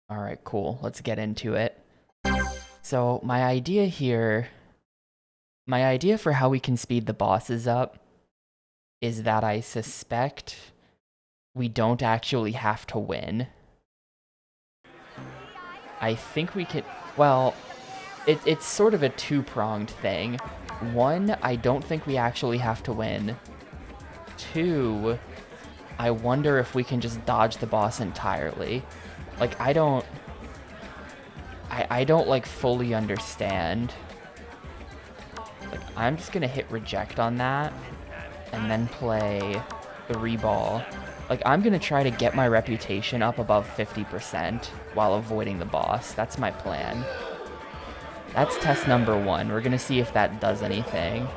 All right, cool. Let's get into it. So my idea for how we can speed the bosses up is that I suspect we don't actually have to win. I think we can, well, it's sort of a two-pronged thing. One, I don't think we actually have to win. Two, I wonder if we can just dodge the boss entirely. Like, I don't like fully understand. Like, I'm just gonna hit reject on that and then play the reball. Like, I'm gonna try to get my reputation up above 50% while avoiding the boss. That's my plan. That's test number one. We're gonna see if that does anything.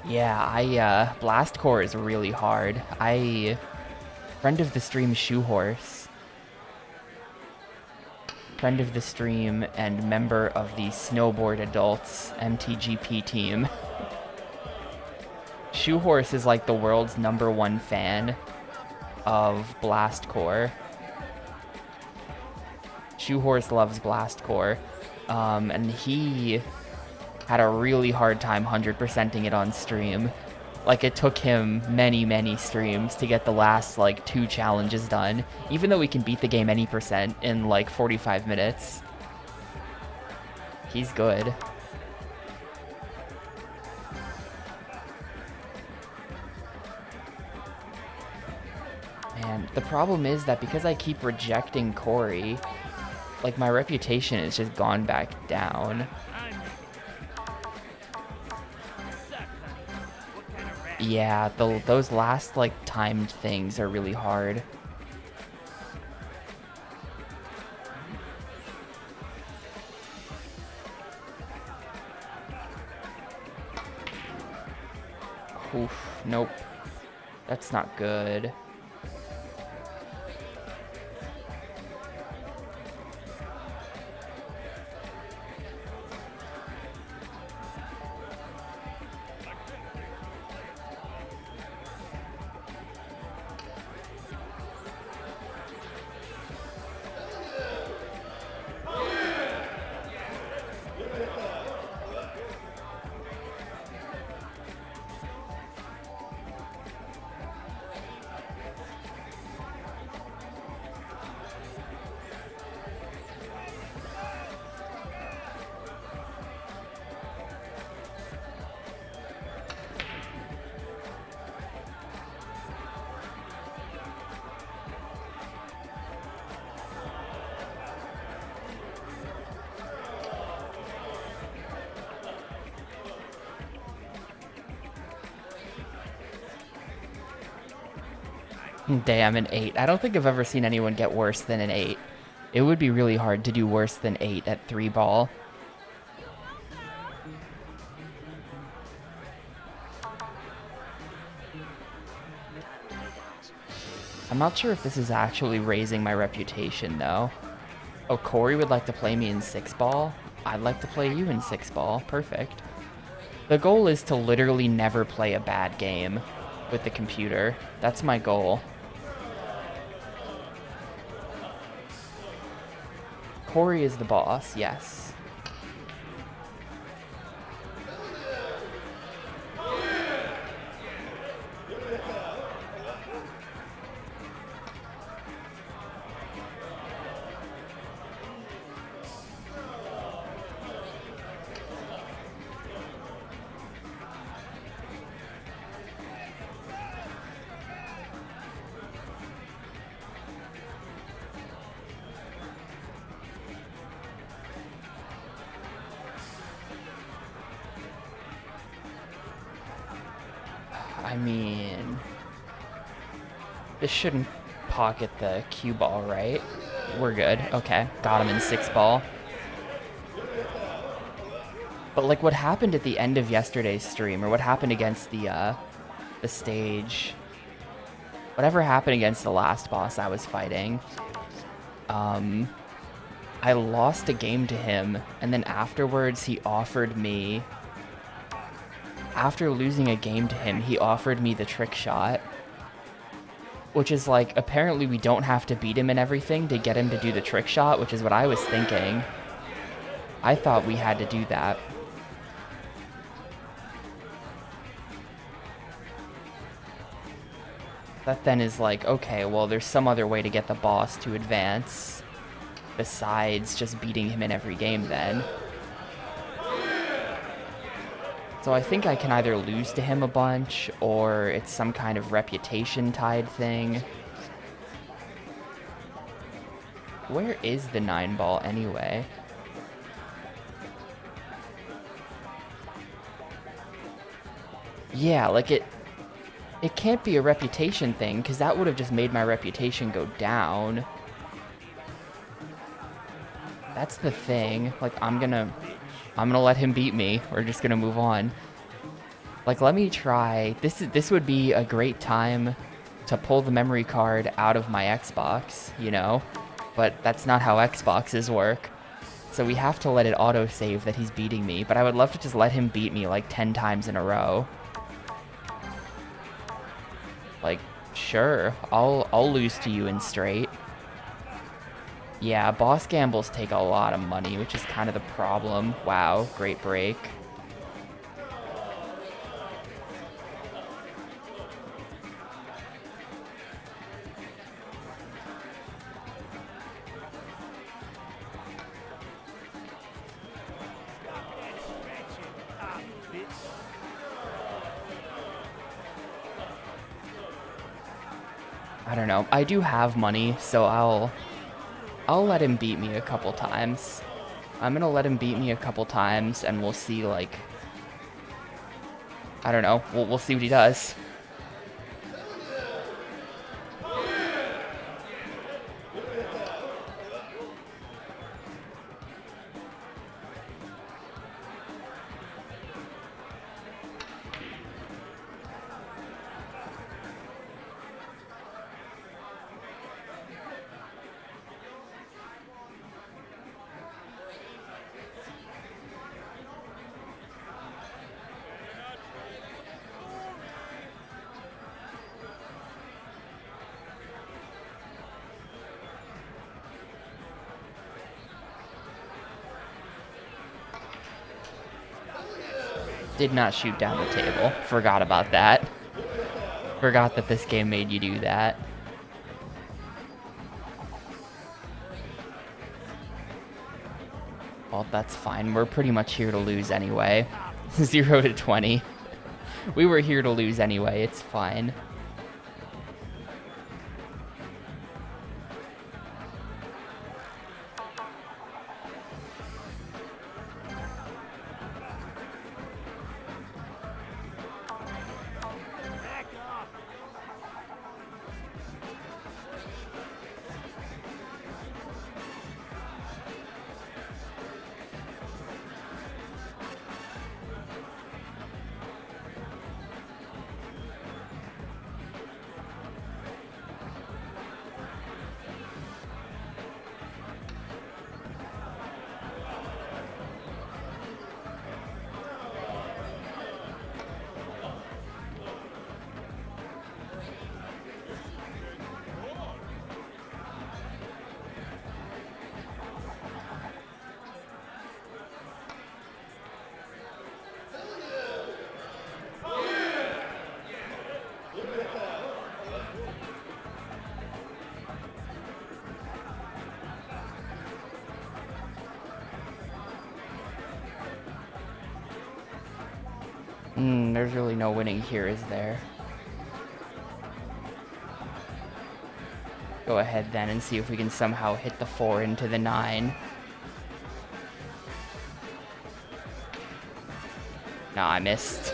Yeah, Blast Core is really hard. Friend of the stream, Shoehorse. Friend of the stream and member of the Snowboard Adults MTGP team. Shoehorse is like the world's #1 fan of Blast Core. Shoehorse loves Blast Core. And he had a really hard time 100%ing it on stream. Like, it took him many streams to get the last, like, 2 challenges done, even though we can beat the game any percent in, like, 45 minutes. He's good. And the problem is that because I keep rejecting Corey, like, my reputation has just gone back down. Yeah, those last, like, timed things are really hard. Oof, nope. That's not good. Damn, an 8. I don't think I've ever seen anyone get worse than an 8. It would be really hard to do worse than 8 at 3 ball. I'm not sure if this is actually raising my reputation, though. Oh, Corey would like to play me in 6 ball? I'd like to play you in 6 ball. Perfect. The goal is to literally never play a bad game with the computer. That's my goal. Corey is the boss, yes. I mean, this shouldn't pocket the cue ball, right? We're good. Okay, got him in 6 ball. But like, what happened at the end of yesterday's stream, or what happened against the stage, whatever happened against the last boss I was fighting, I lost a game to him, and then afterwards he offered me, after losing a game to him, he offered me the trick shot. Which is like, apparently we don't have to beat him in everything to get him to do the trick shot, which is what I was thinking. I thought we had to do that. That then is like, okay, well, there's some other way to get the boss to advance besides just beating him in every game then. So I think I can either lose to him a bunch, or it's some kind of reputation tied thing. Where is the 9-ball anyway? Yeah, like it can't be a reputation thing, because that would have just made my reputation go down. That's the thing. Like, I'm gonna let him beat me. We're just gonna move on. Like, let me try. This would be a great time to pull the memory card out of my Xbox, you know? But that's not how Xboxes work. So we have to let it autosave that he's beating me, but I would love to just let him beat me like 10 times in a row. Like, sure, I'll lose to you in straight. Yeah, boss gambles take a lot of money, which is kind of the problem. Wow, great break. I don't know. I do have money, so I'll let him beat me a couple times. I'm gonna let him beat me a couple times, and we'll see, like, I don't know. We'll see what he does. Did not shoot down the table. Forgot about that. Forgot that this game made you do that. Well, that's fine. We're pretty much here to lose anyway. 0 to 20. We were here to lose anyway. It's fine. There's really no winning here, is there? Go ahead then and see if we can somehow hit the 4 into the 9. No, I missed.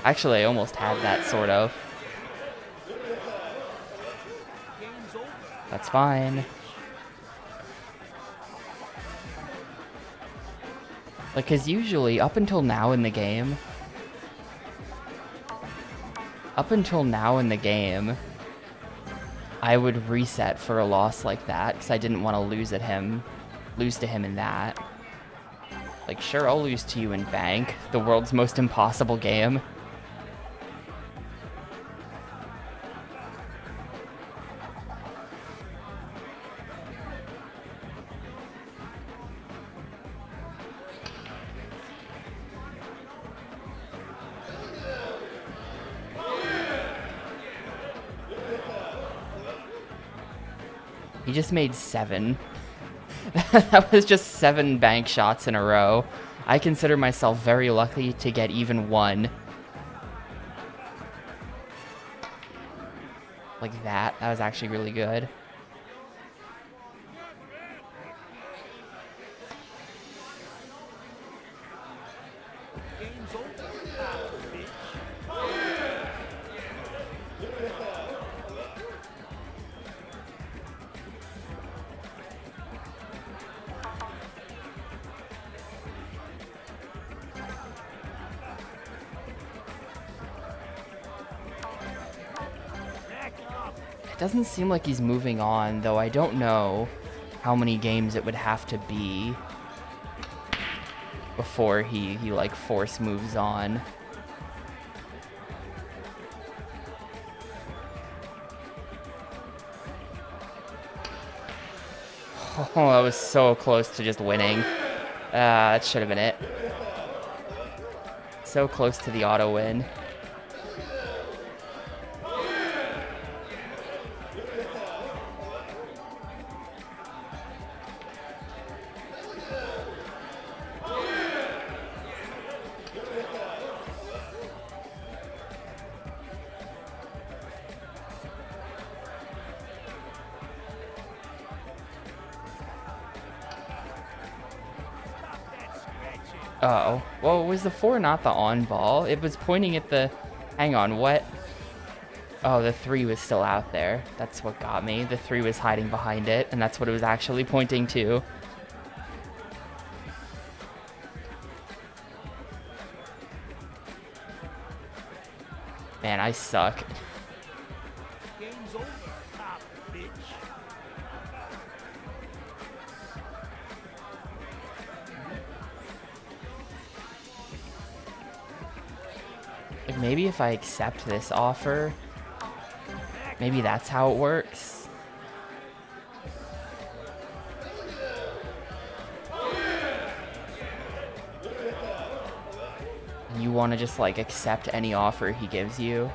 Actually, I almost had that, sort of. That's fine. Like, cause usually, up until now in the game, I would reset for a loss like that, because I didn't want to lose to him in that. Like, sure, I'll lose to you in Bank, the world's most impossible game. He just made 7. That was just 7 bank shots in a row. I consider myself very lucky to get even 1. Like that. That was actually really good. It doesn't seem like he's moving on, though I don't know how many games it would have to be before he like force moves on. Oh, that was so close to just winning. That should have been it. So close to the auto win. Uh-oh. Well, was the 4 not the on ball? It was pointing at the... Hang on, what? Oh, the 3 was still out there. That's what got me. The 3 was hiding behind it, and that's what it was actually pointing to. Man, I suck. Game's over, bitch. Like, maybe if I accept this offer, maybe that's how it works. You want to just, like, accept any offer he gives you.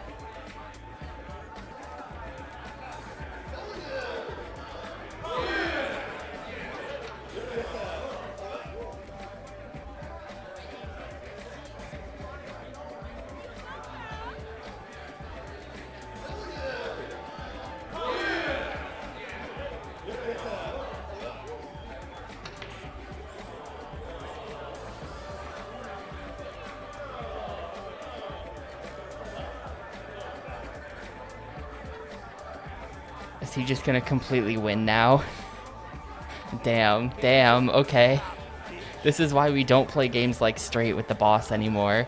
Is he just gonna completely win now? Damn, okay. This is why we don't play games like straight with the boss anymore.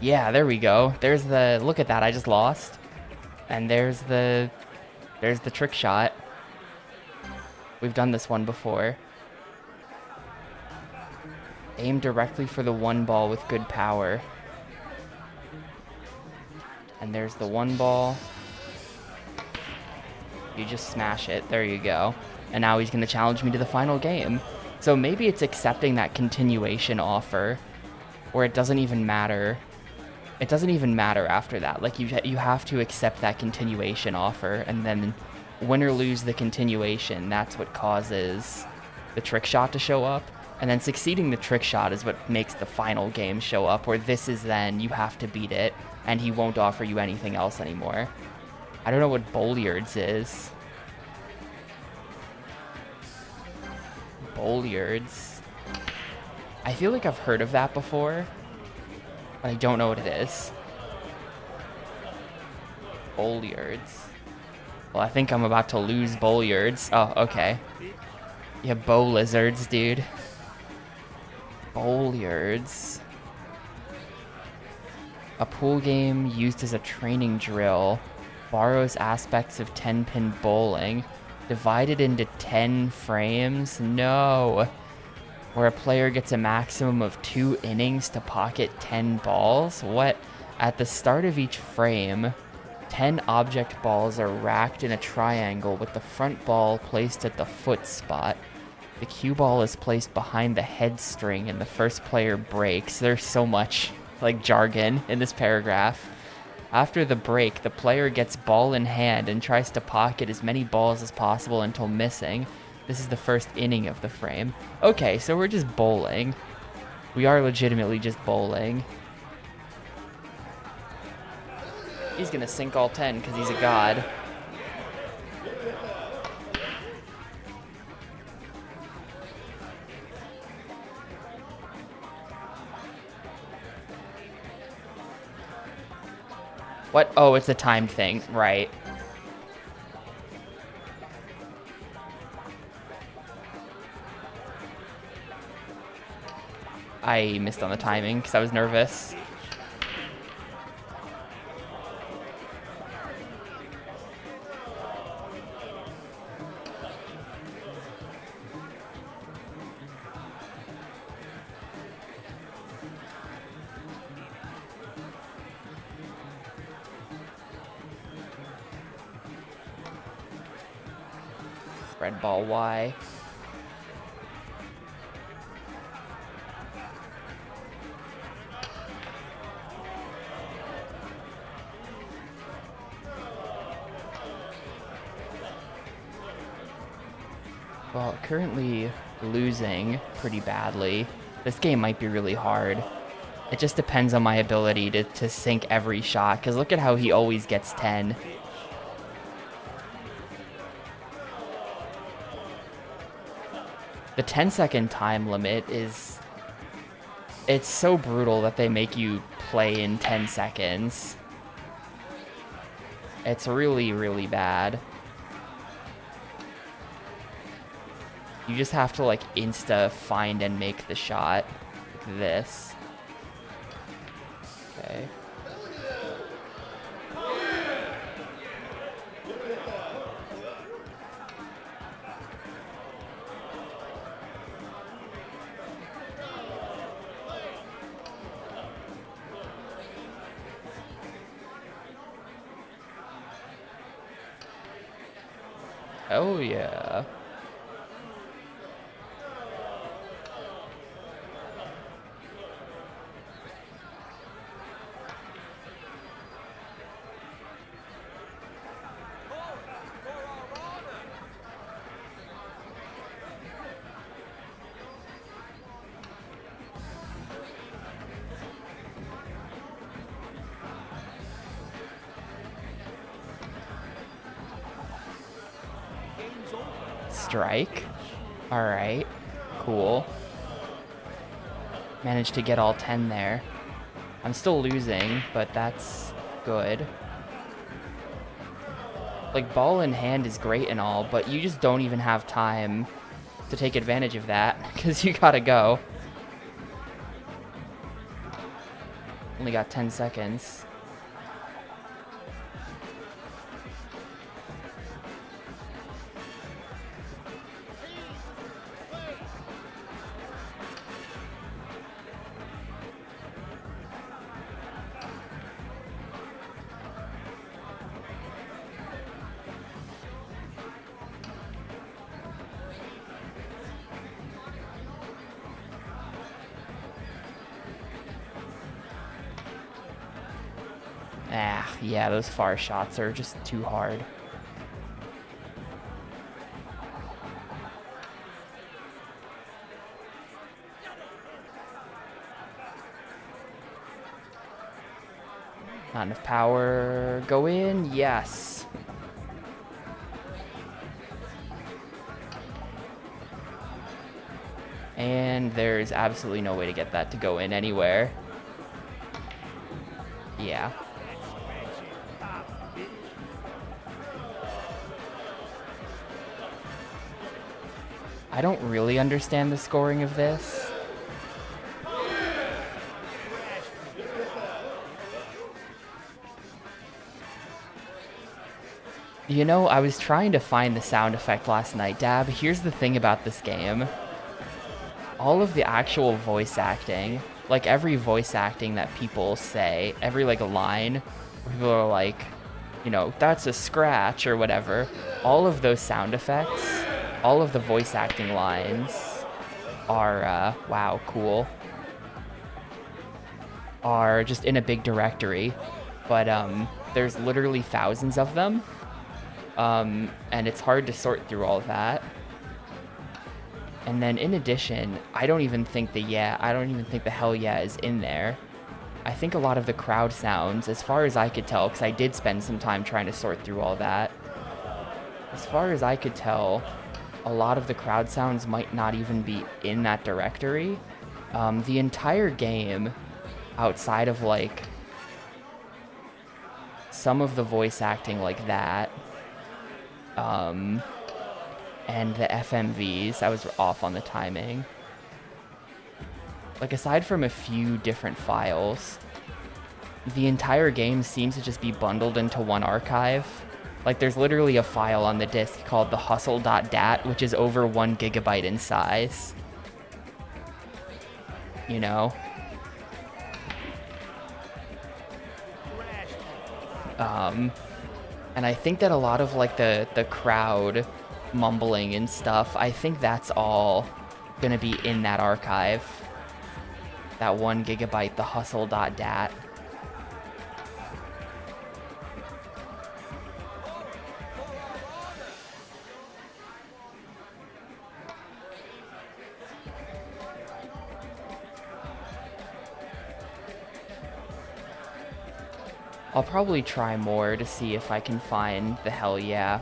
Yeah, there we go. There's the... Look at that, I just lost. And there's the trick shot. We've done this one before. Aim directly for the 1 ball with good power. And there's the 1 ball. You just smash it. There you go. And now he's going to challenge me to the final game. So maybe it's accepting that continuation offer, where it doesn't even matter. It doesn't even matter after that. Like, you have to accept that continuation offer, and then win or lose the continuation, that's what causes the trick shot to show up. And then succeeding the trick shot is what makes the final game show up, where this is then you have to beat it, and he won't offer you anything else anymore. I don't know what Bolliards is. Bolliards. I feel like I've heard of that before, but I don't know what it is. Bolliards. Well, I think I'm about to lose Bolliards. Oh, okay. Yeah, bow lizards, dude. Bolliards. A pool game used as a training drill. Borrows aspects of 10-pin bowling. Divided into 10 frames? No. Where a player gets a maximum of 2 innings to pocket 10 balls? What? At the start of each frame, 10 object balls are racked in a triangle with the front ball placed at the foot spot. The cue ball is placed behind the head string and the first player breaks. There's so much, like, jargon in this paragraph. After the break, the player gets ball in hand and tries to pocket as many balls as possible until missing. This is the first inning of the frame. Okay, so we're just bowling. We are legitimately just bowling. He's gonna sink all 10 because he's a god. What? Oh, it's a time thing. Right. I missed on the timing because I was nervous. Red ball Y. Well, currently losing pretty badly. This game might be really hard. It just depends on my ability to sink every shot, because look at how he always gets 10. The 10-second time limit is... It's so brutal that they make you play in 10 seconds. It's really, really bad. You just have to, like, insta find and make the shot. Like this. Okay. Oh, yeah. Strike. Alright. Cool. Managed to get all 10 there. I'm still losing, but that's good. Like, ball in hand is great and all, but you just don't even have time to take advantage of that, because you gotta go. Only got 10 seconds. Ah, yeah, those far shots are just too hard. Not enough power. Go in. Yes. And there's absolutely no way to get that to go in anywhere. Yeah. I don't really understand the scoring of this. You know, I was trying to find the sound effect last night, Dab. Here's the thing about this game. All of the actual voice acting, like every voice acting that people say, every like a line, where people are like, you know, that's a scratch or whatever, all of those sound effects, all of the voice acting lines are, wow, cool, are just in a big directory. but there's literally thousands of them, and it's hard to sort through all of that. And then in addition, I don't even think the hell yeah is in there. I think a lot of the crowd sounds, as far as I could tell, because I did spend some time trying to sort through all that, as far as I could tell, a lot of the crowd sounds might not even be in that directory. The entire game, outside of like some of the voice acting like that, and the FMVs, I was off on the timing. Like, aside from a few different files, the entire game seems to just be bundled into one archive. Like, there's literally a file on the disk called the hustle.dat, which is over 1 gigabyte in size. You know? And I think that a lot of, like, the crowd mumbling and stuff, I think that's all gonna be in that archive. That 1 gigabyte, the hustle.dat. I'll probably try more to see if I can find the hell yeah.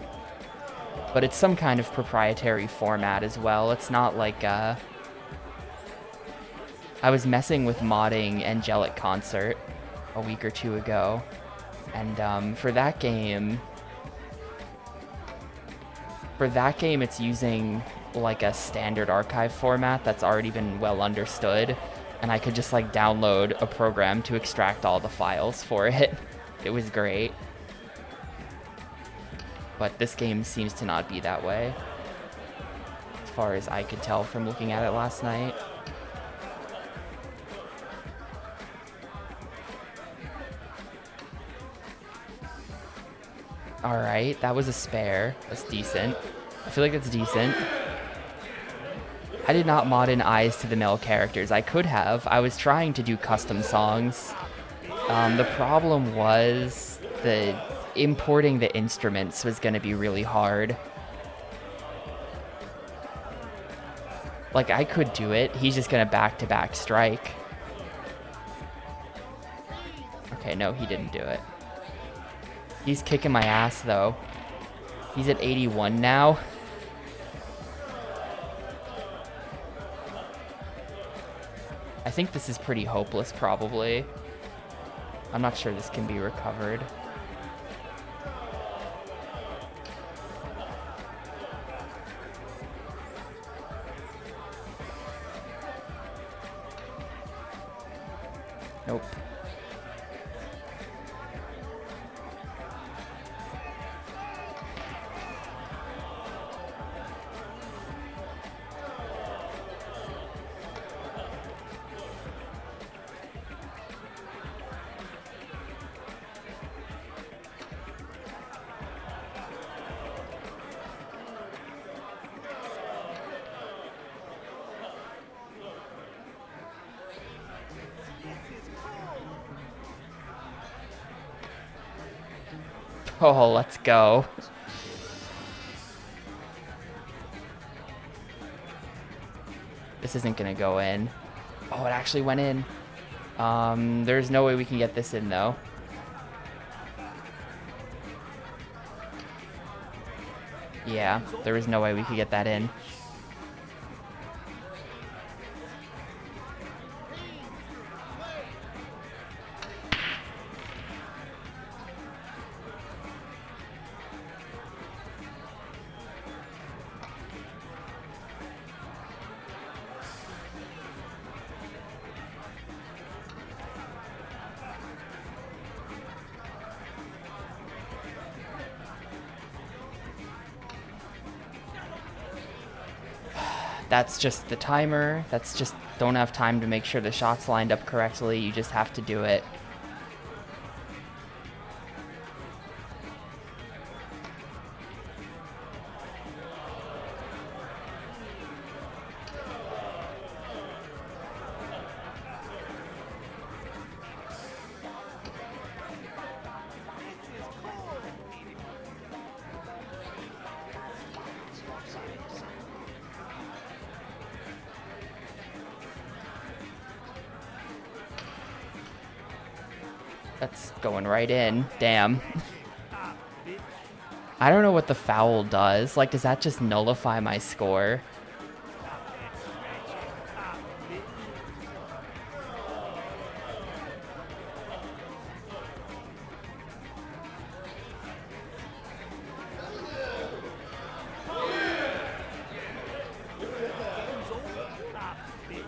But it's some kind of proprietary format as well. It's not like, I was messing with modding Angelic Concert a week or two ago. And for that game, it's using like a standard archive format that's already been well understood. And I could just like download a program to extract all the files for it. It was great. But this game seems to not be that way, as far as I could tell from looking at it last night. Alright, that was a spare. That's decent. I feel like that's decent. I did not mod in eyes to the male characters. I could have. I was trying to do custom songs. The problem was importing the instruments was going to be really hard. Like, I could do it. He's just going to back-to-back strike. Okay, no, he didn't do it. He's kicking my ass, though. He's at 81 now. I think this is pretty hopeless, probably. I'm not sure this can be recovered. Nope. Oh, let's go. This isn't gonna go in. Oh, it actually went in. There's no way we can get this in, though. Yeah, there was no way we could get that in. That's just the timer. That's just, don't have time to make sure the shot's lined up correctly. You just have to do it. That's going right in. Damn. I don't know what the foul does. Like, does that just nullify my score? Game's over. Ah, bitch.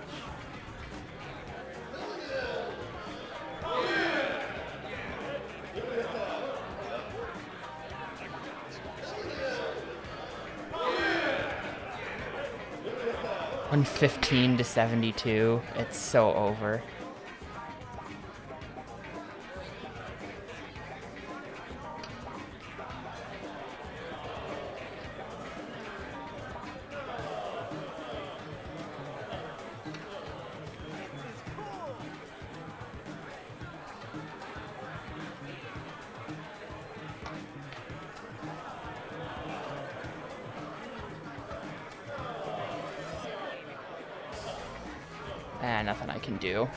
One 15 to 72. It's so over. Nothing I can do.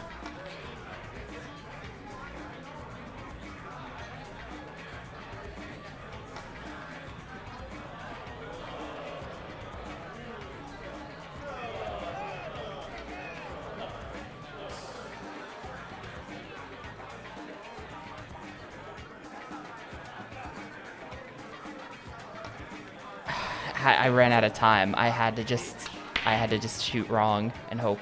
I ran out of time. I had to just shoot wrong and hope.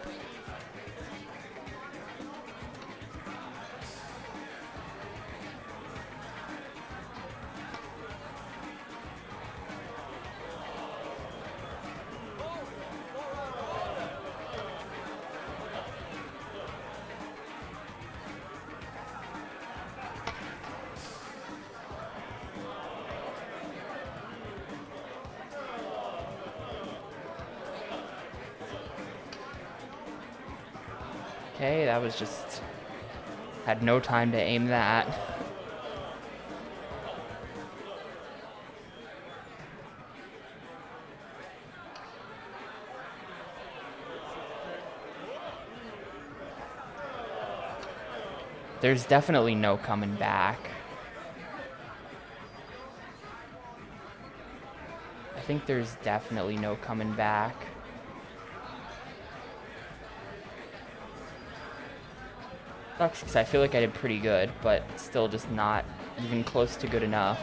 Okay, that was just... had no time to aim that. There's definitely no coming back. I think there's definitely no coming back. Sucks because I feel like I did pretty good, but still just not even close to good enough.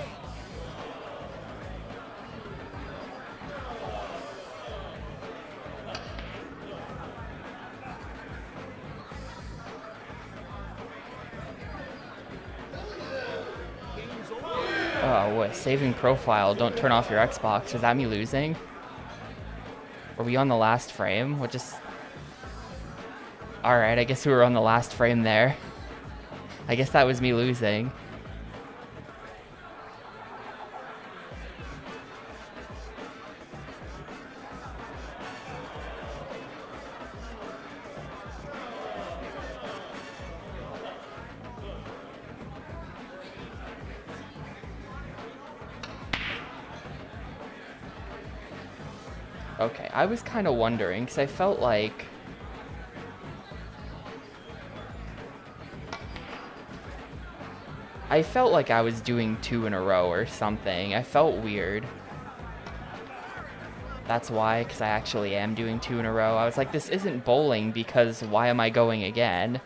Game's over. Oh, what? Saving profile. Don't turn off your Xbox. Is that me losing? Are we on the last frame? What just... Alright, I guess we were on the last frame there. I guess that was me losing. Okay, I was kind of wondering, because I felt like... I was doing 2 in a row or something. I felt weird. That's why, because I actually am doing 2 in a row. I was like, this isn't bowling, because why am I going again?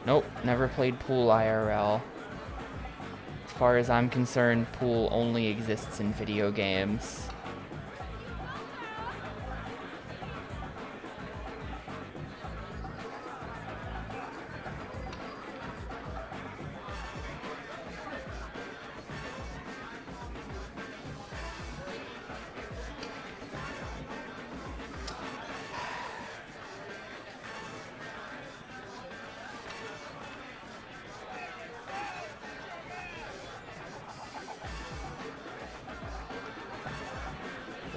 Nope, never played pool IRL. As far as I'm concerned, pool only exists in video games.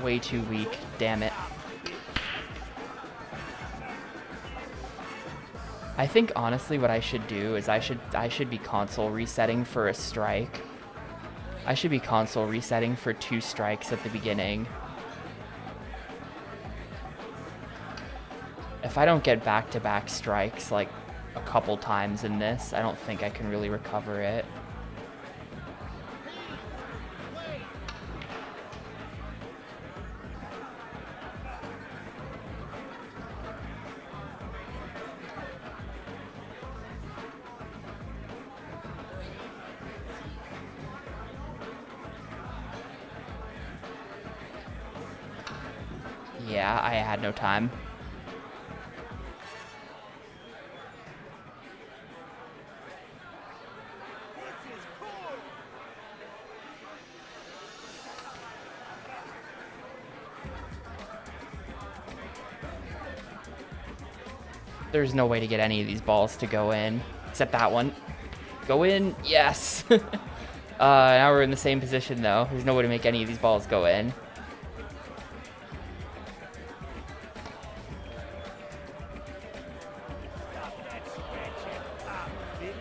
Way too weak, damn it. I think honestly what I should do is I should be console resetting for a strike. I should be console resetting for 2 strikes at the beginning. If I don't get back-to-back strikes like a couple times in this, I don't think I can really recover it. Yeah, I had no time. There's no way to get any of these balls to go in, except that one. Go in, yes. Now we're in the same position though. There's no way to make any of these balls go in. Stop that stretching up, Billy.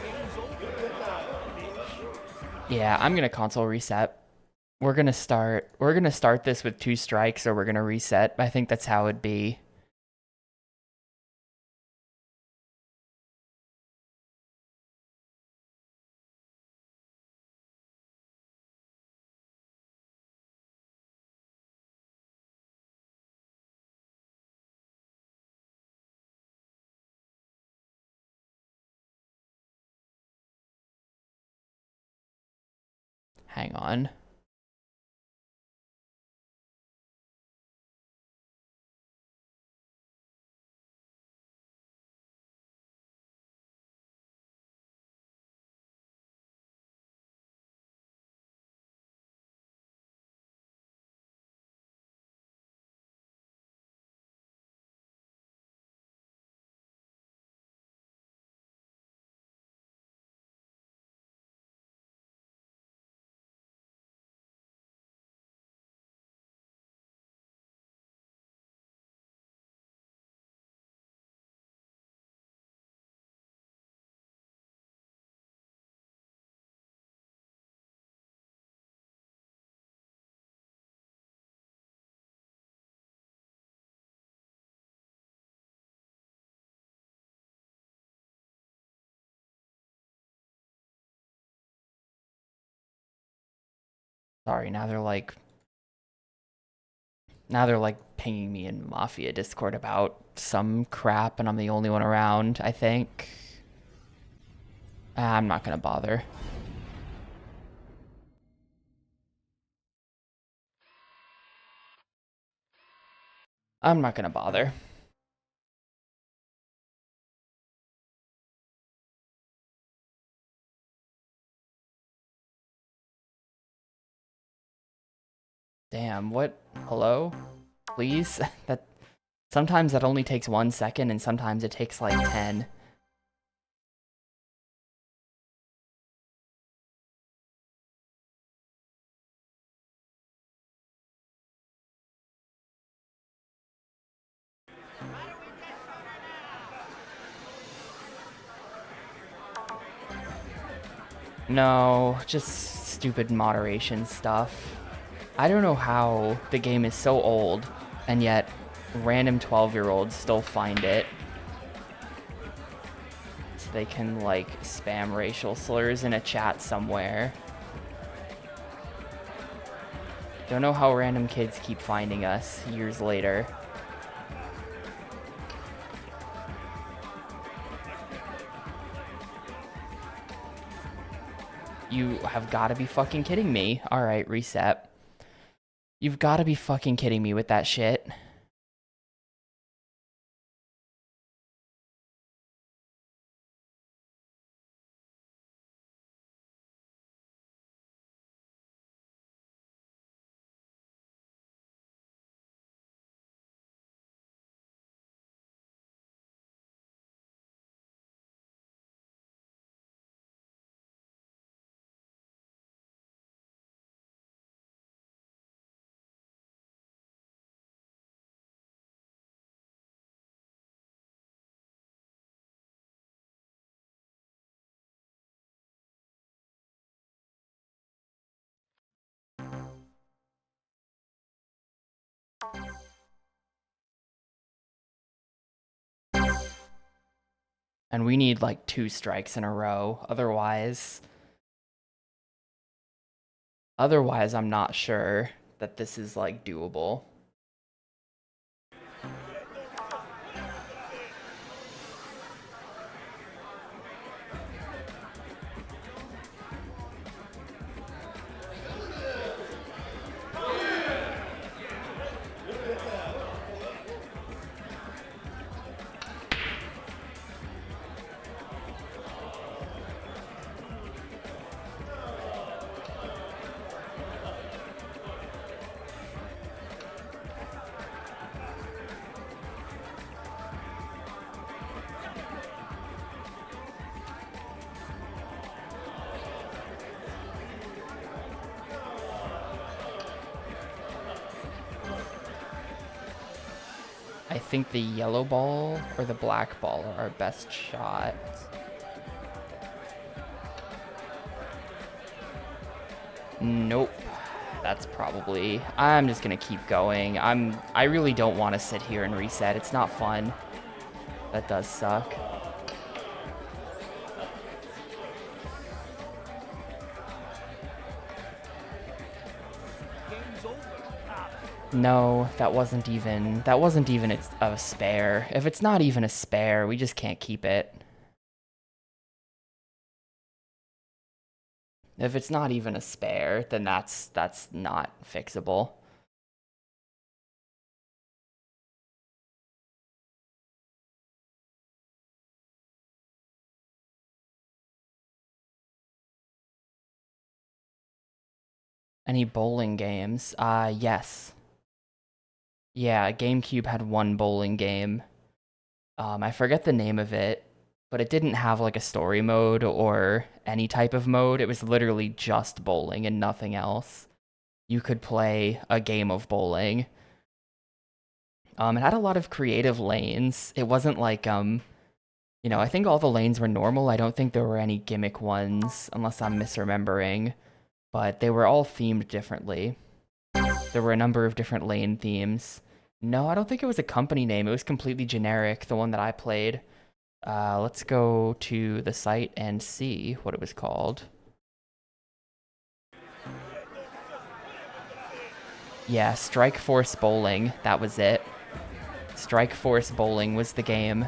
Game's over now, bitch. Yeah, I'm gonna console reset. We're gonna start this with 2 strikes, or we're gonna reset. I think that's how it'd be. Hang on. Sorry, now they're like pinging me in Mafia Discord about some crap, and I'm the only one around, I think. I'm not gonna bother. I'm not gonna bother. Damn, what? Hello? Please? That sometimes that only takes 1 second, and sometimes it takes like 10. No, just stupid moderation stuff. I don't know how the game is so old, and yet random 12-year-olds still find it. So they can, like, spam racial slurs in a chat somewhere. Don't know how random kids keep finding us years later. You have got to be fucking kidding me. All right, reset. You've got to be fucking kidding me with that shit. And we need like 2 strikes in a row. Otherwise, I'm not sure that this is like doable. I think the yellow ball or the black ball are our best shots. Nope. That's probably... I'm just gonna keep going. I really don't want to sit here and reset. It's not fun. That does suck. Game's over. No, that wasn't even a spare. If it's not even a spare, we just can't keep it. If it's not even a spare, then that's not fixable. Any bowling games? Yes. Yeah, GameCube had one bowling game. I forget the name of it, but it didn't have like a story mode or any type of mode. It was literally just bowling and nothing else. You could play a game of bowling. It had a lot of creative lanes. It wasn't like I think all the lanes were normal. I don't think there were any gimmick ones, unless I'm misremembering, but they were all themed differently. There were a number of different lane themes. No, I don't think it was a company name. It was completely generic, the one that I played. Let's go to the site and see what it was called. Yeah, Strike Force Bowling. That was it. Strike Force Bowling was the game.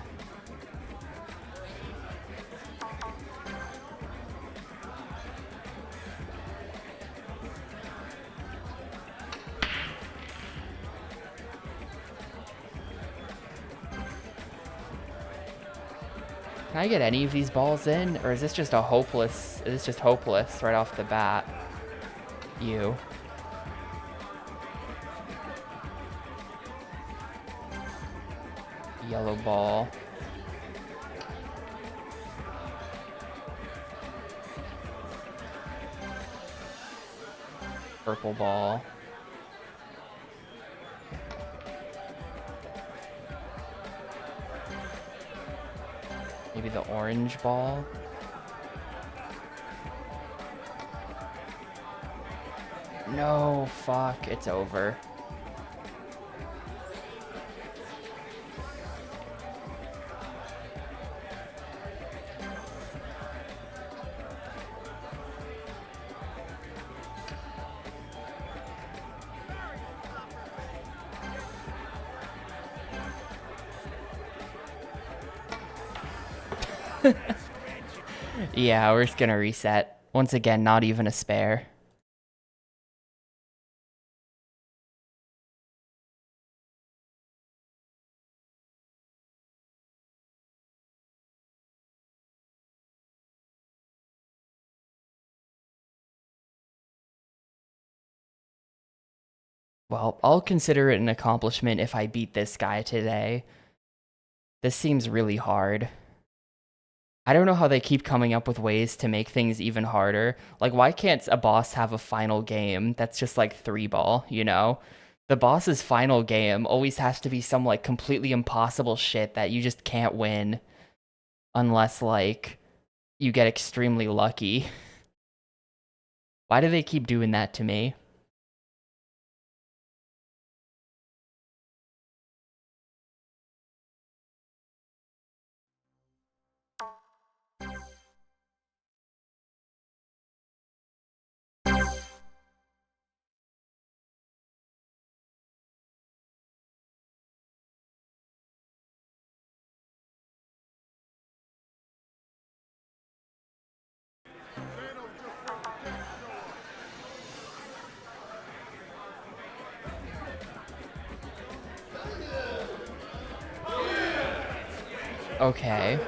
Can I get any of these balls in? Or is this just hopeless right off the bat? You. Yellow ball. Purple ball. Maybe the orange ball. No, fuck, it's over. Yeah, we're just gonna reset. Once again, not even a spare. Well, I'll consider it an accomplishment if I beat this guy today. This seems really hard. I don't know how they keep coming up with ways to make things even harder. Like, why can't a boss have a final game that's just like 3-ball, you know? The boss's final game always has to be some like completely impossible shit that you just can't win unless like you get extremely lucky. Why do they keep doing that to me? Okay.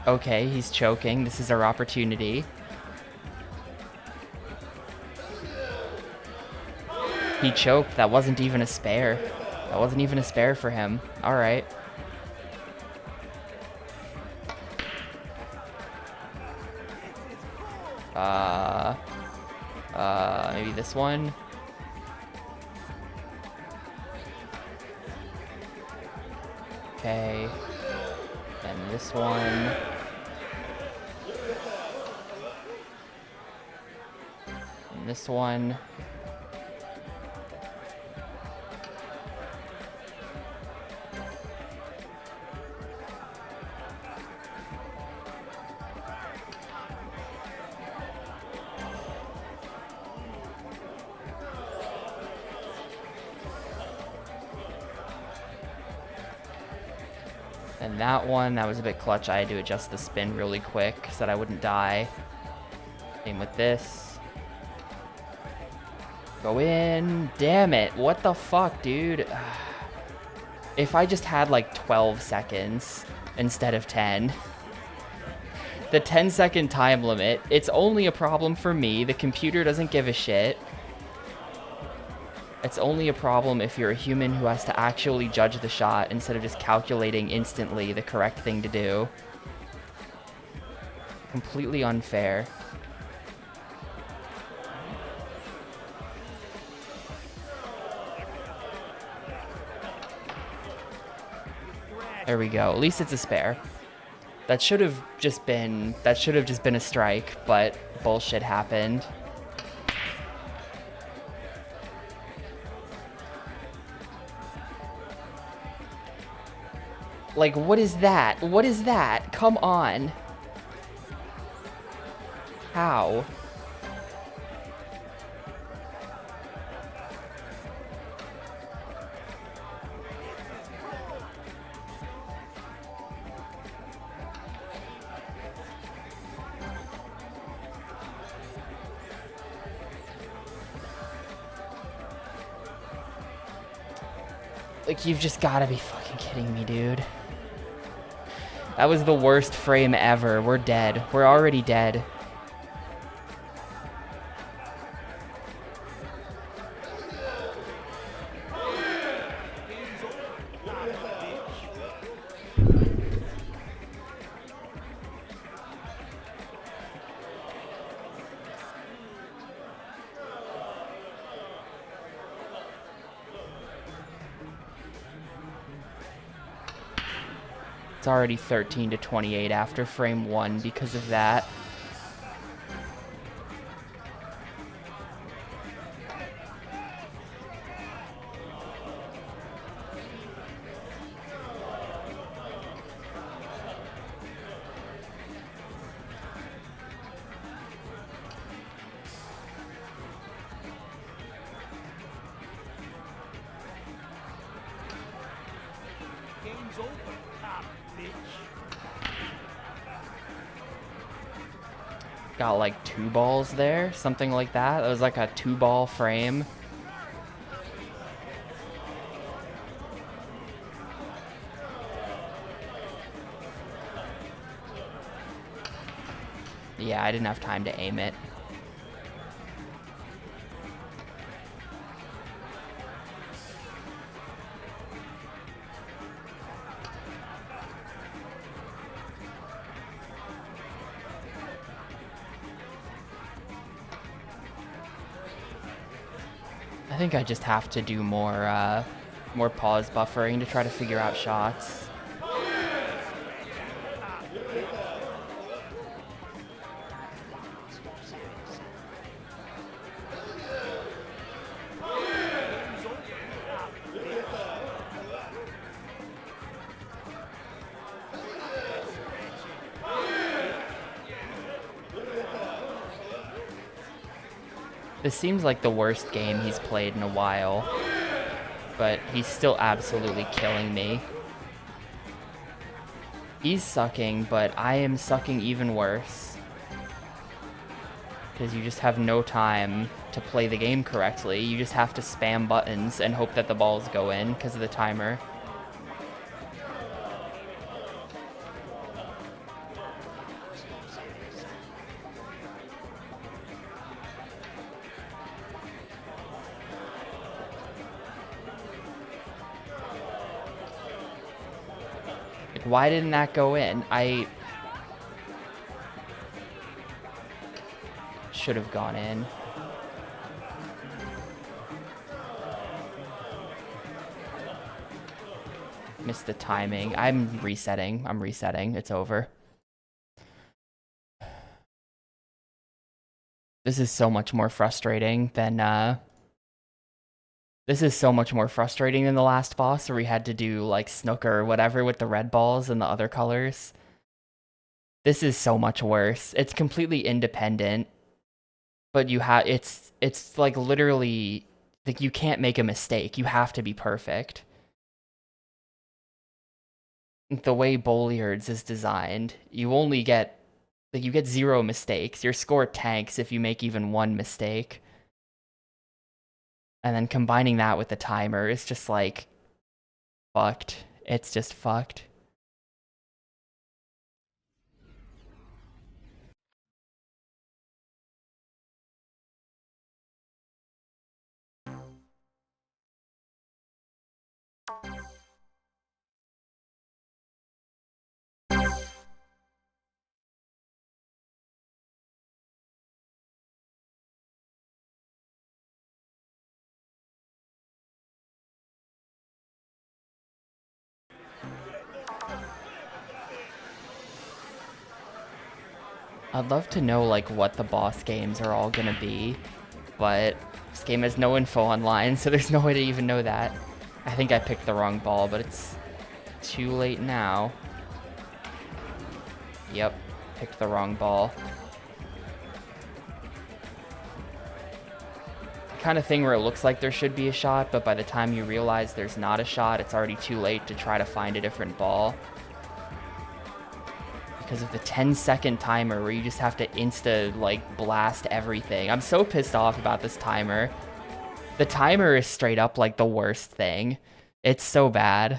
Okay, he's choking. This is our opportunity. He choked. That wasn't even a spare. That wasn't even a spare for him. All right. Maybe this one. Okay. And this one. And this one. And that one, that was a bit clutch. I had to adjust the spin really quick so that I wouldn't die. Same with this. Go in. Damn it. What the fuck, dude? If I just had like 12 seconds instead of 10. The 10-second time limit, it's only a problem for me. The computer doesn't give a shit. It's only a problem if you're a human who has to actually judge the shot instead of just calculating instantly the correct thing to do. Completely unfair. There we go. At least it's a spare. That should have just been a strike, but bullshit happened. Like, what is that? What is that? Come on. How? Like, you've just gotta be fucking kidding me, dude. That was the worst frame ever. We're dead. We're already dead. It's already 13-28 after frame 1 because of that. Game's over. Got like 2 balls there, something like that. That was like a 2-ball frame. Yeah, I didn't have time to aim it. I think I just have to do more pause buffering to try to figure out shots. This seems like the worst game he's played in a while, but he's still absolutely killing me. He's sucking, but I am sucking even worse. Because you just have no time to play the game correctly. You just have to spam buttons and hope that the balls go in because of the timer. Like, why didn't that go in? I should have gone in. Missed the timing. I'm resetting. It's over. This is so much more frustrating than the last boss where we had to do like snooker or whatever with the red balls and the other colors. This is so much worse. It's completely independent, but it's like literally like you can't make a mistake. You have to be perfect. The way Boliards is designed, you only get like you get 0 mistakes. Your score tanks if you make even 1 mistake. And then combining that with the timer is just like fucked. It's just fucked. I'd love to know like what the boss games are all gonna be, but this game has no info online, so there's no way to even know that. I think I picked the wrong ball, but it's too late now. Yep, picked the wrong ball. Kind of thing where it looks like there should be a shot, but by the time you realize there's not a shot, it's already too late to try to find a different ball. Because of the 10-second timer where you just have to like blast everything. I'm so pissed off about this timer. The timer is straight up like the worst thing. It's so bad.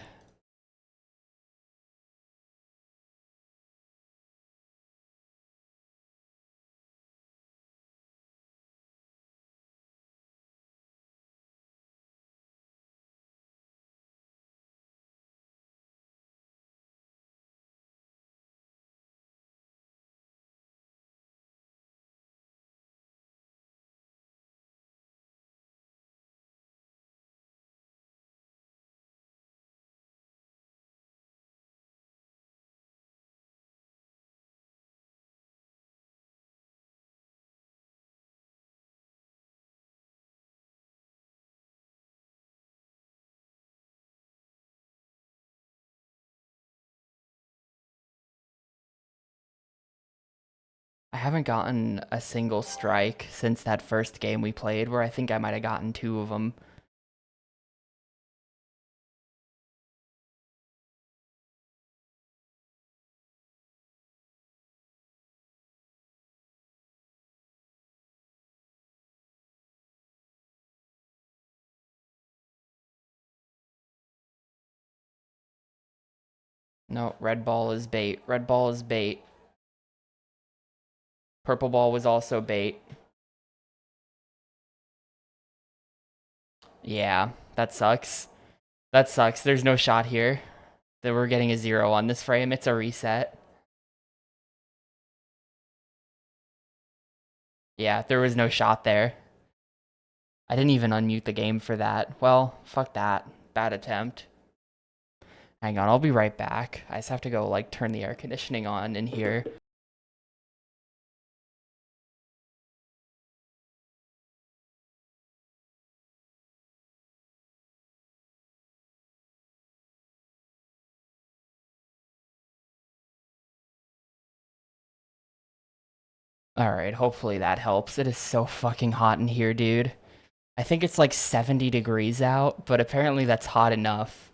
I haven't gotten a single strike since that first game we played, where I think I might have gotten 2 of them. No, red ball is bait. Red ball is bait. Purple ball was also bait. Yeah, that sucks. That sucks. There's no shot here. That we're getting a 0 on this frame. It's a reset. Yeah, there was no shot there. I didn't even unmute the game for that. Well, fuck that. Bad attempt. Hang on, I'll be right back. I just have to go, like, turn the air conditioning on in here. Alright, hopefully that helps. It is so fucking hot in here, dude. I think it's like 70 degrees out, but apparently that's hot enough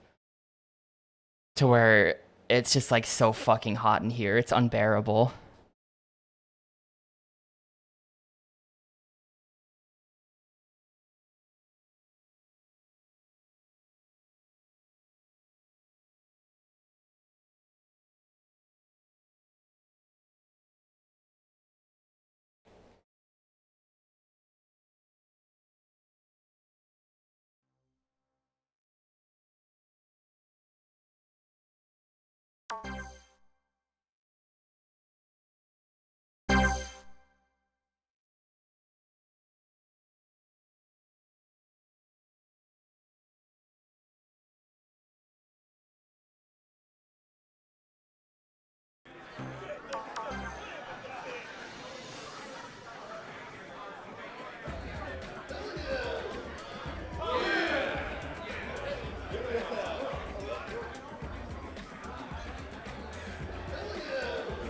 to where it's just like so fucking hot in here. It's unbearable.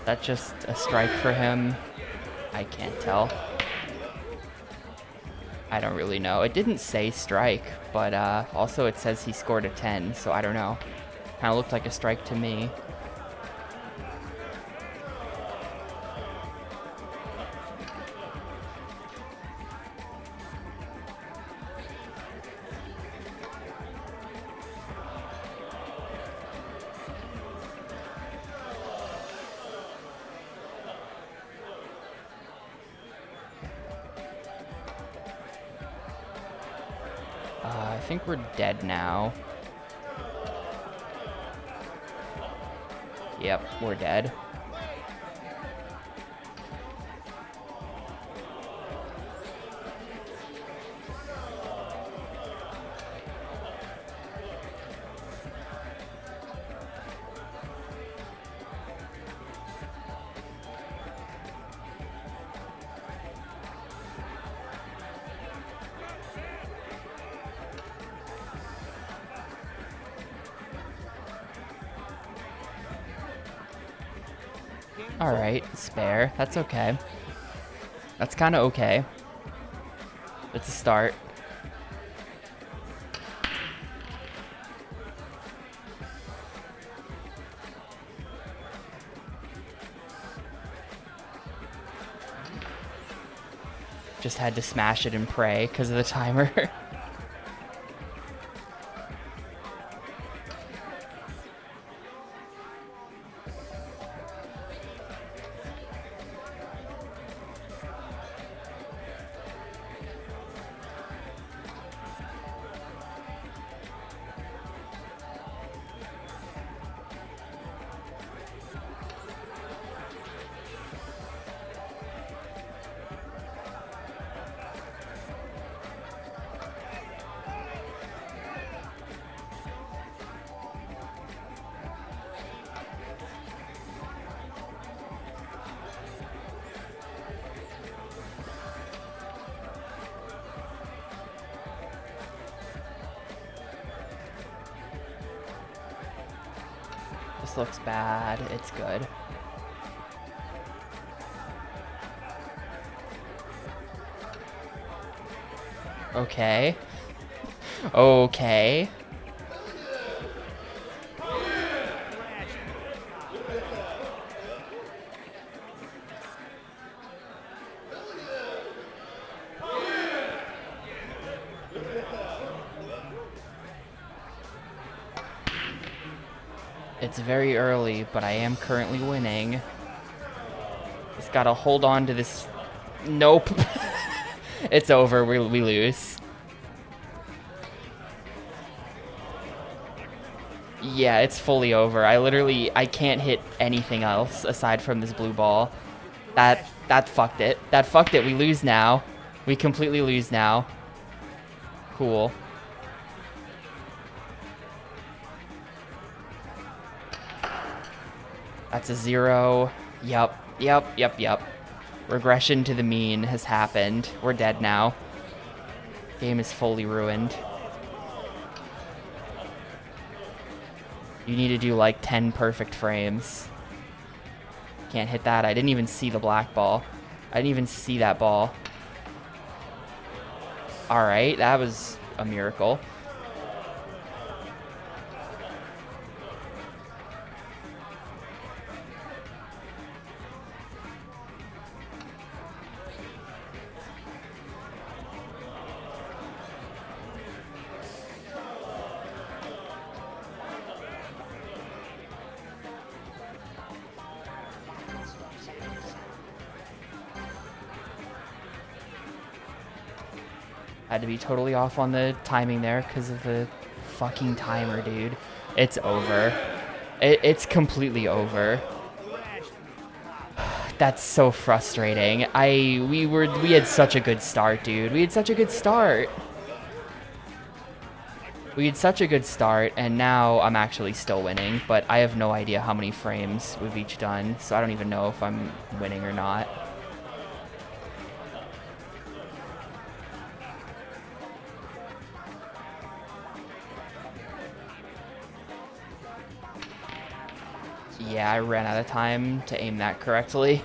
that just a strike for him? I can't tell. I don't really know. It didn't say strike, but also it says he scored a 10, so I don't know. Kind of looked like a strike to me. I think we're dead now. Yep, we're dead. Alright, spare. That's okay. That's kind of okay. It's a start. Just had to smash it and pray because of the timer. This looks bad. It's good. Okay. Okay. It's very early, but I am currently winning. Just gotta hold on to this. Nope. It's over. We lose. Yeah, it's fully over. I can't hit anything else aside from this blue ball. That fucked it. That fucked it. We lose now. We completely lose now. Cool. That's a 0. Yep. Regression to the mean has happened. We're dead now. Game is fully ruined. You need to do like 10 perfect frames. Can't hit that. I didn't even see the black ball. I didn't even see that ball. Alright, that was a miracle. Had to be totally off on the timing there because of the fucking timer, dude. It's over. It's completely over. That's so frustrating. We had such a good start, dude. We had such a good start. And now I'm actually still winning, but I have no idea how many frames we've each done, so I don't even know if I'm winning or not. Yeah, I ran out of time to aim that correctly.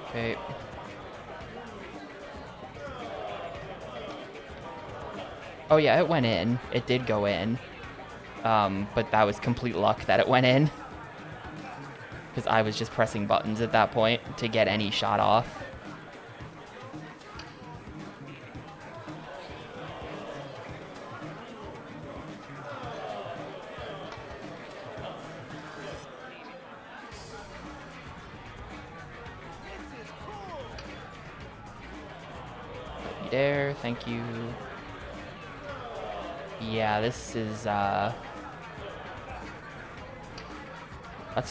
Okay. Oh yeah, it went in. It did go in. But that was complete luck that it went in. Because I was just pressing buttons at that point to get any shot off. There, thank you. Yeah, this is, that's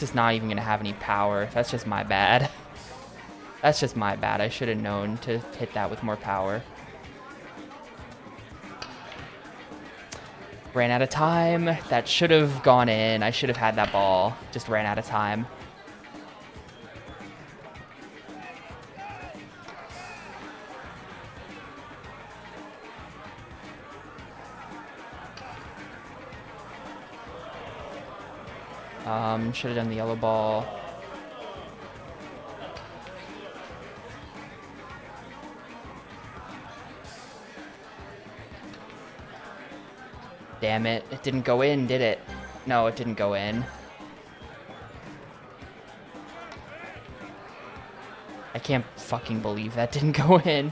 just not even gonna have any power. That's just my bad. That's just my bad. I should have known to hit that with more power. Ran out of time. That should have gone in. I should have had that ball. Just ran out of time. Should have done the yellow ball. Damn it. It didn't go in, did it? No, it didn't go in. I can't fucking believe that didn't go in.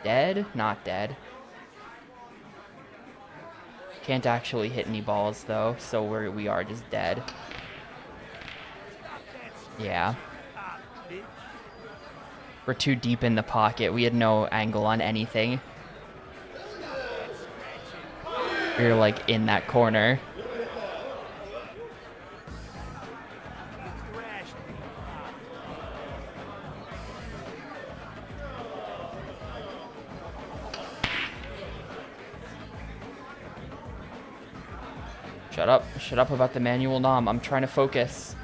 Dead? Not dead. Can't actually hit any balls though, so we are just dead. Yeah. We're too deep in the pocket. We had no angle on anything. We were like in that corner. Shut up. Shut up about the manual nom. I'm trying to focus.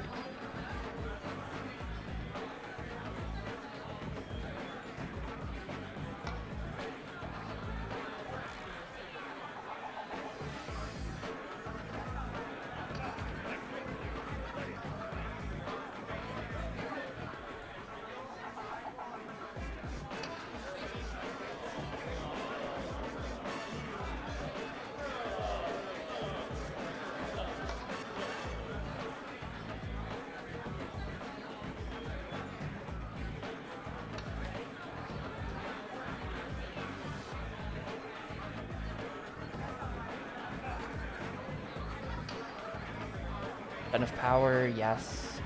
Enough power, yes.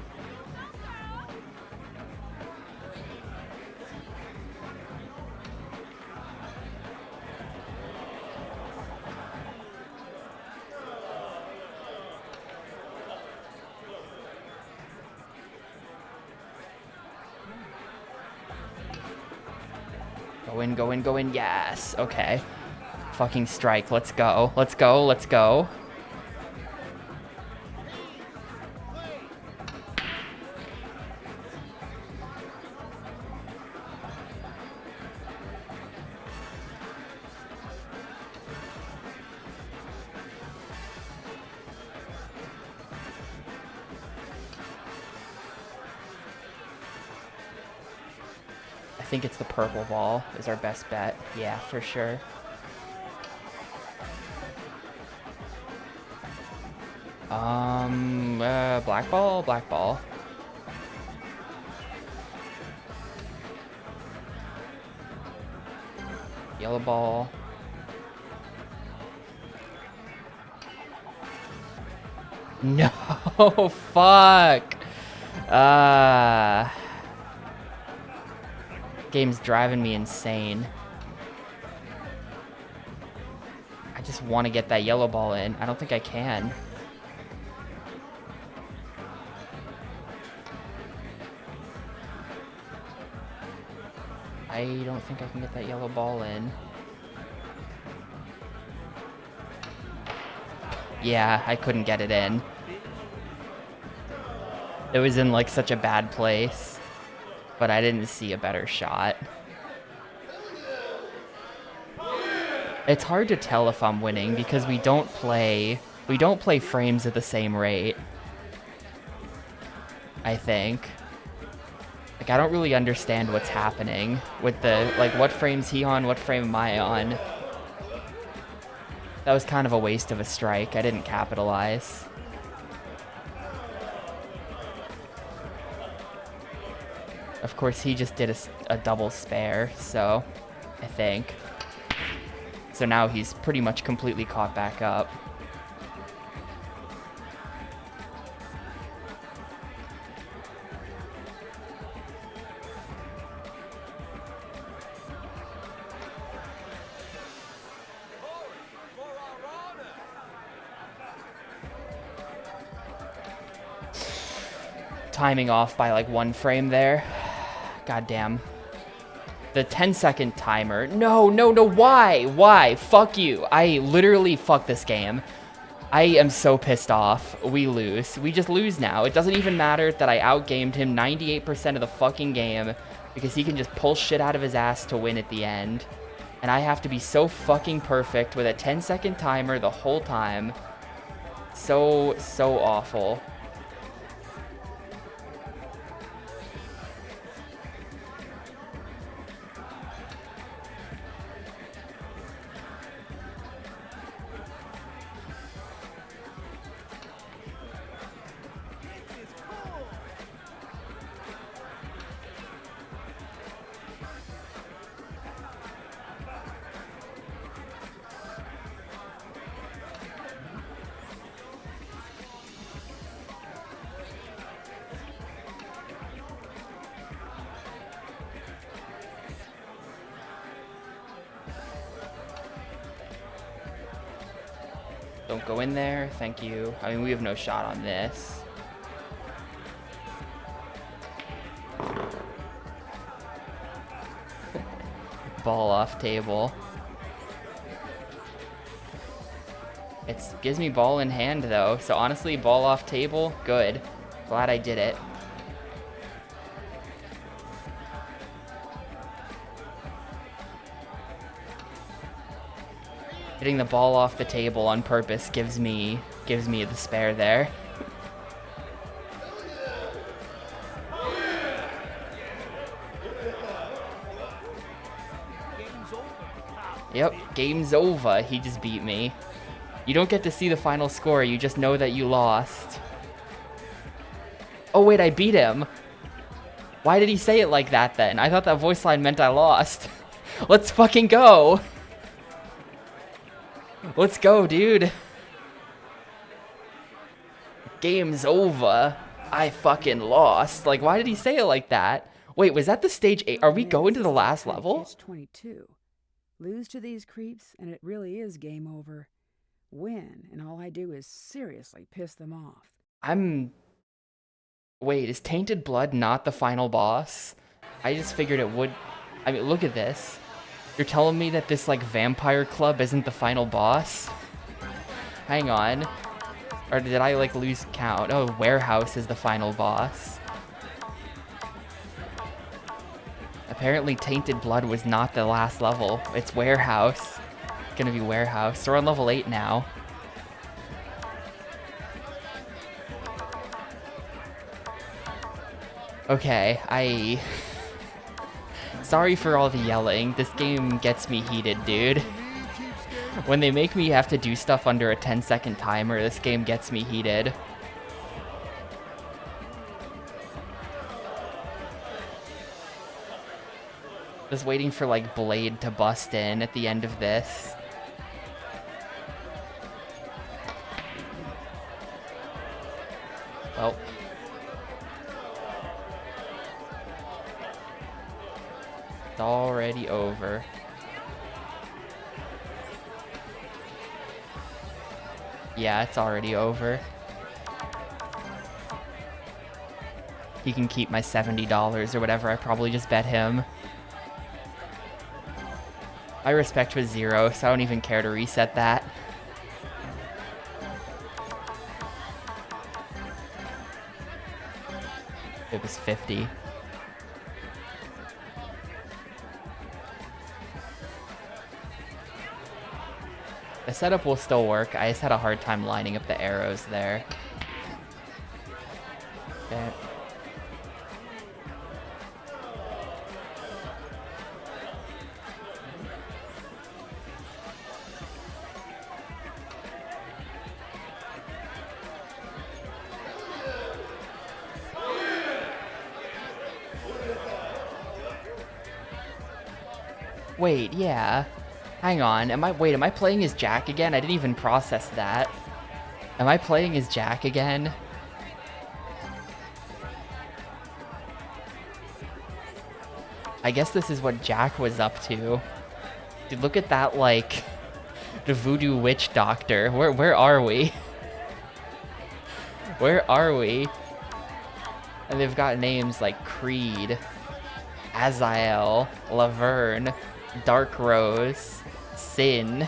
Go in, go in, go in, yes. Okay. Fucking strike, let's go. Let's go, let's go. I think it's the purple ball is our best bet. Yeah, for sure. Black ball, black ball. Yellow ball. No, fuck. Game's driving me insane. I just want to get that yellow ball in. I don't think I can. I don't think I can get that yellow ball in. Yeah, I couldn't get it in. It was in like such a bad place. but I didn't see a better shot. It's hard to tell if I'm winning because we don't play frames at the same rate. I think. Like, I don't really understand what's happening with the, like, what frame's he on, what frame am I on? That was kind of a waste of a strike. I didn't capitalize. Of course, he just did a double spare, so I think. So now he's pretty much completely caught back up. Timing off by like 1 frame there. God damn. The 10-second timer. No, no, no, why? Why? Fuck you. I literally fuck this game. I am so pissed off. We lose. We just lose now. It doesn't even matter that I outgamed him 98% of the fucking game because he can just pull shit out of his ass to win at the end. And I have to be so fucking perfect with a 10-second timer the whole time. So awful. Don't go in there. Thank you. I mean, we have no shot on this. Ball off table. It gives me ball in hand, though. So honestly, ball off table, good. Glad I did it. Hitting the ball off the table on purpose gives me the spare there. Yep, game's over. He just beat me. You don't get to see the final score, you just know that you lost. Oh wait, I beat him. Why did he say it like that then? I thought that voice line meant I lost. Let's fucking go. Let's go, dude. Game's over. I fucking lost. Like, why did he say it like that? Wait, was that the stage 8? Are we going to the last level? 22. Lose to these creeps, and it really is game over. Win, and all I do is seriously piss them off. Wait, is Tainted Blood not the final boss? I just figured it would. I mean, look at this. You're telling me that this, like, vampire club isn't the final boss? Hang on. Or did I, like, lose count? Oh, Warehouse is the final boss. Apparently Tainted Blood was not the last level. It's Warehouse. It's gonna be Warehouse. So we're on level 8 now. Okay, Sorry for all the yelling. This game gets me heated, dude. When they make me have to do stuff under a 10-second timer, this game gets me heated. Just waiting for, like, Blade to bust in at the end of this. Well. It's already over. Yeah, it's already over. He can keep my $70 or whatever I probably just bet him. My respect was 0, so I don't even care to reset that. It was 50. The setup will still work. I just had a hard time lining up the arrows there. Okay. Wait, yeah. Hang on. Am I playing as Jack again? I didn't even process that. Am I playing as Jack again? I guess this is what Jack was up to. Dude, look at that, like, the voodoo witch doctor. Where are we? Where are we? And they've got names like Creed, Azael, Laverne, Dark Rose, Sin.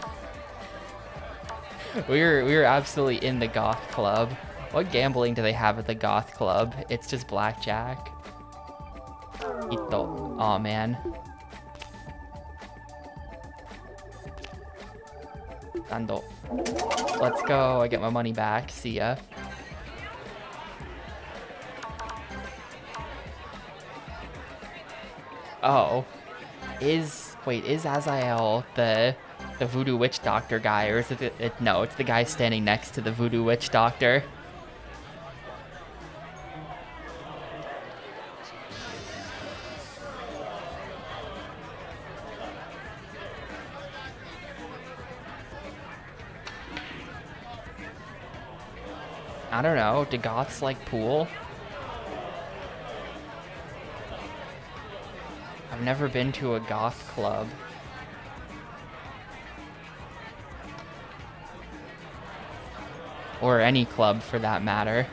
We were absolutely in the goth club. What gambling do they have at the goth club? It's just blackjack. Ito. Aw, man. Ando. Let's go. I get my money back. See ya. Oh. Wait, is Azael the voodoo witch doctor guy, or is it no, it's the guy standing next to the voodoo witch doctor. I don't know, do goths like pool? I've never been to a goth club. Or any club for that matter.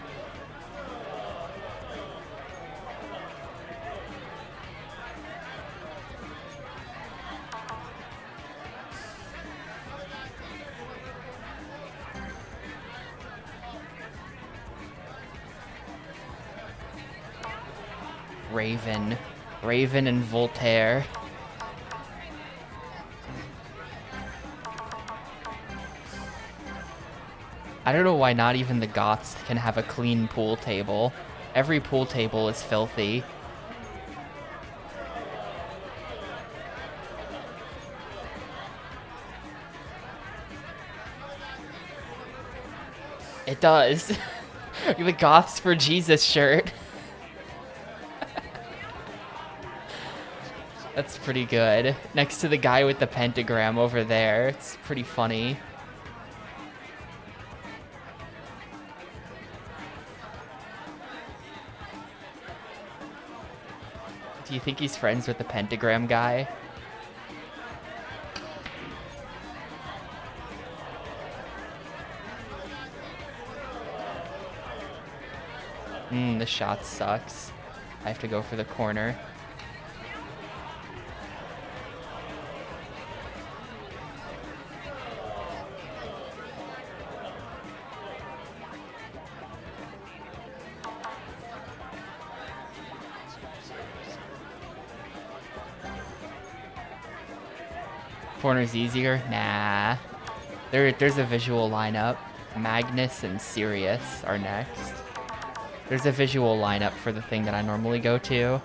Raven and Voltaire. I don't know why not even the goths can have a clean pool table. Every pool table is filthy. It does. The Goths for Jesus shirt. That's pretty good. Next to the guy with the pentagram over there. It's pretty funny. Do you think he's friends with the pentagram guy? The shot sucks. I have to go for the corner. Corner's easier? Nah. There's a visual lineup. Magnus and Sirius are next. There's a visual lineup for the thing that I normally go to.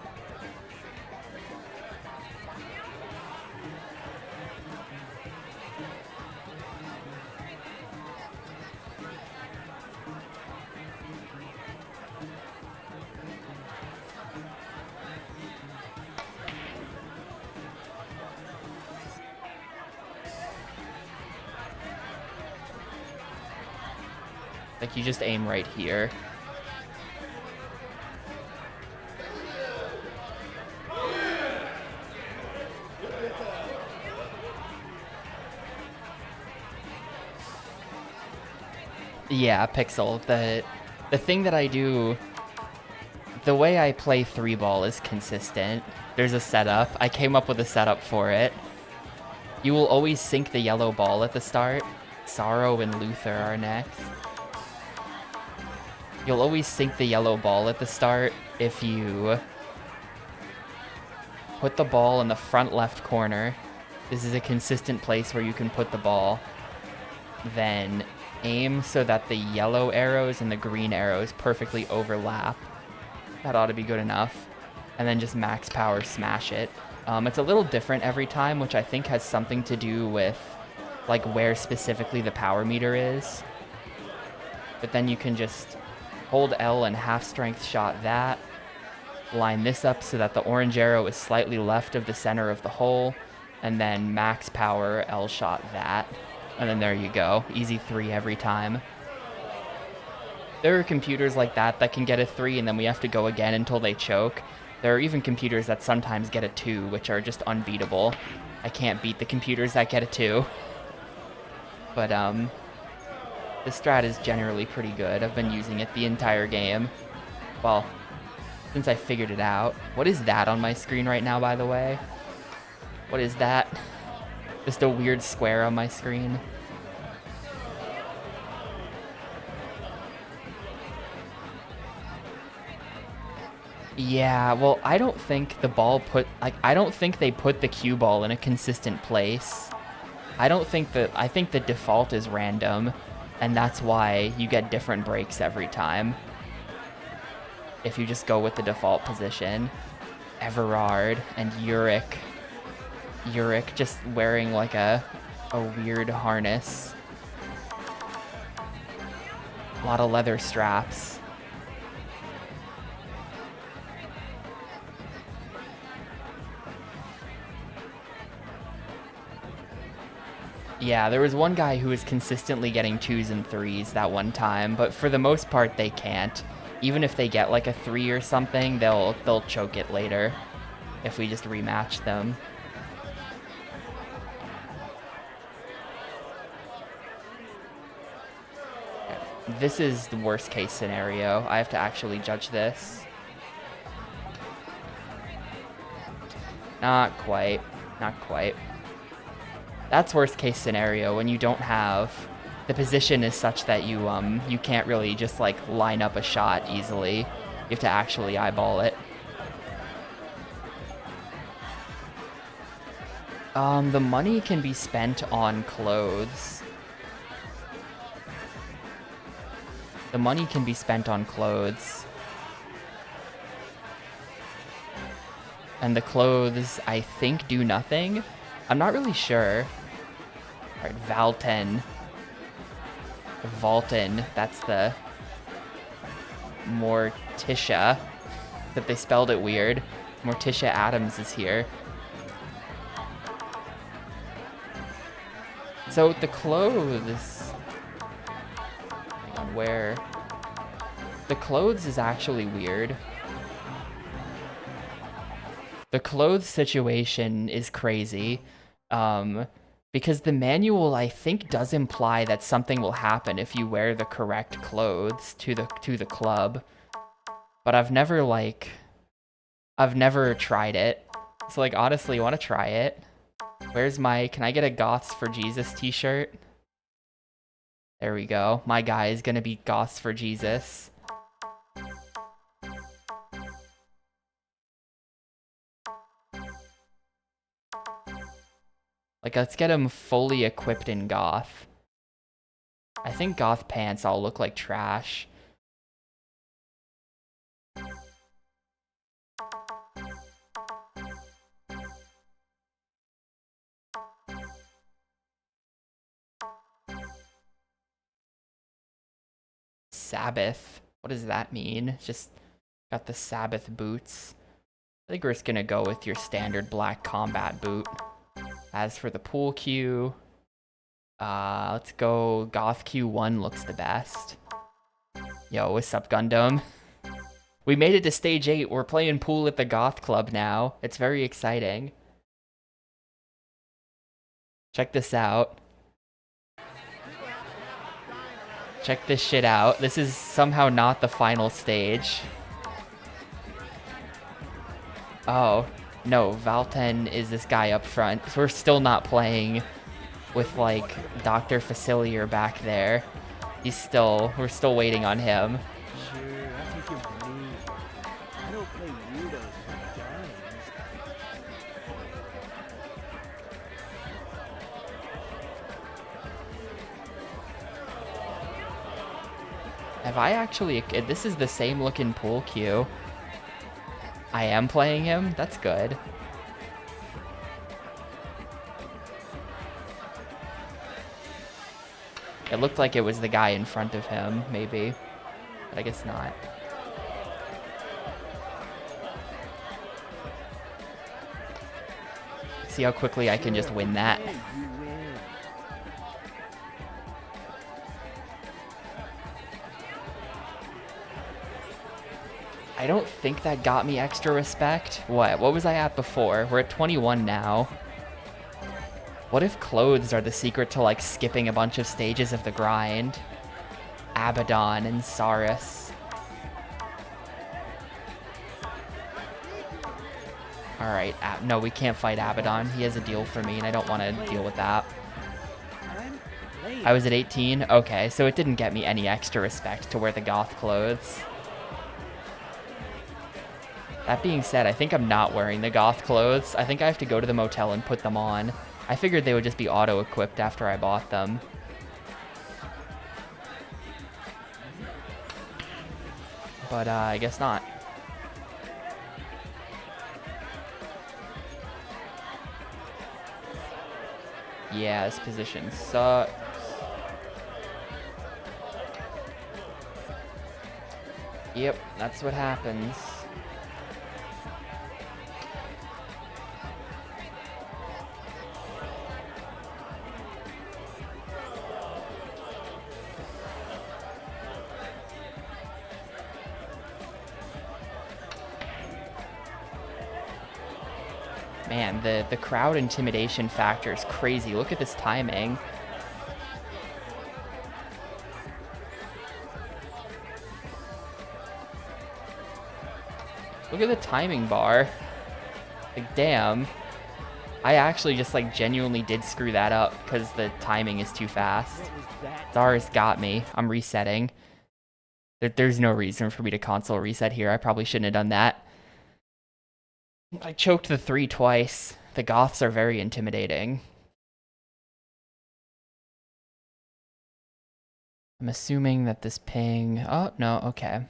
Like, you just aim right here. Yeah, Pixel. The thing that I do, the way I play 3-ball is consistent. There's a setup. I came up with a setup for it. You will always sink the yellow ball at the start. Sorrow and Luther are next. You'll always sink the yellow ball at the start if you put the ball in the front left corner. This is a consistent place where you can put the ball. then aim so that the yellow arrows and the green arrows perfectly overlap. That ought to be good enough. And then just max power smash it. It's a little different every time, which I think has something to do with like where specifically the power meter is. But then you can just hold L and half strength shot that. Line this up so that the orange arrow is slightly left of the center of the hole. And then max power L shot that. And then there you go. Easy 3 every time. There are computers like that that can get a 3 and then we have to go again until they choke. There are even computers that sometimes get a 2, which are just unbeatable. I can't beat the computers that get a 2. But, the strat is generally pretty good. I've been using it the entire game. Well, since I figured it out. What is that on my screen right now, by the way? What is that? Just a weird square on my screen. Yeah, well, I don't think the ball put, like, I don't think they put the cue ball in a consistent place. I think the default is random, and that's why you get different breaks every time. If you just go with the default position. Everard and Uric. Uric just wearing like a weird harness. A lot of leather straps. Yeah, there was one guy who was consistently getting 2s and 3s that one time, but for the most part they can't. Even if they get like a 3 or something, they'll choke it later if we just rematch them. This is the worst case scenario. I have to actually judge this. Not quite. Not quite. That's worst case scenario when you don't have... The position is such that you can't really just like line up a shot easily. You have to actually eyeball it. The money can be spent on clothes. The money can be spent on clothes. And the clothes, I think, do nothing. I'm not really sure. Alright, Valten. Valten, that's the Morticia. That they spelled it weird. Morticia Adams is here. So the clothes... Hang on, where? The clothes is actually weird. The clothes situation is crazy. Because the manual, I think, does imply that something will happen if you wear the correct clothes to the club. But I've never tried it. So, like, honestly, you want to try it? Where's my... Can I get a Goths for Jesus t-shirt? There we go. My guy is gonna be Goths for Jesus. Like, let's get him fully equipped in Goth. I think Goth pants all look like trash. Sabbath. What does that mean? Just got the Sabbath boots. I think we're just gonna go with your standard black combat boot. As for the pool queue, let's go Goth Q1 looks the best. Yo, what's up, Gundam? We made it to stage 8. We're playing pool at the Goth Club now. It's very exciting. Check this out. Check this shit out. This is somehow not the final stage. Oh. No, Valten is this guy up front. So we're still not playing with, like, Dr. Facilier back there. We're still waiting on him. Sure, that's what you mean. I don't play weirdos with guns. Have I actually... This is the same looking pool cue. I am playing him? That's good. It looked like it was the guy in front of him, maybe. But I guess not. See how quickly I can just win that. Hey, you win. I don't think that got me extra respect. What was I at before? We're at 21 now. What if clothes are the secret to, like, skipping a bunch of stages of the grind? Abaddon and Saurus. Alright, no, we can't fight Abaddon. He has a deal for me, and I don't want to deal with that. I'm late. I was at 18? Okay, so it didn't get me any extra respect to wear the goth clothes. That being said, I think I'm not wearing the goth clothes. I think I have to go to the motel and put them on. I figured they would just be auto-equipped after I bought them. But, I guess not. Yeah, this position sucks. Yep, that's what happens. Man, the crowd intimidation factor is crazy. Look at this timing. Look at the timing bar. Like, damn. I actually just, like, genuinely did screw that up because the timing is too fast. What was that? Zara's got me. I'm resetting. There's no reason for me to console reset here. I probably shouldn't have done that. I choked the 3 twice. The goths are very intimidating. I'm assuming that this ping... Oh, no, okay.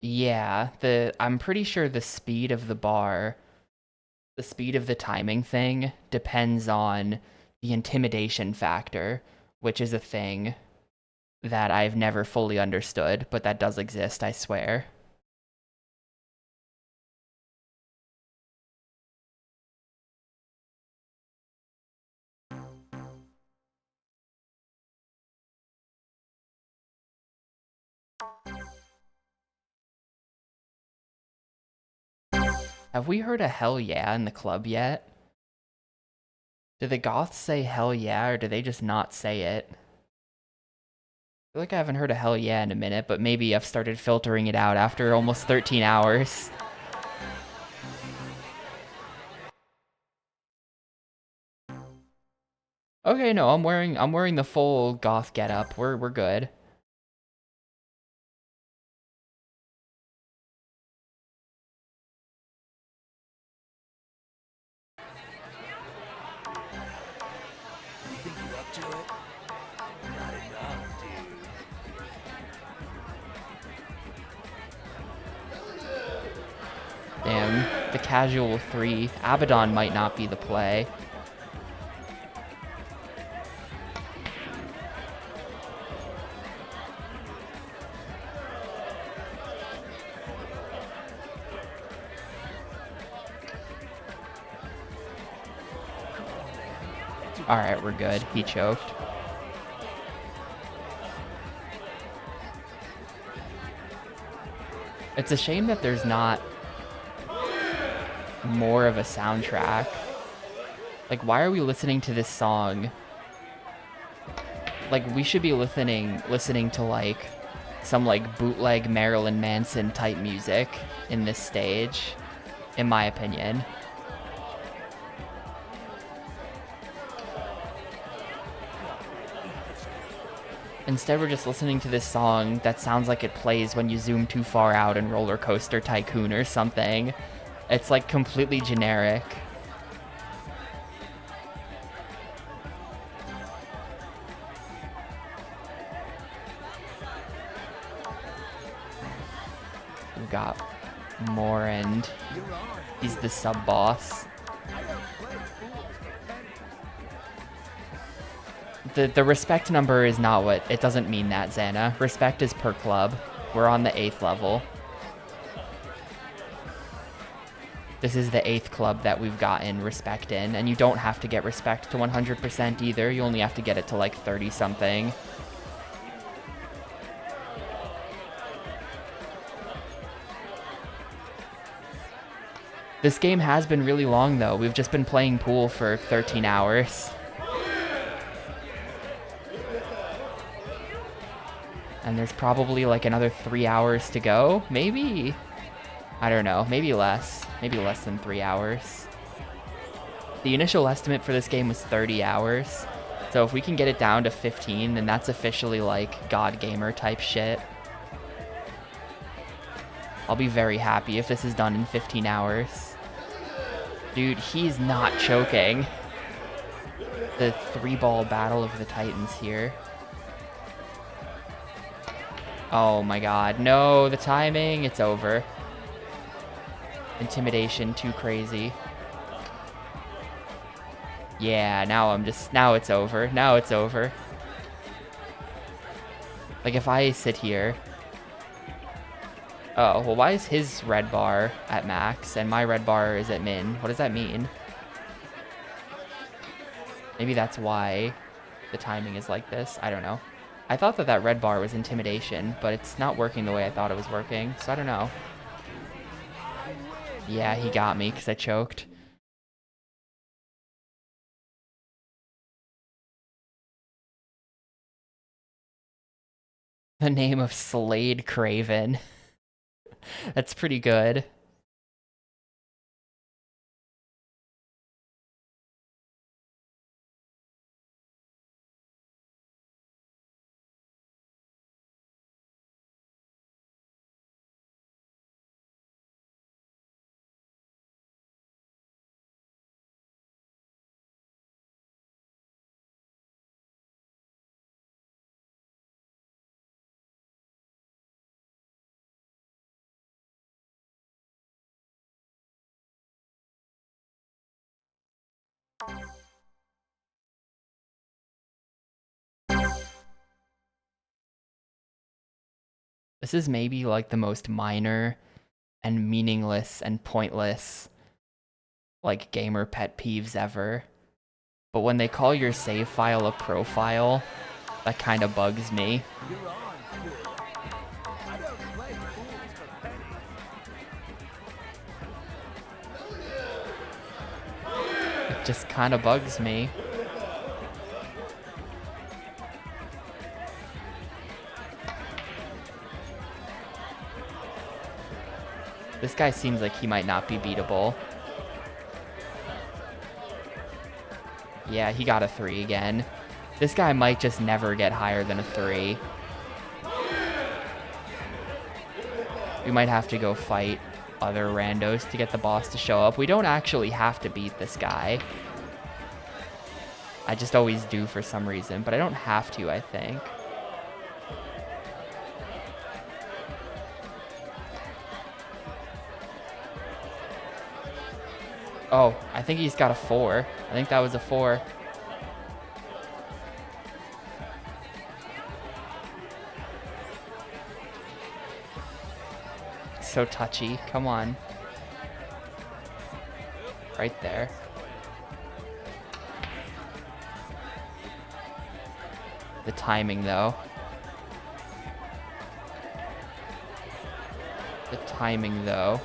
Yeah, I'm pretty sure the speed of the bar, the speed of the timing thing depends on the intimidation factor, which is a thing that I've never fully understood, but that does exist, I swear. Have we heard a hell yeah in the club yet? Do the goths say hell yeah, or do they just not say it? I feel like I haven't heard a hell yeah in a minute, but maybe I've started filtering it out after almost 13 hours. Okay, no, I'm wearing the full goth getup. We're good. You think you're up to it? Not enough, dude. Damn, the casual 3. Abaddon might not be the play. Alright, we're good. He choked. It's a shame that there's not more of a soundtrack. Like, why are we listening to this song? Like, we should be listening to, like, some, like, bootleg Marilyn Manson type music in this stage, in my opinion. Instead, we're just listening to this song that sounds like it plays when you zoom too far out in Roller Coaster Tycoon or something. It's like completely generic. We've got Morend. He's the sub-boss. The respect number is not what... It doesn't mean that, Xana. Respect is per club. We're on the 8th level. This is the 8th club that we've gotten respect in, and you don't have to get respect to 100% either. You only have to get it to like 30-something. This game has been really long, though. We've just been playing pool for 13 hours. And there's probably like another 3 hours to go, maybe? I don't know, maybe less than 3 hours. The initial estimate for this game was 30 hours. So if we can get it down to 15, then that's officially like God Gamer type shit. I'll be very happy if this is done in 15 hours. Dude, he's not choking. The 3-ball battle of the Titans here. Oh my god, no, the timing, it's over. Intimidation, too crazy. Yeah, now it's over. Now it's over. Like, if I sit here... Oh, well, why is his red bar at max and my red bar is at min? What does that mean? Maybe that's why the timing is like this. I don't know. I thought that that red bar was intimidation, but it's not working the way I thought it was working, so I don't know. Yeah, he got me because I choked. The name of Slade Craven. That's pretty good. This is maybe like the most minor and meaningless and pointless like gamer pet peeves ever. But when they call your save file a profile, that kind of bugs me. It just kind of bugs me. This guy seems like he might not be beatable. Yeah, he got a 3 again. This guy might just never get higher than a 3. We might have to go fight other randos to get the boss to show up. We don't actually have to beat this guy. I just always do for some reason, but I don't have to, I think. Oh, I think he's got a 4. I think that was a 4. So touchy. Come on. Right there. The timing, though. The timing, though.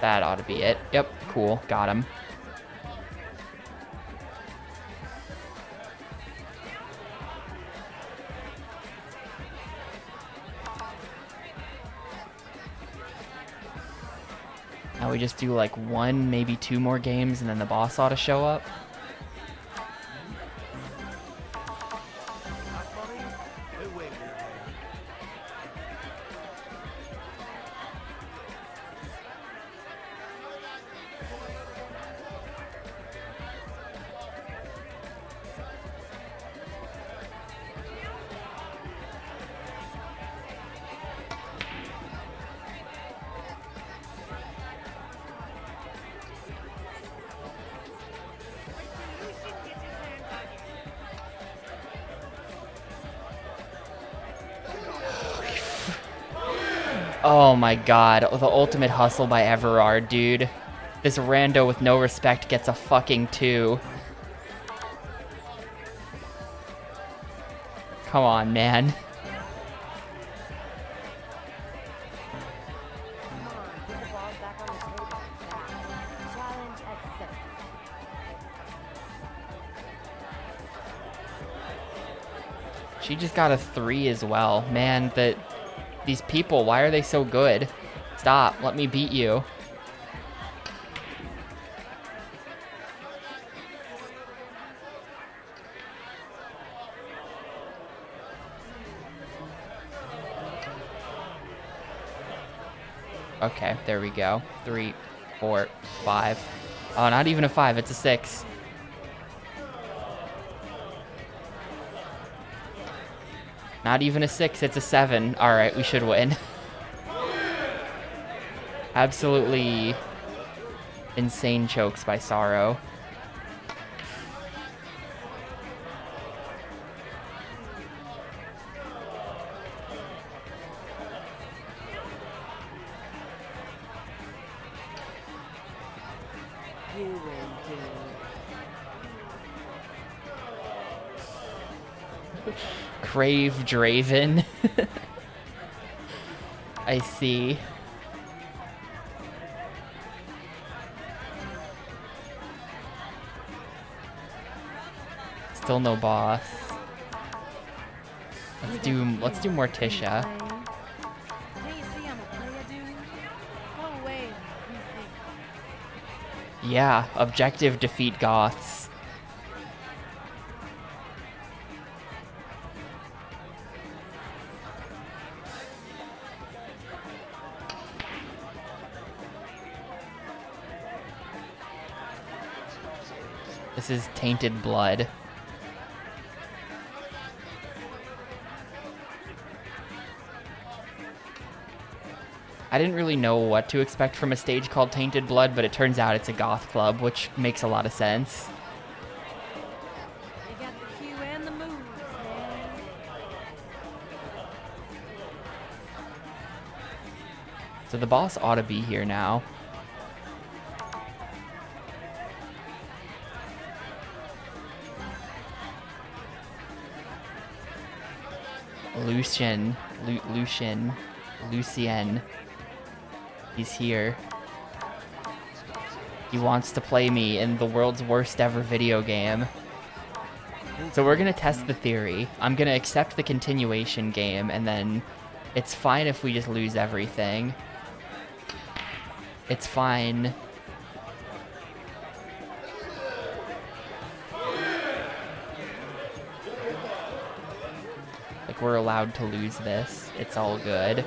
That ought to be it. Yep, cool. Got him. Now we just do like 1, maybe 2 more games and then the boss ought to show up. Oh my god, the ultimate hustle by Everard, dude. This rando with no respect gets a fucking 2. Come on, man. Come on, get the balls back on the table. Now, challenge accepted. She just got a 3 as well. Man, these people, why are they so good? Stop, let me beat you. Okay, there we go. 3, 4, 5. Oh, not even a 5, it's a 6. Not even a 6, it's a 7. Alright, we should win. Absolutely insane chokes by Sorrow. You win, dude. Crave Draven. I see. Still no boss. Let's do Morticia. Hey, you see I'm a player, dude? Go away, you think. Yeah, objective defeat Goths. This is Tainted Blood. I didn't really know what to expect from a stage called Tainted Blood, but it turns out it's a goth club, which makes a lot of sense. You got the cue and the moves, man. So the boss ought to be here now. Lucien. He's here. He wants to play me in the world's worst ever video game. So we're gonna test the theory. I'm gonna accept the continuation game, and then it's fine if we just lose everything. It's fine. Like, we're allowed to lose this. It's all good.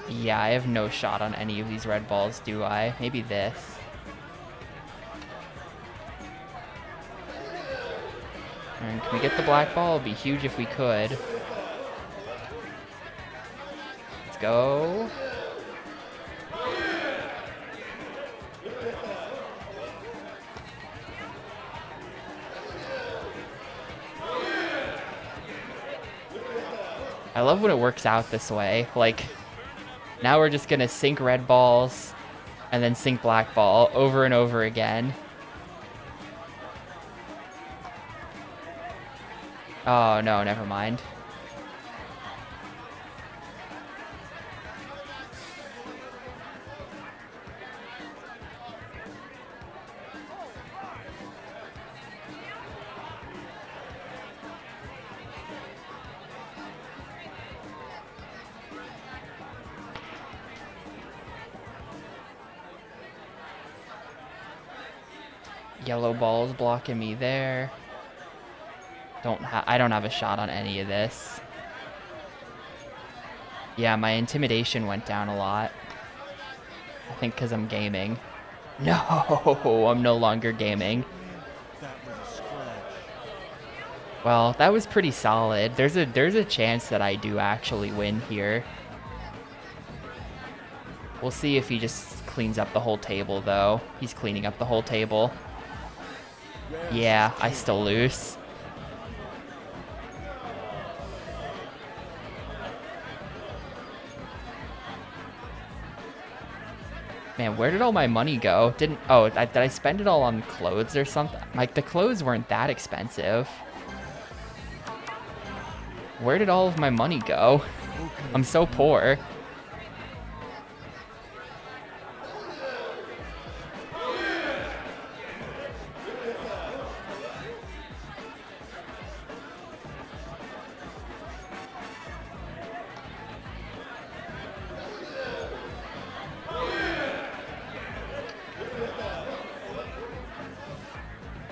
Yeah, I have no shot on any of these red balls, do I? Maybe this. And can we get the black ball? It'd be huge if we could. Let's go. I love when it works out this way. Like, now we're just gonna sink red balls and then sink black ball over and over again. Oh, no, never mind. Yellow ball's blocking me there. I don't have a shot on any of this. Yeah, my intimidation went down a lot. I think because I'm gaming. No, I'm no longer gaming. That was a scratch. Well, that was pretty solid. There's a chance that I do actually win here. We'll see if he just cleans up the whole table, though. He's cleaning up the whole table. Yeah, I still lose. Man, where did all my money go? Did I spend it all on clothes or something? Like, the clothes weren't that expensive. Where did all of my money go? I'm so poor.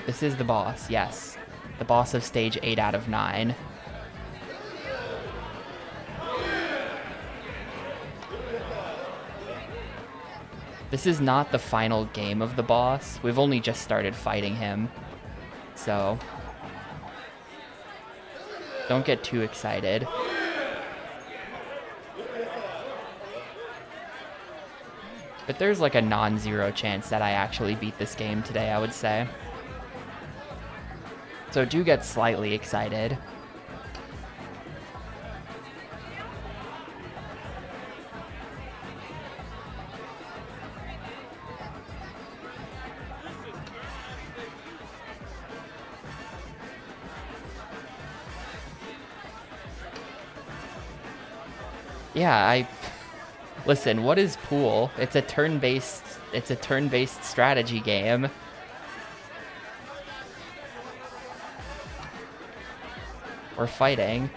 This is the boss, yes. The boss of stage 8 out of 9. This is not the final game of the boss. We've only just started fighting him. So don't get too excited. But there's like a non-zero chance that I actually beat this game today, I would say. So do get slightly excited. Yeah, listen, what is Pool? It's a turn-based strategy game. We're fighting.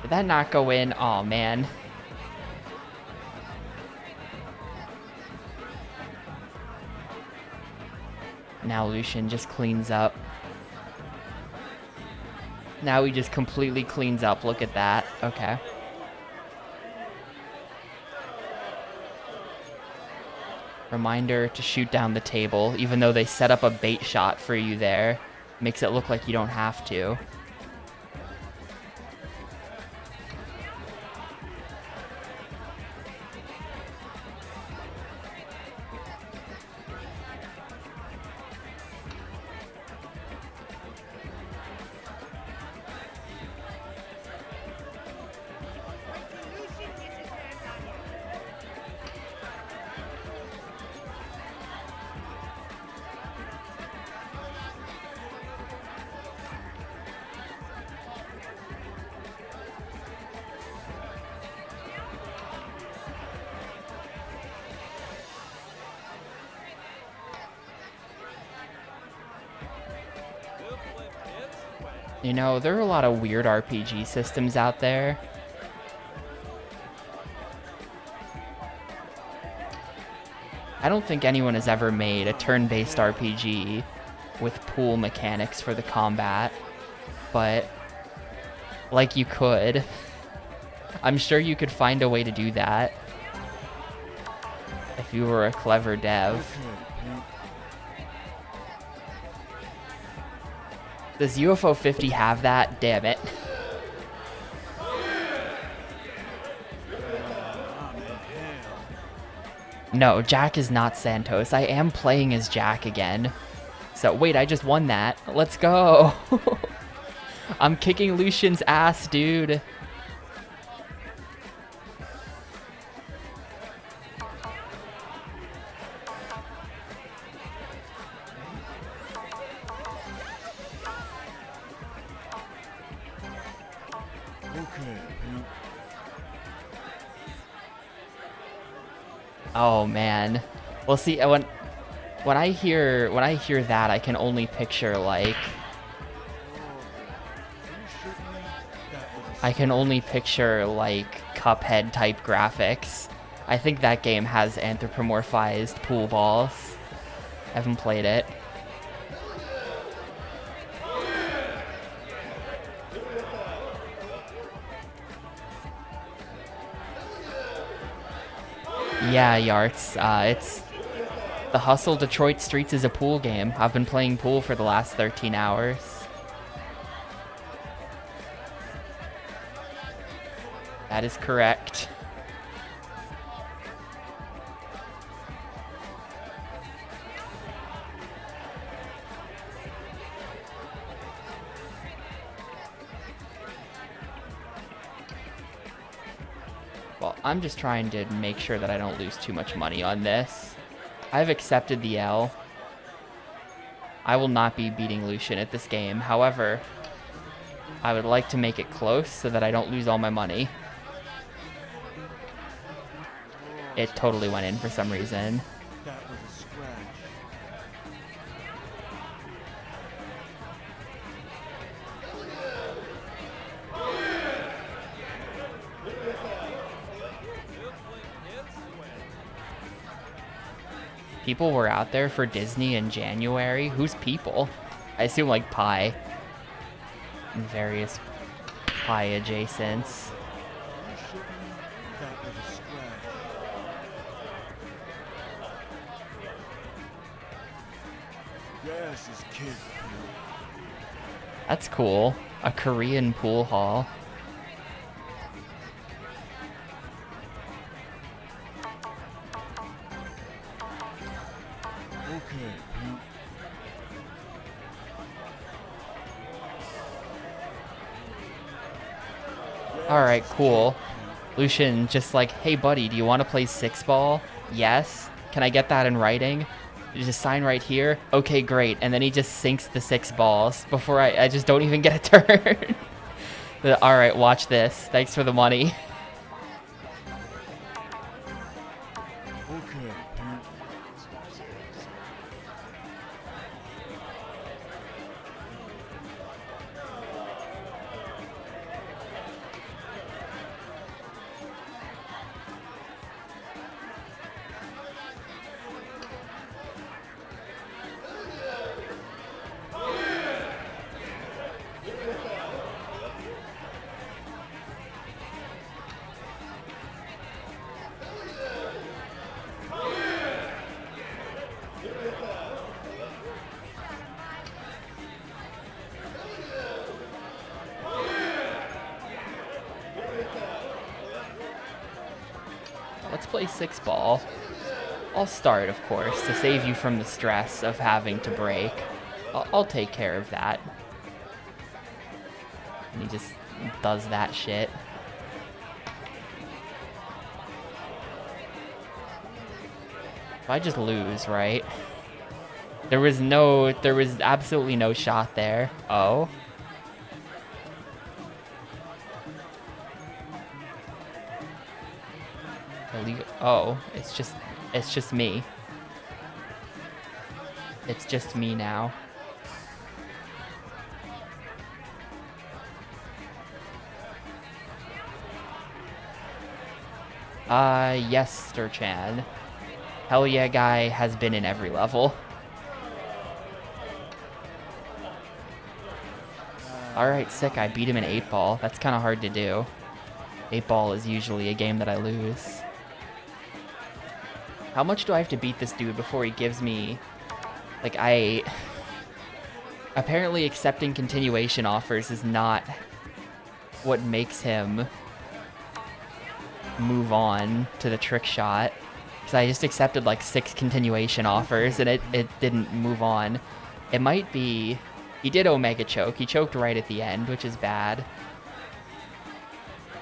Did that not go in? Aw, man. Now Lucian just cleans up. Now he just completely cleans up. Look at that. Okay. Reminder to shoot down the table, even though they set up a bait shot for you there. Makes it look like you don't have to. You know, there are a lot of weird RPG systems out there. I don't think anyone has ever made a turn-based RPG with pool mechanics for the combat, but like you could. I'm sure you could find a way to do that if you were a clever dev. Does UFO 50 have that? Damn it. No, Jack is not Santos. I am playing as Jack again. So, wait, I just won that. Let's go. I'm kicking Lucian's ass, dude. Oh man. Well, see, when I hear that, I can only picture like I can only picture, like, Cuphead type graphics. I think that game has anthropomorphized pool balls. I haven't played it. Yeah, Yarts. It's the Hustle Detroit Streets is a pool game. I've been playing pool for the last 13 hours. That is correct. Well, I'm just trying to make sure that I don't lose too much money on this. I've accepted the L. I will not be beating Lucian at this game. However, I would like to make it close so that I don't lose all my money. It totally went in for some reason. That was a scratch. People were out there for Disney in January. Who's people? I assume like Pi. And various Pi adjacents. You shouldn't. That was a scratch. Yes, is kid. That's cool. A Korean pool hall. Okay, Pete. Alright, cool. Lucian just like, hey buddy, do you want to play 6-ball? Yes. Can I get that in writing? You just sign right here? Okay, great. And then he just sinks the 6 balls before I just don't even get a turn. Alright, watch this. Thanks for the money. Okay, Pete. Let's play 6-ball. I'll start, of course, to save you from the stress of having to break. I'll take care of that. And he just does that shit. If I just lose, right? There was absolutely no shot there. Oh. Oh, it's just me. It's just me now. Yes, Sturchan. Hell yeah guy has been in every level. Alright, sick, I beat him in 8-ball. That's kind of hard to do. 8-ball is usually a game that I lose. How much do I have to beat this dude before he gives me... Like, apparently accepting continuation offers is not what makes him move on to the trick shot. Because I just accepted like 6 continuation offers and it didn't move on. It might be... He did Omega choke. He choked right at the end, which is bad.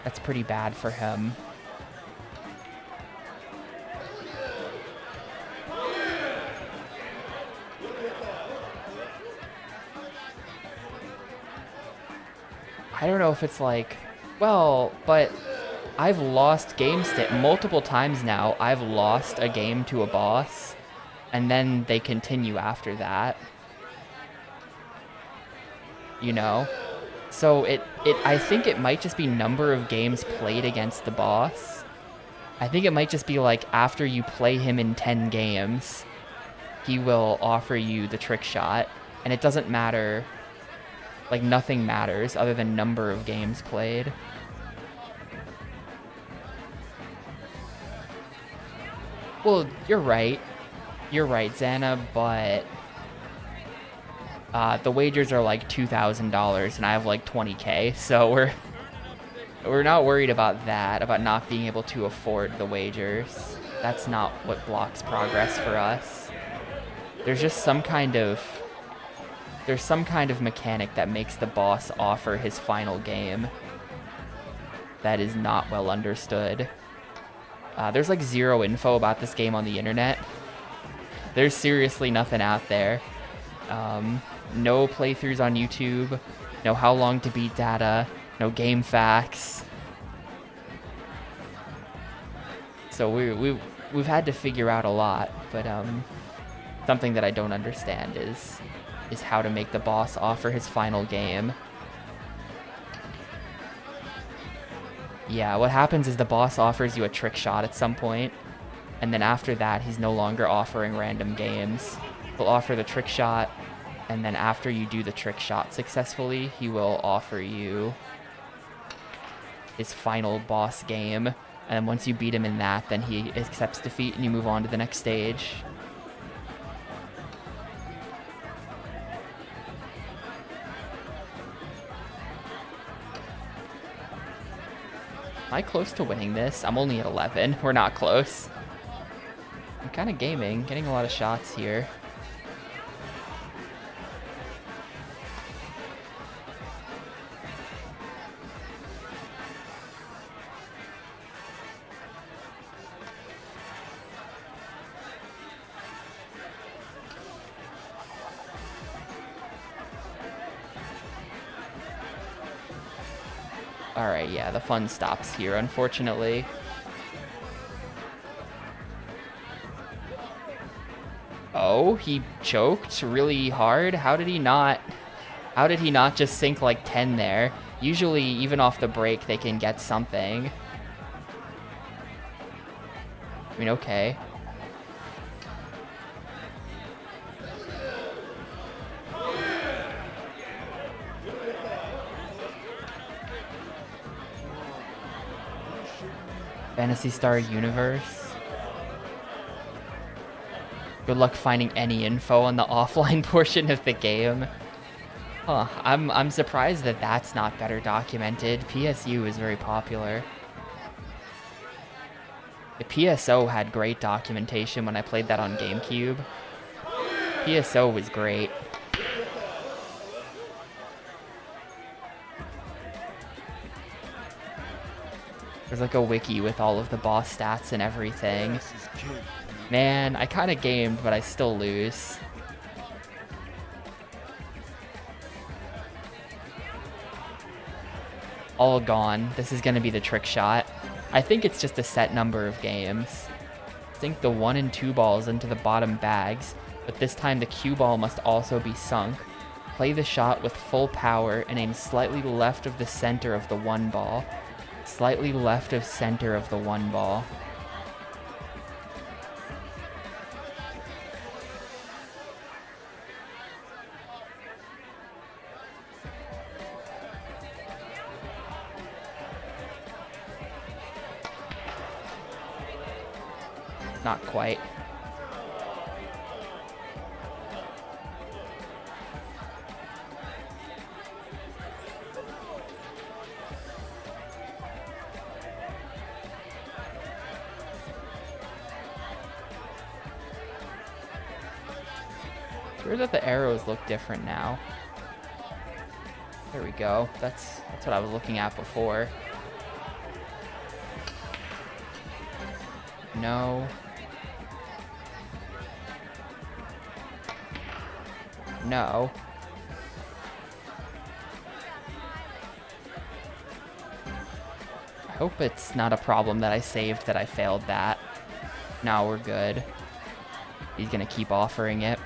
That's pretty bad for him. I don't know if it's like, well, but I've lost games multiple times now. I've lost a game to a boss, and then they continue after that. You know? So I think it might just be number of games played against the boss. I think it might just be like after you play him in 10 games, he will offer you the trick shot, and it doesn't matter, like nothing matters other than number of games played. Well, you're right, Xana, but the wagers are like $2,000 and I have like 20K, so we're not worried about that, about not being able to afford the wagers. That's not what blocks progress for us. There's just some kind of mechanic that makes the boss offer his final game that is not well understood. There's like zero info about this game on the internet. There's seriously nothing out there. No playthroughs on YouTube, no how long to beat data, no game facts. So we've had to figure out a lot, but something that I don't understand is how to make the boss offer his final game. Yeah, what happens is the boss offers you a trick shot at some point, and then after that, he's no longer offering random games. He'll offer the trick shot, and then after you do the trick shot successfully, he will offer you his final boss game. And then once you beat him in that, then he accepts defeat and you move on to the next stage. Am I close to winning this? I'm only at 11. We're not close. I'm kind of gaming, getting a lot of shots here. Alright, yeah, the fun stops here, unfortunately. Oh, he choked really hard? How did he not just sink like 10 there? Usually, even off the break, they can get something. I mean, okay. Phantasy Star Universe. Good luck finding any info on the offline portion of the game. Huh, I'm surprised that that's not better documented. PSU is very popular. The PSO had great documentation when I played that on GameCube. PSO was great. There's like a wiki with all of the boss stats and everything. Man, I kind of gamed, but I still lose. All gone. This is going to be the trick shot. I think it's just a set number of games. Sink the 1 and 2 balls into the bottom bags, but this time the cue ball must also be sunk. Play the shot with full power and aim slightly left of the center of the 1 ball. Slightly left of center of the 1 ball. Not quite. It's weird that the arrows look different now. There we go. That's what I was looking at before. No. No. I hope it's not a problem that I saved that I failed that. No, we're good. He's gonna keep offering it.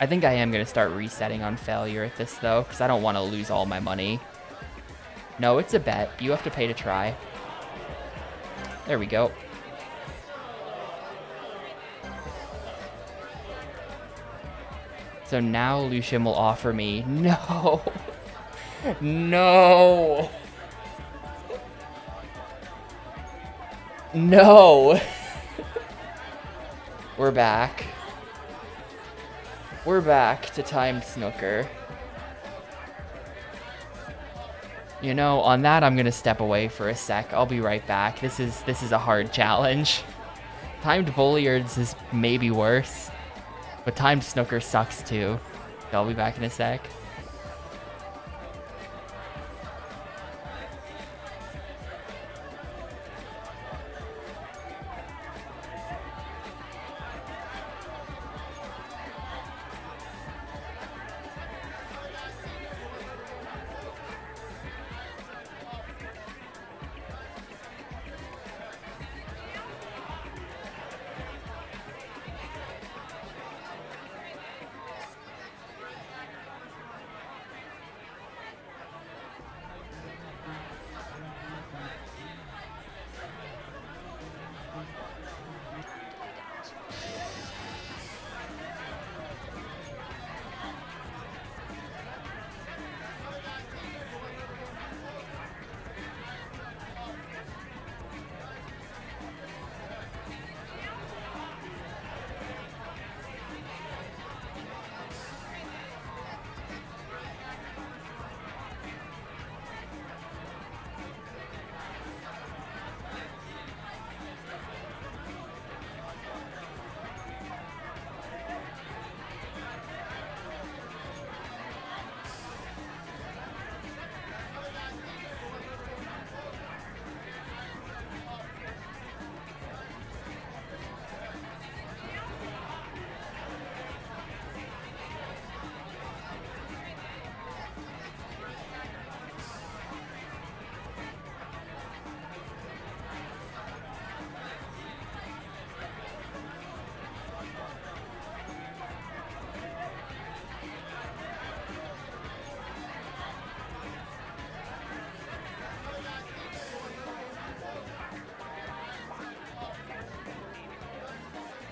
I think I am going to start resetting on failure at this, though, because I don't want to lose all my money. No, it's a bet. You have to pay to try. There we go. So now Lucian will offer me... No! No! No! We're back. We're back to timed snooker. You know, on that I'm gonna step away for a sec. I'll be right back. This is a hard challenge. Timed billiards is maybe worse, but timed snooker sucks too. I'll be back in a sec.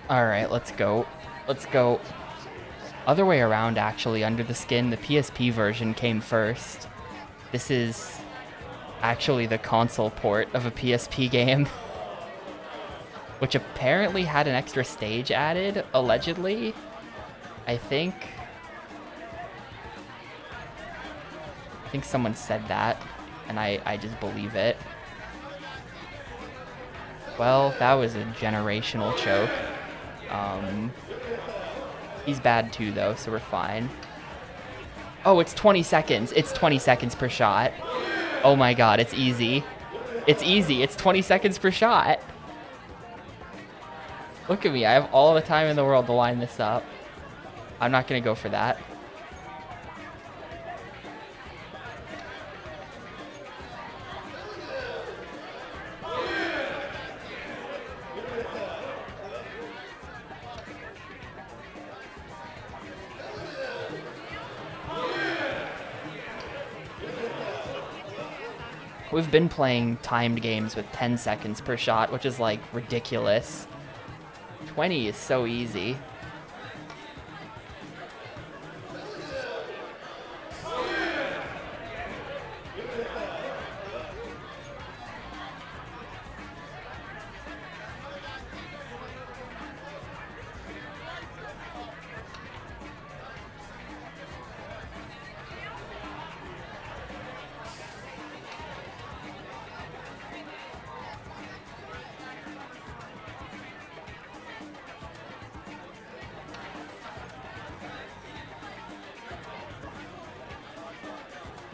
Alright, let's go. Let's go. Other way around, actually, Under the Skin. The PSP version came first. This is actually the console port of a PSP game. Which apparently had an extra stage added, allegedly. I think someone said that, and I just believe it. Well, that was a generational choke. He's bad too, though, so we're fine. Oh, it's 20 seconds. It's 20 seconds per shot. Oh my god, it's easy. It's easy. It's 20 seconds per shot. Look at me. I have all the time in the world to line this up. I'm not going to go for that. We've been playing timed games with 10 seconds per shot, which is like ridiculous. 20 is so easy.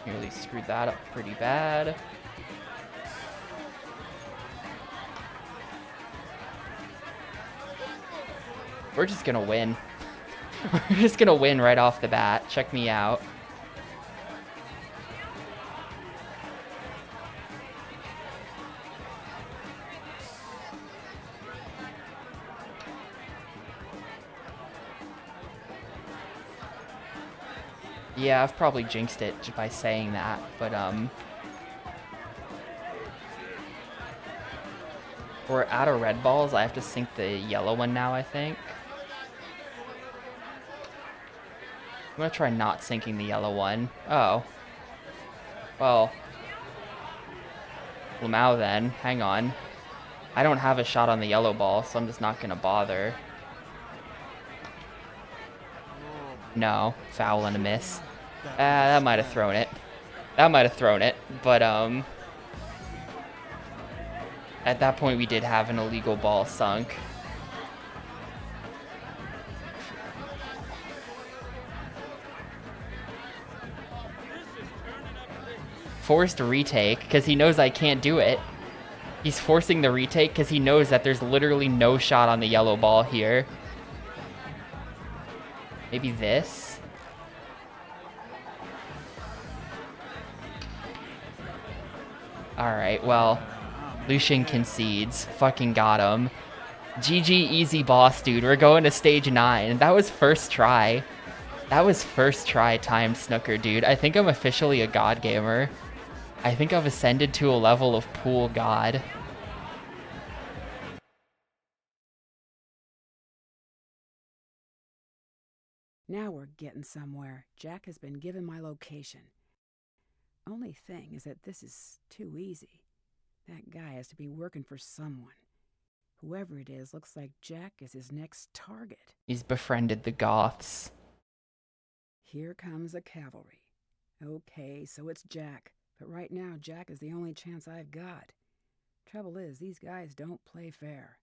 Nearly screwed that up pretty bad. We're just gonna win. We're just gonna win right off the bat. Check me out. Yeah, I've probably jinxed it just by saying that, but we're out of red balls. I have to sink the yellow one now, I think. I'm gonna try not sinking the yellow one. Oh. Well. Lamau then. Hang on. I don't have a shot on the yellow ball, so I'm just not gonna bother. No. Foul and a miss. That might have thrown it. That might have thrown it, but at that point we did have an illegal ball sunk. Forced retake because he knows I can't do it. He's forcing the retake because he knows that there's literally no shot on the yellow ball here. Maybe this? Alright, well, Lucian concedes. Fucking got him. GG easy boss, dude. We're going to stage 9. That was first try. That was first try timed snooker, dude. I think I'm officially a god gamer. I think I've ascended to a level of pool god. Now we're getting somewhere. Jack has been given my location. Only thing is that this is too easy. That guy has to be working for someone. Whoever it is looks like Jack is his next target. He's befriended the Goths. Here comes the cavalry. Okay, so it's Jack. But right now, Jack is the only chance I've got. Trouble is, these guys don't play fair.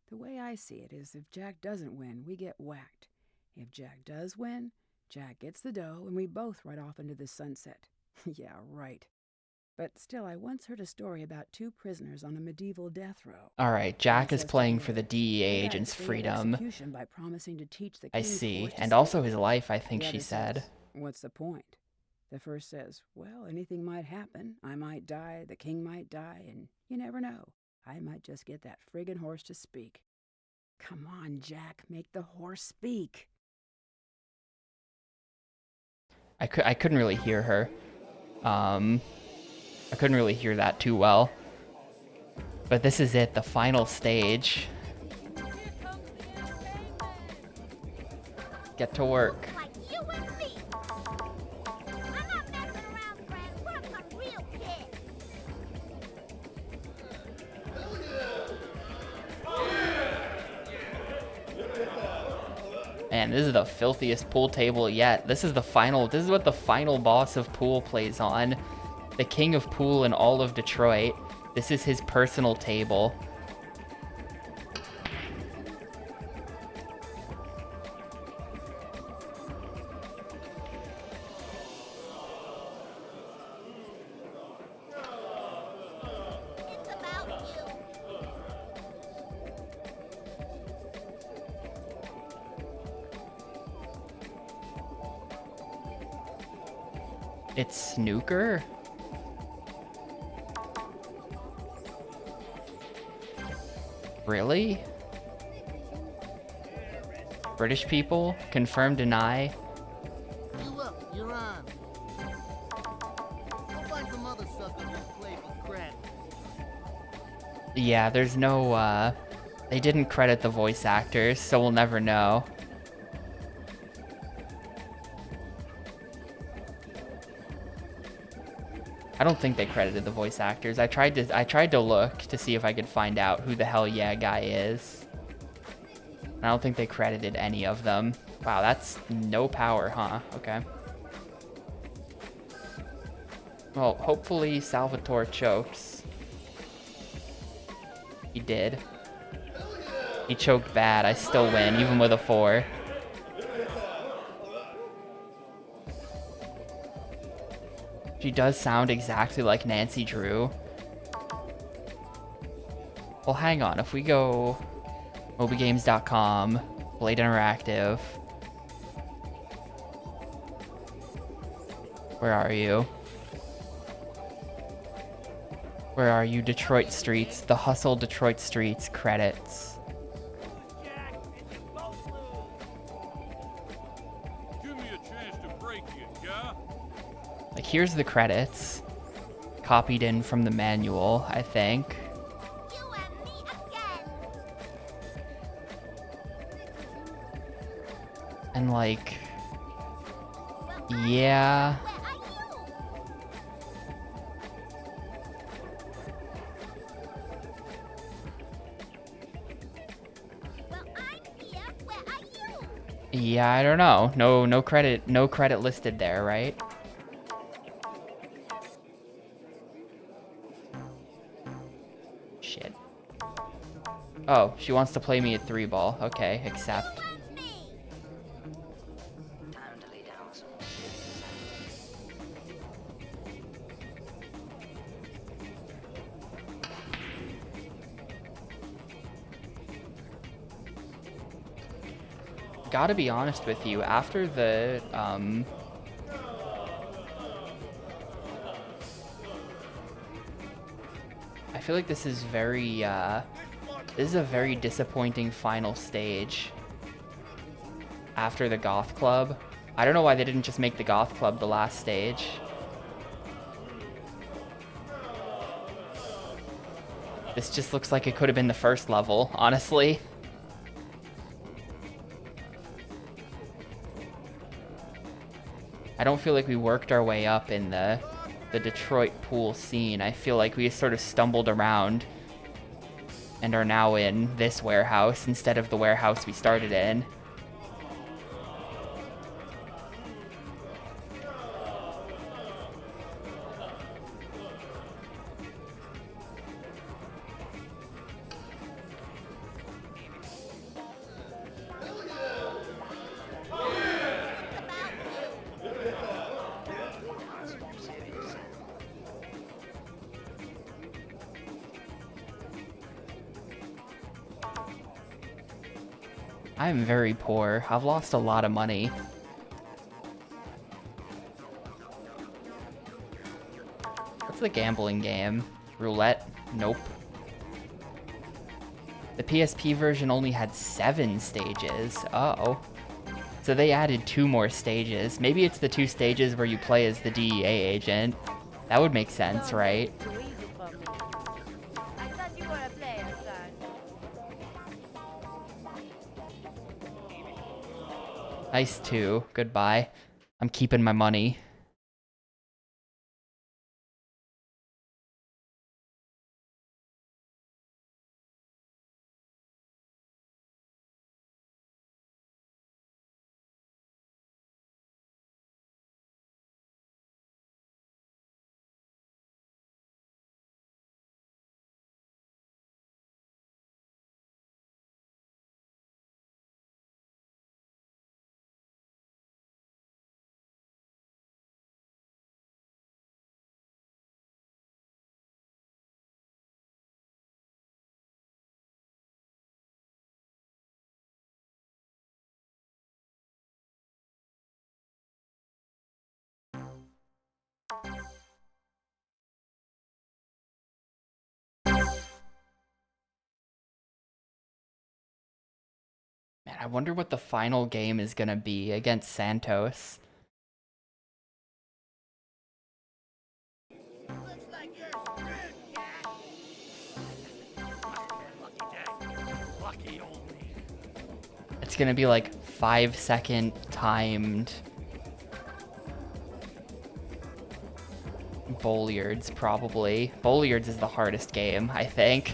The way I see it is if Jack doesn't win, we get whacked. If Jack does win, Jack gets the dough and we both ride off into the sunset. Yeah, right. But still, I once heard a story about 2 prisoners on a medieval death row. Alright, Jack is Says playing to for me, the DEA "They got agent's escaped freedom. execution by promising to teach the I king's see. horse to And speak." also his life, I think The she other said. says, "What's the point?" The first says, "Well, anything might happen. I might die, the king might die, and you never know. I might just get that friggin' horse to speak." Come on, Jack, make the horse speak. I couldn't really hear her. I couldn't really hear that too well. But this is it, the final stage. Get to work. Like you and me. I'm not messing around, friends. We're some real kids. Man, this is the filthiest pool table yet. This is what the final boss of pool plays on. The king of pool in all of Detroit. This is his personal table. It's about you. It's snooker? Really? British people? Confirm, deny? You up, you're on. Go find some other sucker who'll play for credit. Yeah, there's no, they didn't credit the voice actors, so we'll never know. I don't think they credited the voice actors. I tried to look to see if I could find out who the hell yeah guy is. I don't think they credited any of them. Wow, that's no power, huh? Okay. Well, hopefully Salvatore chokes. He did. He choked bad. I still win, even with a 4. She does sound exactly like Nancy Drew. Well, hang on. If we go mobygames.com, Blade Interactive. Where are you? Where are you? Detroit Streets. The Hustle Detroit Streets credits. Jack, and you both lose. Give me a chance to break Like, here's the credits. Copied in from the manual, I think. You and me again. And, like... Yeah... Where are you? Well, I'm here. Where are you? Yeah, I don't know. No credit listed there, right? Shit. Oh, she wants to play me at 3-ball. Okay, accept. Want me? Gotta be honest with you, after the, I feel like this is very, this is a very disappointing final stage. After the Goth Club. I don't know why they didn't just make the Goth Club the last stage. This just looks like it could have been the first level, honestly. I don't feel like we worked our way up in the Detroit pool scene. I feel like we sort of stumbled around and are now in this warehouse instead of the warehouse we started in. I'm very poor. I've lost a lot of money. What's the gambling game? Roulette? Nope. The PSP version only had 7 stages. Uh-oh. So they added 2 more stages. Maybe it's the 2 stages where you play as the DEA agent. That would make sense, right? Too easy for me. I thought you were a player, son. Nice too. Goodbye. I'm keeping my money. Man, I wonder what the final game is gonna be against Santos. It's gonna be like 5-second timed Bolliards, probably. Bolliards is the hardest game, I think.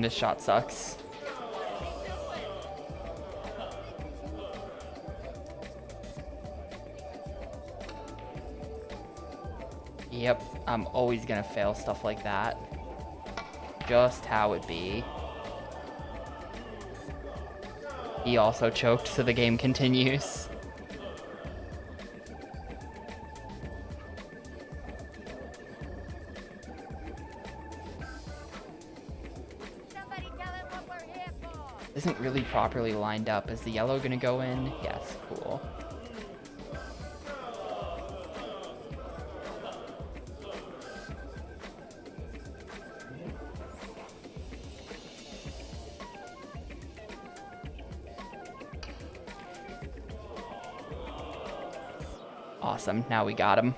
This shot sucks. Yep, I'm always gonna fail stuff like that. Just how it be. He also choked, so the game continues. Somebody tell him what we're here for. Isn't really properly lined up. Is the yellow gonna go in? Yes, cool. Awesome, now we got him.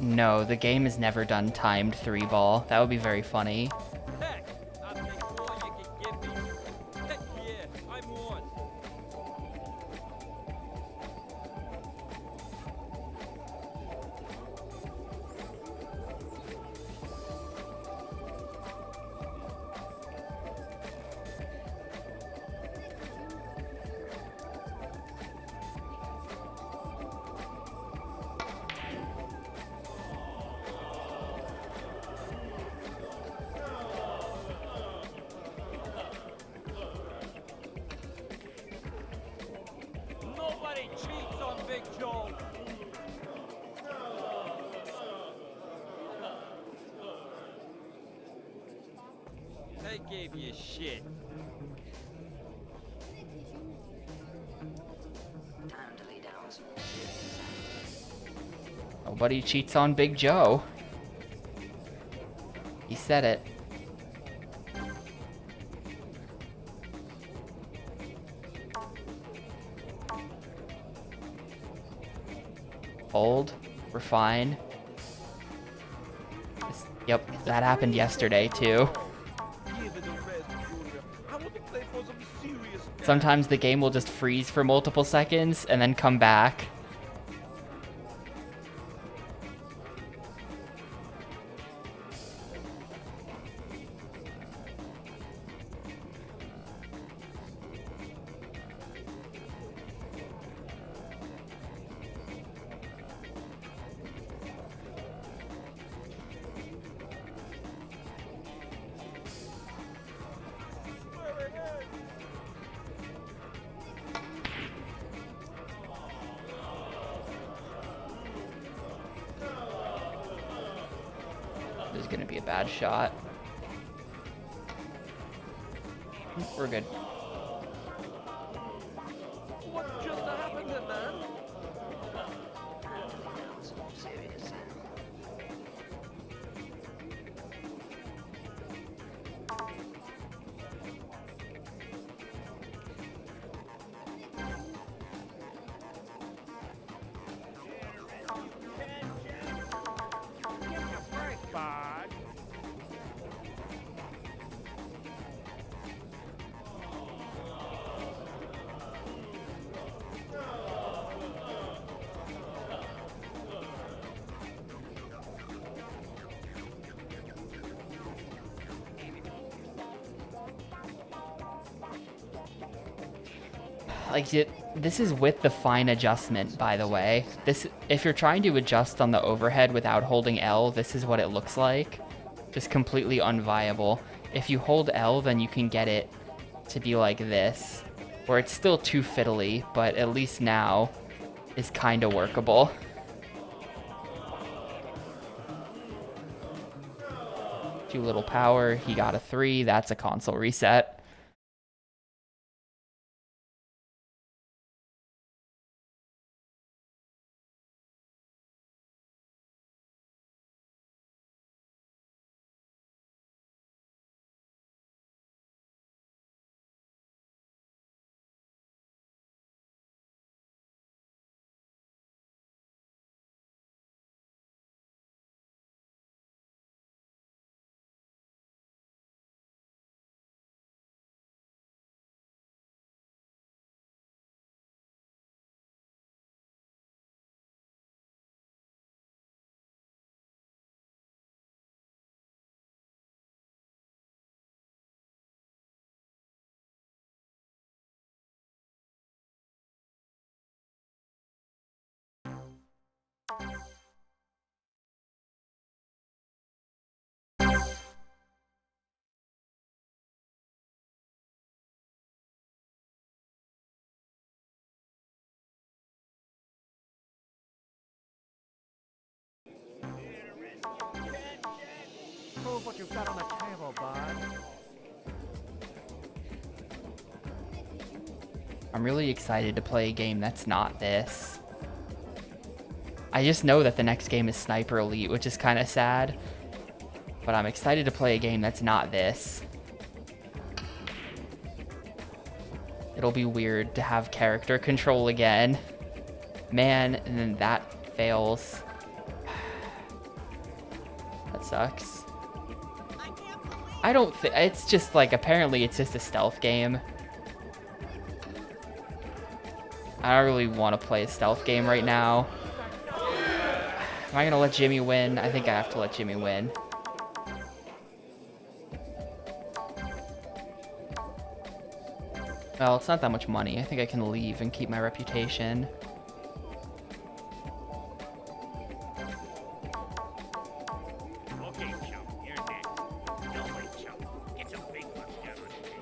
No, the game has never done timed 3-ball. That would be very funny. Heck, I'll take all you can give me. Heck yeah, I'm one. Nobody cheats on Big Joe. They gave you shit. Nobody cheats on Big Joe. He said it. Hold. We're fine. Yep, that happened yesterday too. Give it a rest, Junior. I want to play for some serious Sometimes the game will just freeze for multiple seconds and then come back. This is gonna be a bad shot. We're good. What just happened there, man? Like, this is with the fine adjustment, by the way. This, if you're trying to adjust on the overhead without holding L, this is what it looks like. Just completely unviable. If you hold L, then you can get it to be like this, where it's still too fiddly, but at least now is kind of workable. Too little power, he got a 3, that's a console reset. off what you've got on the table, bud. I'm really excited to play a game that's not this. I just know that the next game is Sniper Elite, which is kind of sad. But I'm excited to play a game that's not this. It'll be weird to have character control again. Man, and then that fails. That sucks. I don't think... It's just like, apparently it's just a stealth game. I don't really want to play a stealth game right now. Am I going to let Jimmy win? I think I have to let Jimmy win. Well, it's not that much money. I think I can leave and keep my reputation. Okay, chump, you're next. Don't wait, chump. Get some big ones down on your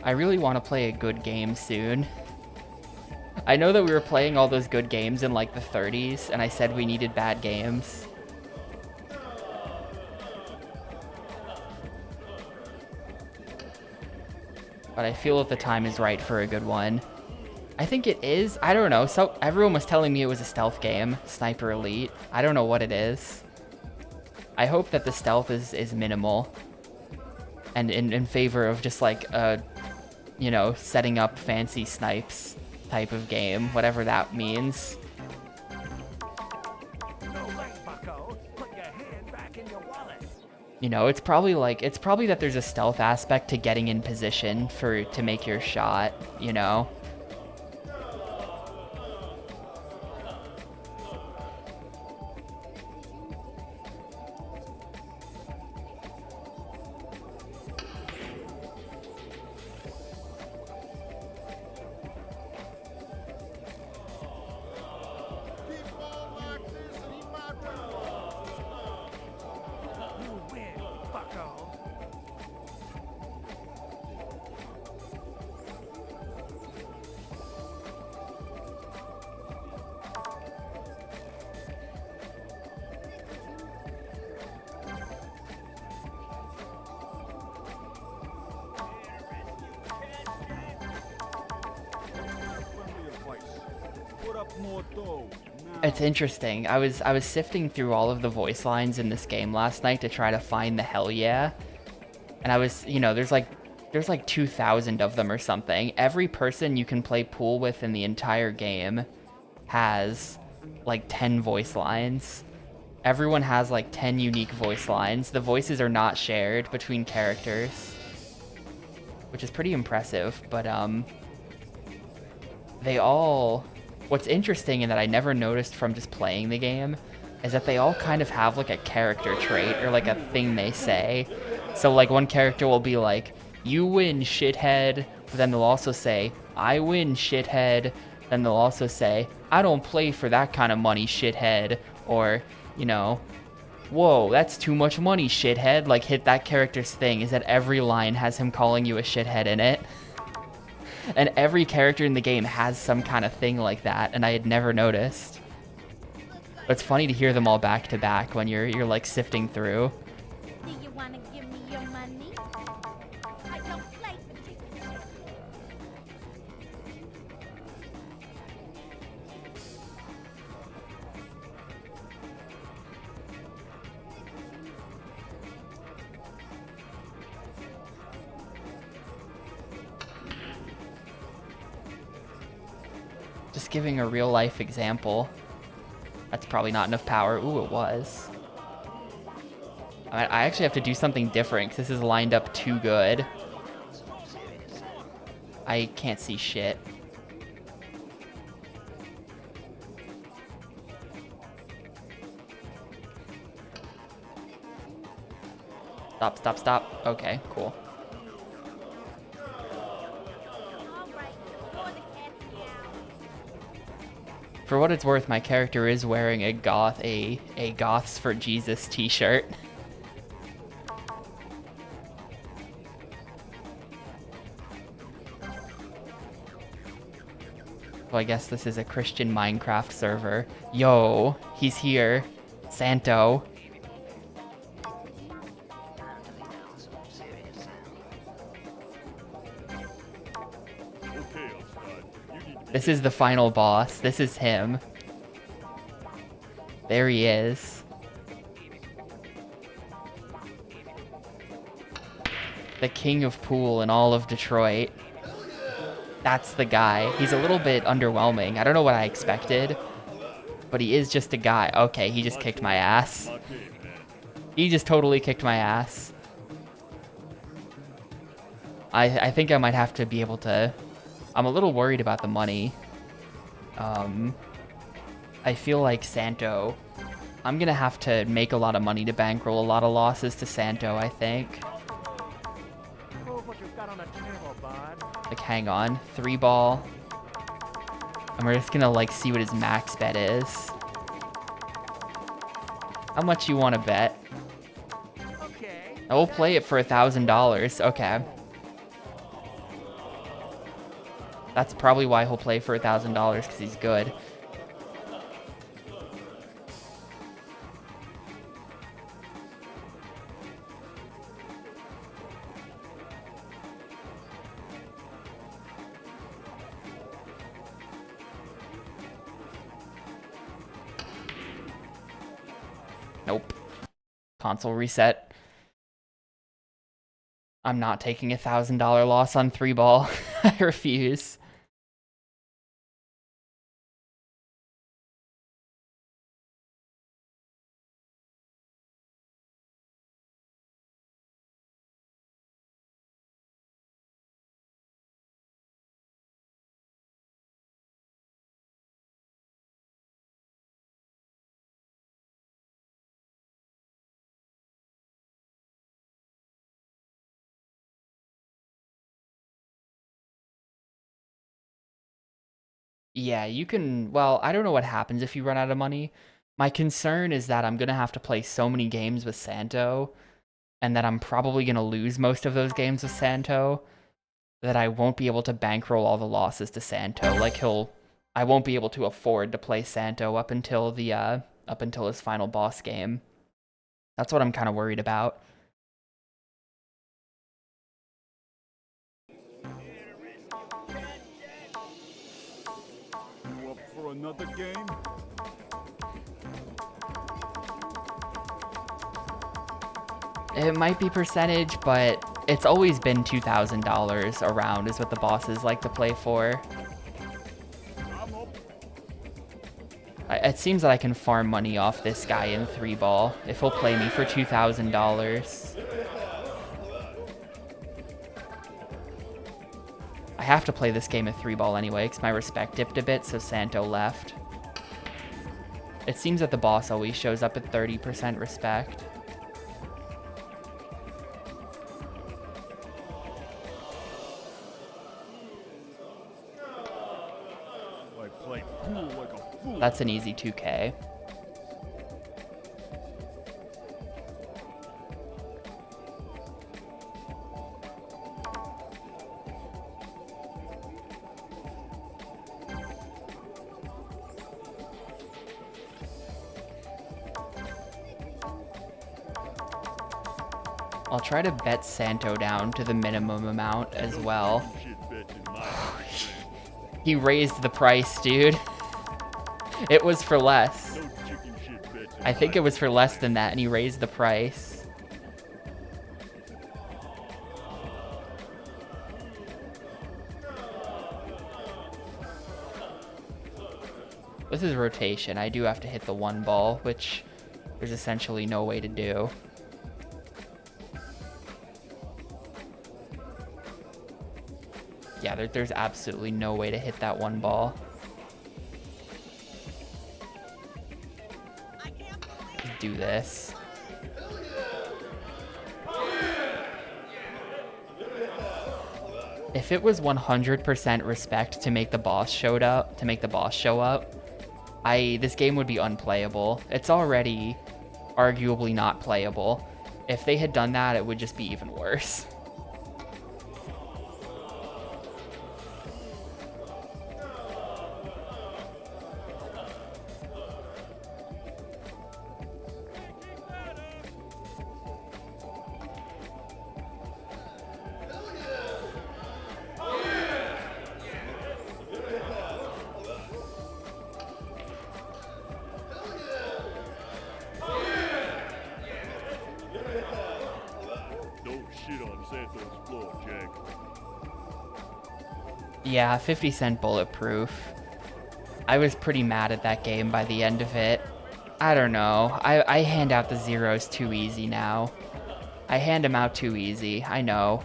I really want to play a good game soon. I know that we were playing all those good games in like the 30s, and I said we needed bad games. But I feel that the time is right for a good one. I think it is. I don't know. So everyone was telling me it was a stealth game, Sniper Elite. I don't know what it is. I hope that the stealth is minimal. And in favor of just like a, you know, setting up fancy snipes type of game, whatever that means. No way, bucko. Put your hand back in your wallet. You know, it's probably that there's a stealth aspect to getting in position to make your shot, you know. Keep on like this and he might win. You win, bucko. Put up more dough. It's interesting. I was sifting through all of the voice lines in this game last night to try to find the hell yeah. And I was, you know, there's like 2,000 of them or something. Every person you can play pool with in the entire game has like 10 voice lines. Everyone has like 10 unique voice lines. The voices are not shared between characters, which is pretty impressive, but they all... What's interesting and that I never noticed from just playing the game is that they all kind of have like a character trait or like a thing they say. So like one character will be like, "You win, shithead," but then they'll also say, "I win, shithead." Then they'll also say, "I don't play for that kind of money, shithead," or, you know, "Whoa, that's too much money, shithead." Like, hit that character's thing is that every line has him calling you a shithead in it. And every character in the game has some kind of thing like that, and I had never noticed. But it's funny to hear them all back to back when you're like sifting through. Do you want to give me your money? I don't play for chicken shit. Just giving a real life example. That's probably not enough power. Ooh, it was. I actually have to do something different because this is lined up too good. I can't see shit. Stop, stop, stop. Okay, cool. All right, before the cat's meow. For what it's worth, my character is wearing a Goths for Jesus t-shirt. So I guess this is a Christian Minecraft server. Yo, he's here. Santo. This is the final boss. This is him. There he is. The king of pool in all of Detroit. That's the guy. He's a little bit underwhelming. I don't know what I expected, but he is just a guy. Okay, he just kicked my ass. He just totally kicked my ass. I think I might have to be able to... I'm a little worried about the money. I feel like Santo... I'm gonna have to make a lot of money to bankroll a lot of losses to Santo, I think. Prove what you've got on the table, bud. Like, hang on. 3 ball. And we're just gonna, like, see what his max bet is. How much you want to bet? Okay. I will play it for $1,000. Okay. That's probably why he'll play for $1,000, because he's good. Nope. Console reset. I'm not taking a $1,000 loss on 3 ball. I refuse. Yeah, you can... Well, I don't know what happens if you run out of money. My concern is that I'm going to have to play so many games with Santo, and that I'm probably going to lose most of those games with Santo, that I won't be able to bankroll all the losses to Santo. Like, I won't be able to afford to play Santo up until his final boss game. That's what I'm kind of worried about. You up for another game? It might be percentage, but it's always been $2,000 around is what the bosses like to play for. I'm up. It seems that I can farm money off this guy in 3 ball if he'll play me for $2,000. I have to play this game at 3 ball anyway because my respect dipped a bit, so Santo left. It seems that the boss always shows up at 30% respect. I play pool like a fool. That's an easy 2K. I'll try to bet Santo down to the minimum amount as well. Shit bet in my house. He raised the price, dude. It was for less. No chicken shit bets in I think my it was for less than that, and he raised the price. This is rotation. I do have to hit the 1 ball, which there's essentially no way to do. Yeah, there's absolutely no way to hit that 1 ball. Do this. If it was 100% respect to make the boss show up, this game would be unplayable. It's already arguably not playable. If they had done that, it would just be even worse. shit on Santos' floor, Jack. Yeah, 50 Cent Bulletproof. I was pretty mad at that game by the end of it. I don't know. I hand out the zeros too easy now. I hand them out too easy. I know.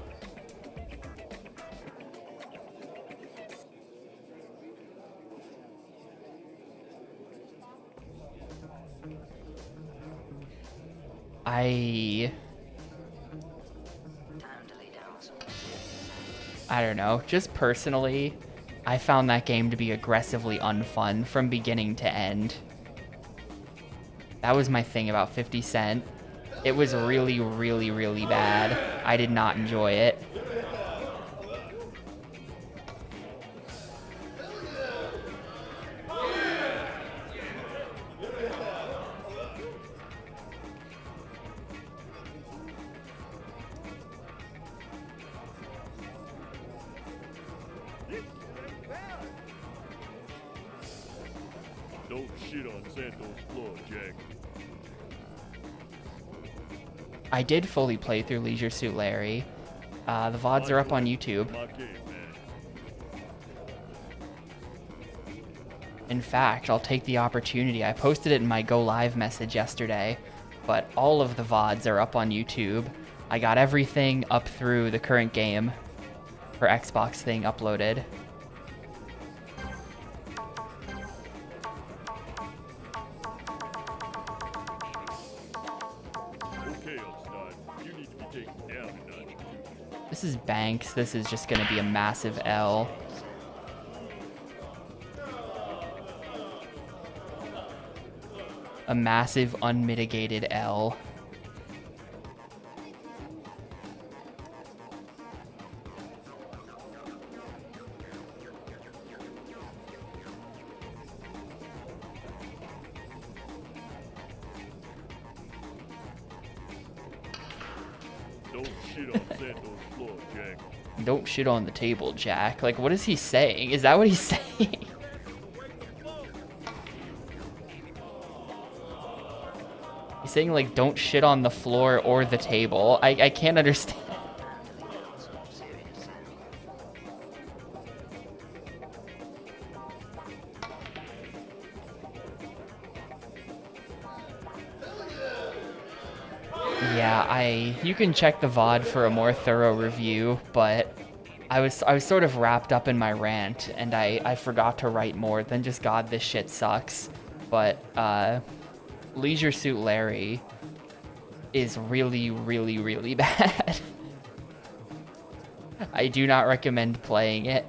I don't know. Just personally, I found that game to be aggressively unfun from beginning to end. That was my thing about 50 Cent. It was really, really, really bad. I did not enjoy it. Don't shit on Santos' floor, Jack. I did fully play through Leisure Suit Larry. The VODs are up on YouTube. My game, man. In fact, I'll take the opportunity. I posted it in my Go Live message yesterday, but all of the VODs are up on YouTube. I got everything up through the current game for Xbox thing uploaded. Okay, Elstad. You need to be taken down a notch. This is Banks. This is just going to be a massive L. A massive unmitigated L. Don't shit on Santos' floor, Jack. Don't shit on the table, Jack. Like, what is he saying? Is that what he's saying? He's saying, like, don't shit on the floor or the table. I can't understand. Yeah, you can check the VOD for a more thorough review, but I was sort of wrapped up in my rant, and I forgot to write more than just God, this shit sucks. But Leisure Suit Larry is really, really, really bad. I do not recommend playing it.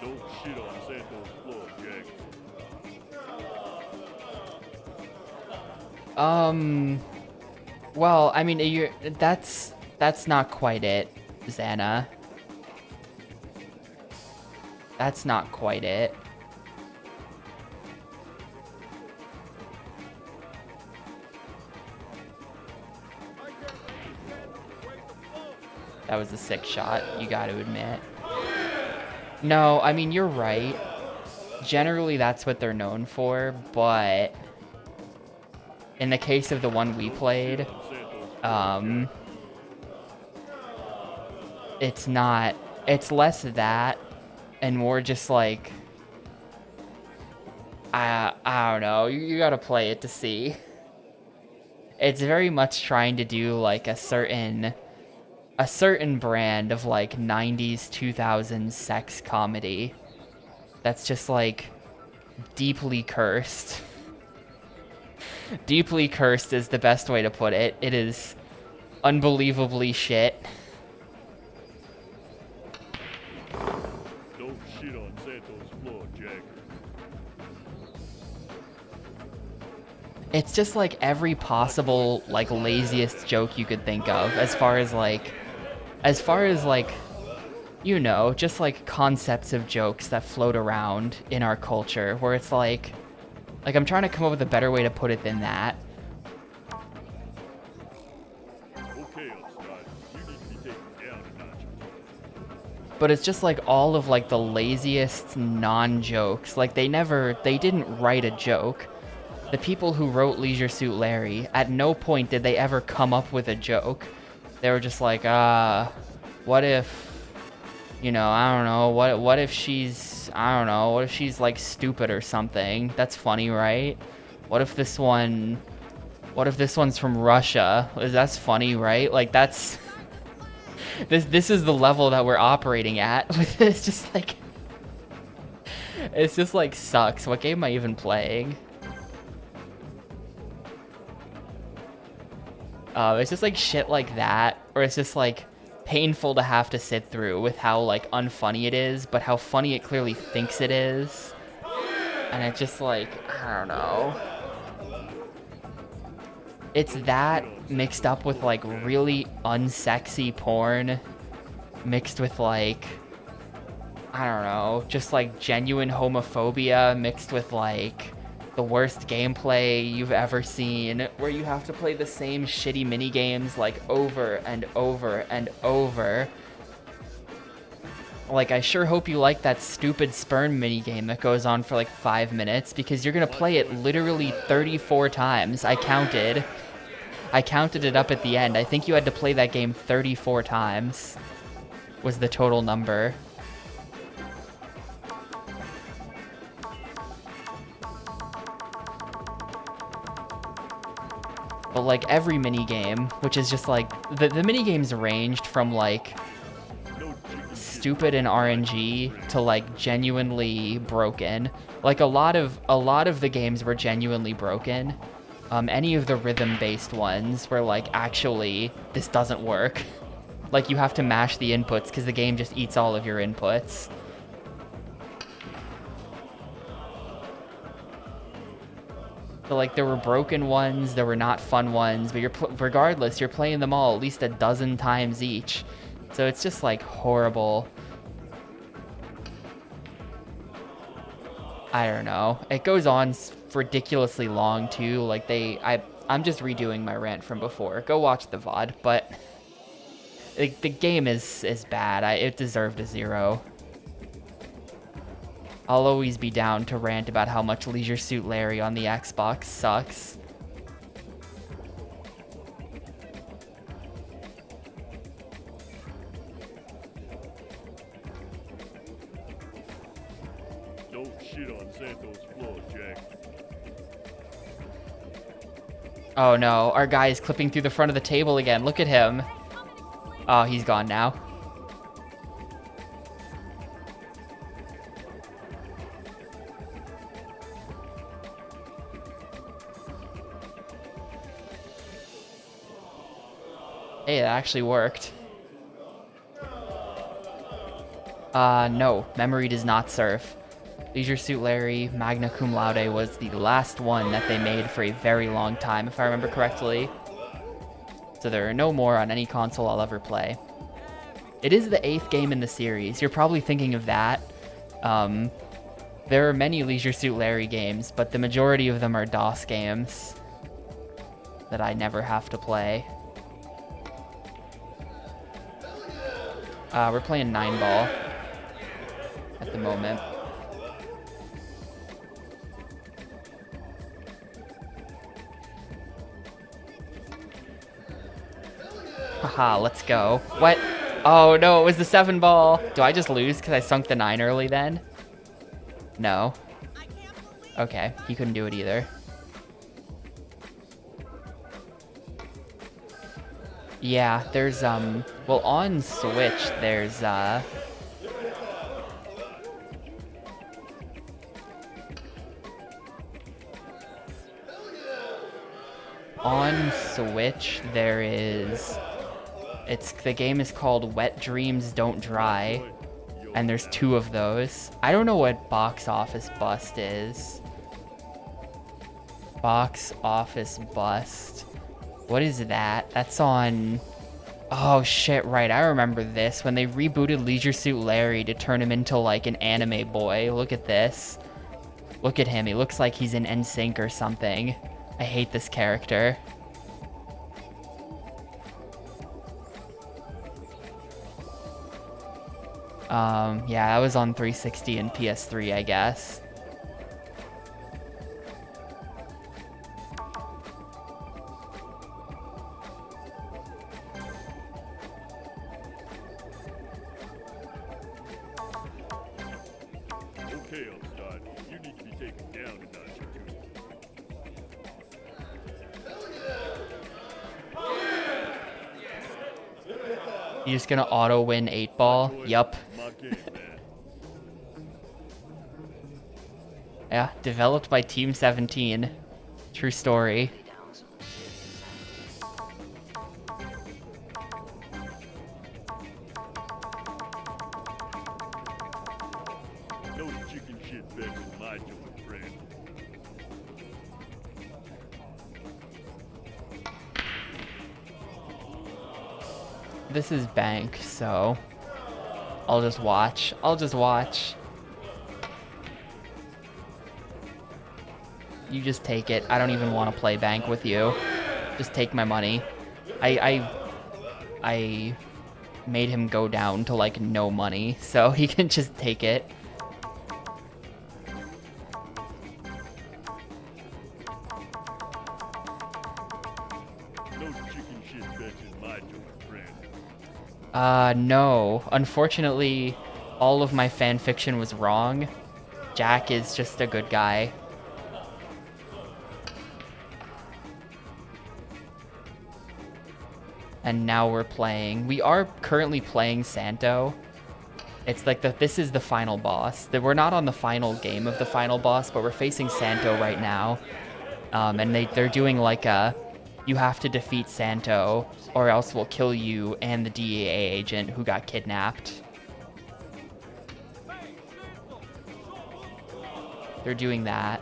Don't shit on Santos' floor, Jack. Well, I mean, that's not quite it, Xana. That's not quite it. That was a sick shot, you gotta admit. No, I mean, you're right. Generally, that's what they're known for, but in the case of the one we played, it's not, it's less that and more just like, I don't know, you gotta play it to see. It's very much trying to do like a certain brand of like 90s 2000s sex comedy that's just like deeply cursed. Deeply cursed is the best way to put it. It is unbelievably shit. Don't shit on Santos' floor, Jack. It's just like every possible like laziest joke you could think of as far as like you know, just like concepts of jokes that float around in our culture where it's like Like, I'm trying to come up with a better way to put it than that. Okay, Upstart. You need to be taken down a notch. But it's just like all of like the laziest non-jokes. Like they didn't write a joke. The people who wrote Leisure Suit Larry, at no point did they ever come up with a joke. They were just like, what if, you know, I don't know, what if she's, I don't know, what if she's like stupid or something? That's funny, right? What if this one's from Russia? That's funny, right? Like that's, this is the level that we're operating at. It's just like sucks. What game am I even playing? It's just like shit like that, or it's just like painful to have to sit through with how like unfunny it is, but how funny it clearly thinks it is. And it's just like, I don't know. It's that mixed up with like really unsexy porn, mixed with like, I don't know, just like genuine homophobia mixed with like the worst gameplay you've ever seen, where you have to play the same shitty mini games like over and over and over. Like, I sure hope you like that stupid sperm mini game that goes on for like 5 minutes, because you're gonna play it literally 34 times. I counted it up at the end. I think you had to play that game 34 times was the total number. But like every mini game, which is just like the mini games ranged from like stupid and RNG to like genuinely broken. Like a lot of the games were genuinely broken. Any of the rhythm-based ones were like, actually, this doesn't work. Like you have to mash the inputs because the game just eats all of your inputs. So like there were broken ones, there were not fun ones, but regardless, you're playing them all at least a dozen times each. So it's just like horrible. I don't know. It goes on ridiculously long too. Like I'm just redoing my rant from before. Go watch the VOD, but the game is bad. It deserved a 0. I'll always be down to rant about how much Leisure Suit Larry on the Xbox sucks. Don't shit on Santos' floor, Jack. Oh no, our guy is clipping through the front of the table again. Look at him. Oh, he's gone now. Hey, that actually worked. No, memory does not serve. Leisure Suit Larry Magna Cum Laude was the last one that they made for a very long time, if I remember correctly. So there are no more on any console I'll ever play. It is the 8th game in the series. You're probably thinking of that. There are many Leisure Suit Larry games, but the majority of them are DOS games that I never have to play. We're playing 9-ball at the moment. Haha, let's go. What? Oh no, it was the 7-ball. Do I just lose because I sunk the 9 early then? No. Okay, he couldn't do it either. Yeah, there's, well, on Switch, there's, on Switch, there is, the game is called Wet Dreams Don't Dry, and there's 2 of those. I don't know what Box Office Bust is. Box Office Bust. What is that? That's on... Oh shit, right, I remember this. When they rebooted Leisure Suit Larry to turn him into like an anime boy. Look at this. Look at him. He looks like he's in NSYNC or something. I hate this character. Yeah, that was on 360 and PS3, I guess. Okay, Elstad, you need to be taken down a notch or two. You just gonna auto win 8-ball? Choice, Yup. my game, man. Yeah, developed by Team 17. True story. No chicken shit bets in my joint, friend. This is bank, so I'll just watch. I'll just watch. You just take it. I don't even want to play bank with you. Just take my money. I made him go down to like no money, so he can just take it. No chicken shit bets in my joint, friend. No. Unfortunately, all of my fan fiction was wrong. Jack is just a good guy. And now we're playing. We are currently playing Santo. It's like this is the final boss. We're not on the final game of the final boss, but we're facing Santo right now. And they're doing like a, you have to defeat Santo or else we'll kill you and the DEA agent who got kidnapped. They're doing that.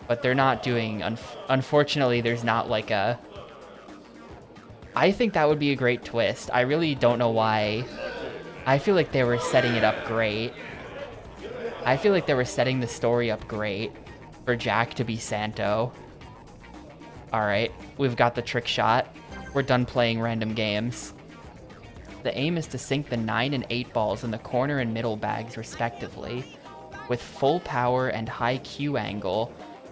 But they're not doing, unfortunately, there's not like a, I think that would be a great twist. I really don't know why. I feel like they were setting it up great. I feel like they were setting the story up great for Jack to be Santo. Alright, we've got the trick shot. We're done playing random games. The aim is to sink the 9 and 8 balls in the corner and middle bags respectively. With full power and high Q angle,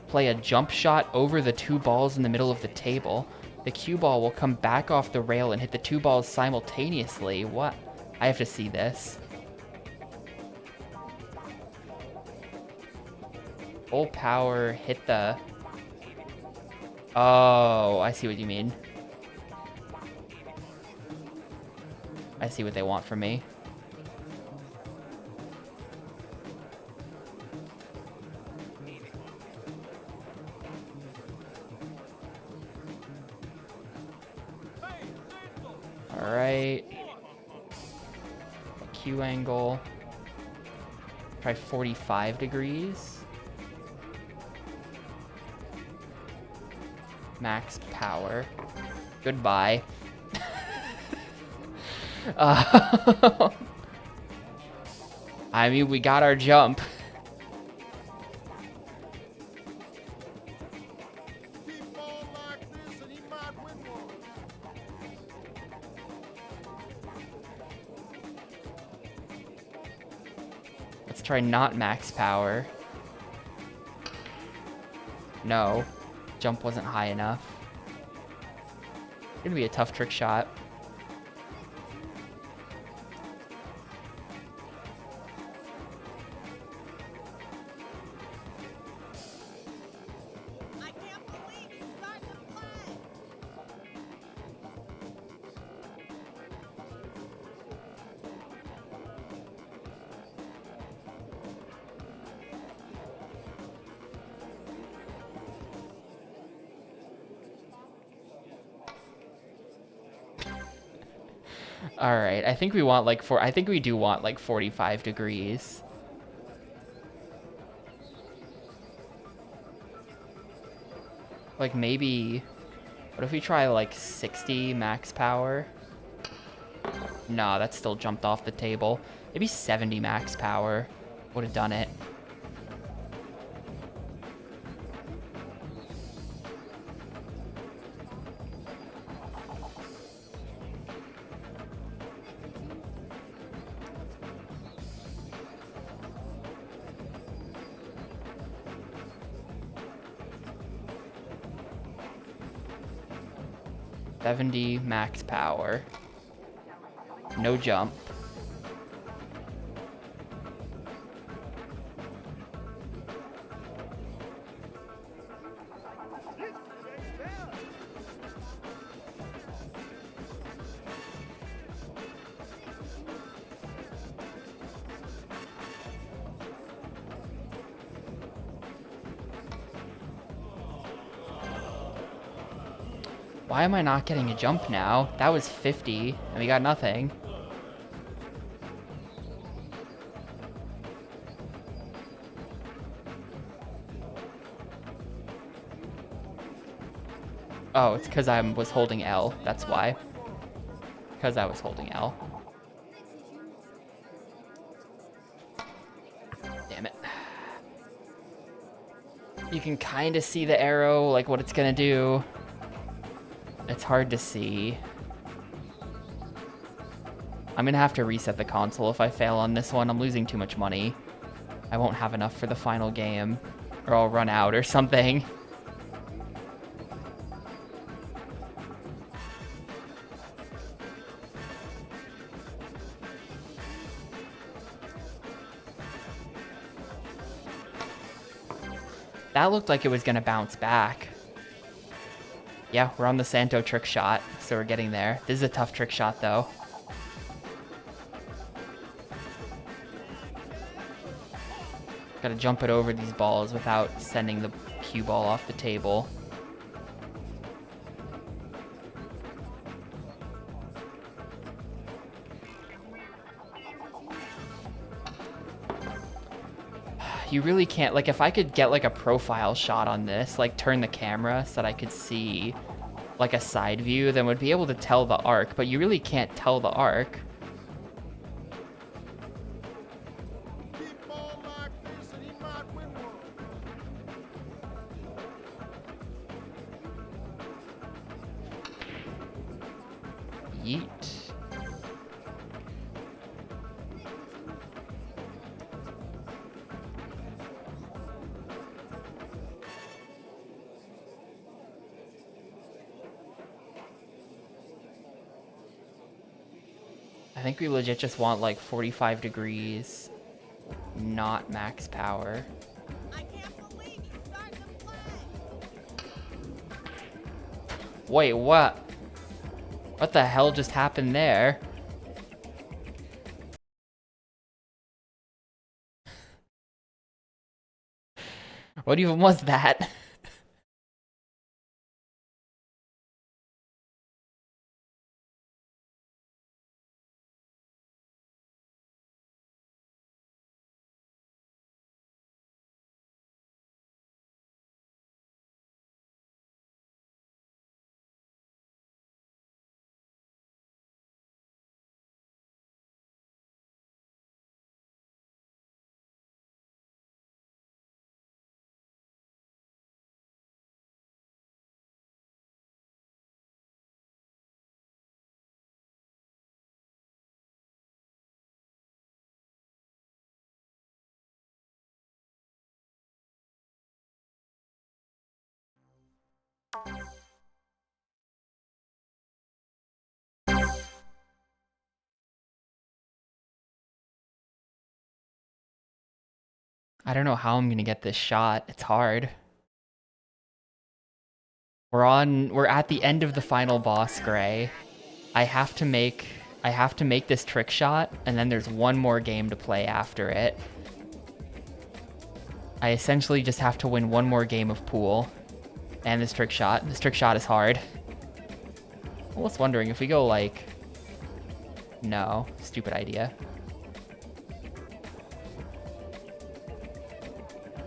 play a jump shot over the 2 balls in the middle of the table. The cue ball will come back off the rail and hit the 2 balls simultaneously. What? I have to see this. Full power, hit the... Oh, I see what you mean. I see what they want from me. Alright. Q angle. Try 45 degrees. Max power. Goodbye. I mean, we got our jump. Let's try not max power. No. Jump wasn't high enough. It's gonna be a tough trick shot. I can't believe you started to play. All right, I think we want like I think we do want like 45 degrees. Like maybe, what if we try like 60 max power? No, that still jumped off the table. Maybe 70 max power would have done it. 70 max power. No jump. Why am I not getting a jump now? That was 50, and we got nothing. Oh, it's because I was holding L. That's why. Because I was holding L. Damn it. You can kind of see the arrow, like what it's gonna do. It's hard to see. I'm gonna have to reset the console if I fail on this one. I'm losing too much money. I won't have enough for the final game, or I'll run out or something. That looked like it was gonna bounce back. Yeah, we're on the Santo trick shot, so we're getting there. This is a tough trick shot, though. Gotta jump it over these balls without sending the cue ball off the table. You really can't, like, if I could get like a profile shot on this, like turn the camera so that I could see like a side view, then would be able to tell the arc, but you really can't tell the arc. Yeet. I think we legit just want like 45 degrees, not max power. I can't believe you started to play. Wait, what? What the hell just happened there? What even was that? I don't know how I'm gonna get this shot. It's hard. We're at the end of the final boss, Gray. I have to make this trick shot, and then there's one more game to play after it. I essentially just have to win one more game of pool. And this trick shot. This trick shot is hard. Almost wondering if we go like... No. Stupid idea.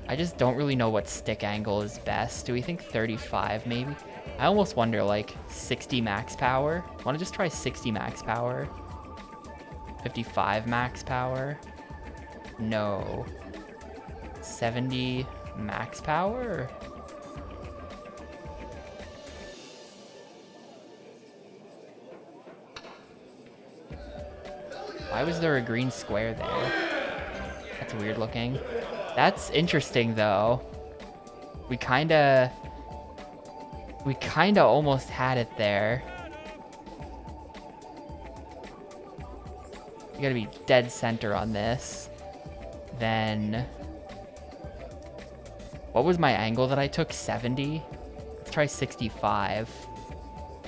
I just don't really know what stick angle is best. Do we think 35 maybe? I almost wonder like 60 max power. Want to just try 60 max power? 55 max power? No. 70 max power? Why was there a green square there? That's weird looking. That's interesting though. We kinda almost had it there. gotta be dead center on this. Then, what was my angle that I took? 70? Let's try 65.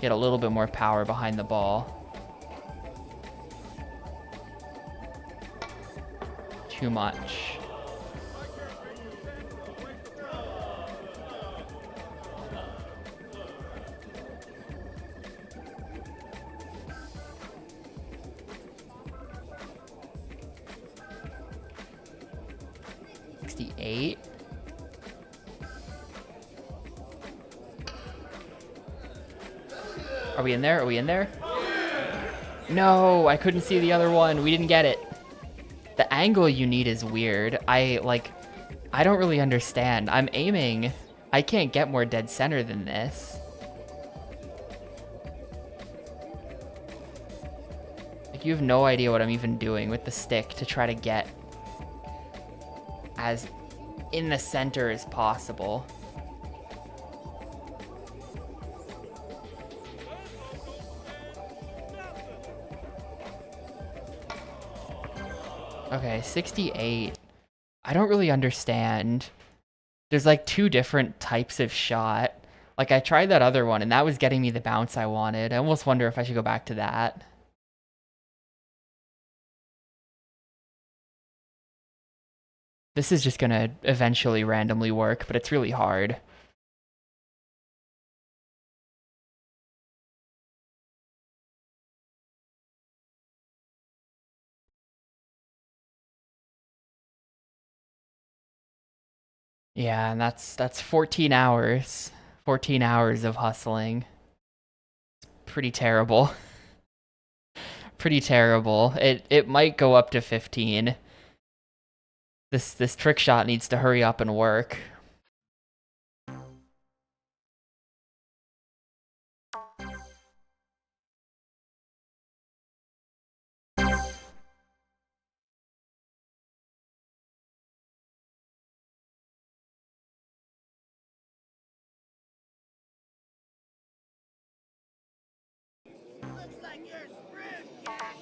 Get a little bit more power behind the ball. Too much. $68. Are we in there? Are we in there? No, I couldn't see the other one. We didn't get it. The angle you need is weird. I don't really understand. I'm aiming. I can't get more dead center than this. Like, you have no idea what I'm even doing with the stick to try to get as in the center as possible. Okay, 68. I don't really understand. There's like two different types of shot. Like, I tried that other one and that was getting me the bounce I wanted. I almost wonder if I should go back to that. This is just gonna eventually randomly work, but it's really hard. Yeah, and that's 14 hours. 14 hours of hustling. It's pretty terrible. Pretty terrible. It might go up to 15. This trick shot needs to hurry up and work. Looks like you're screwed, Jack.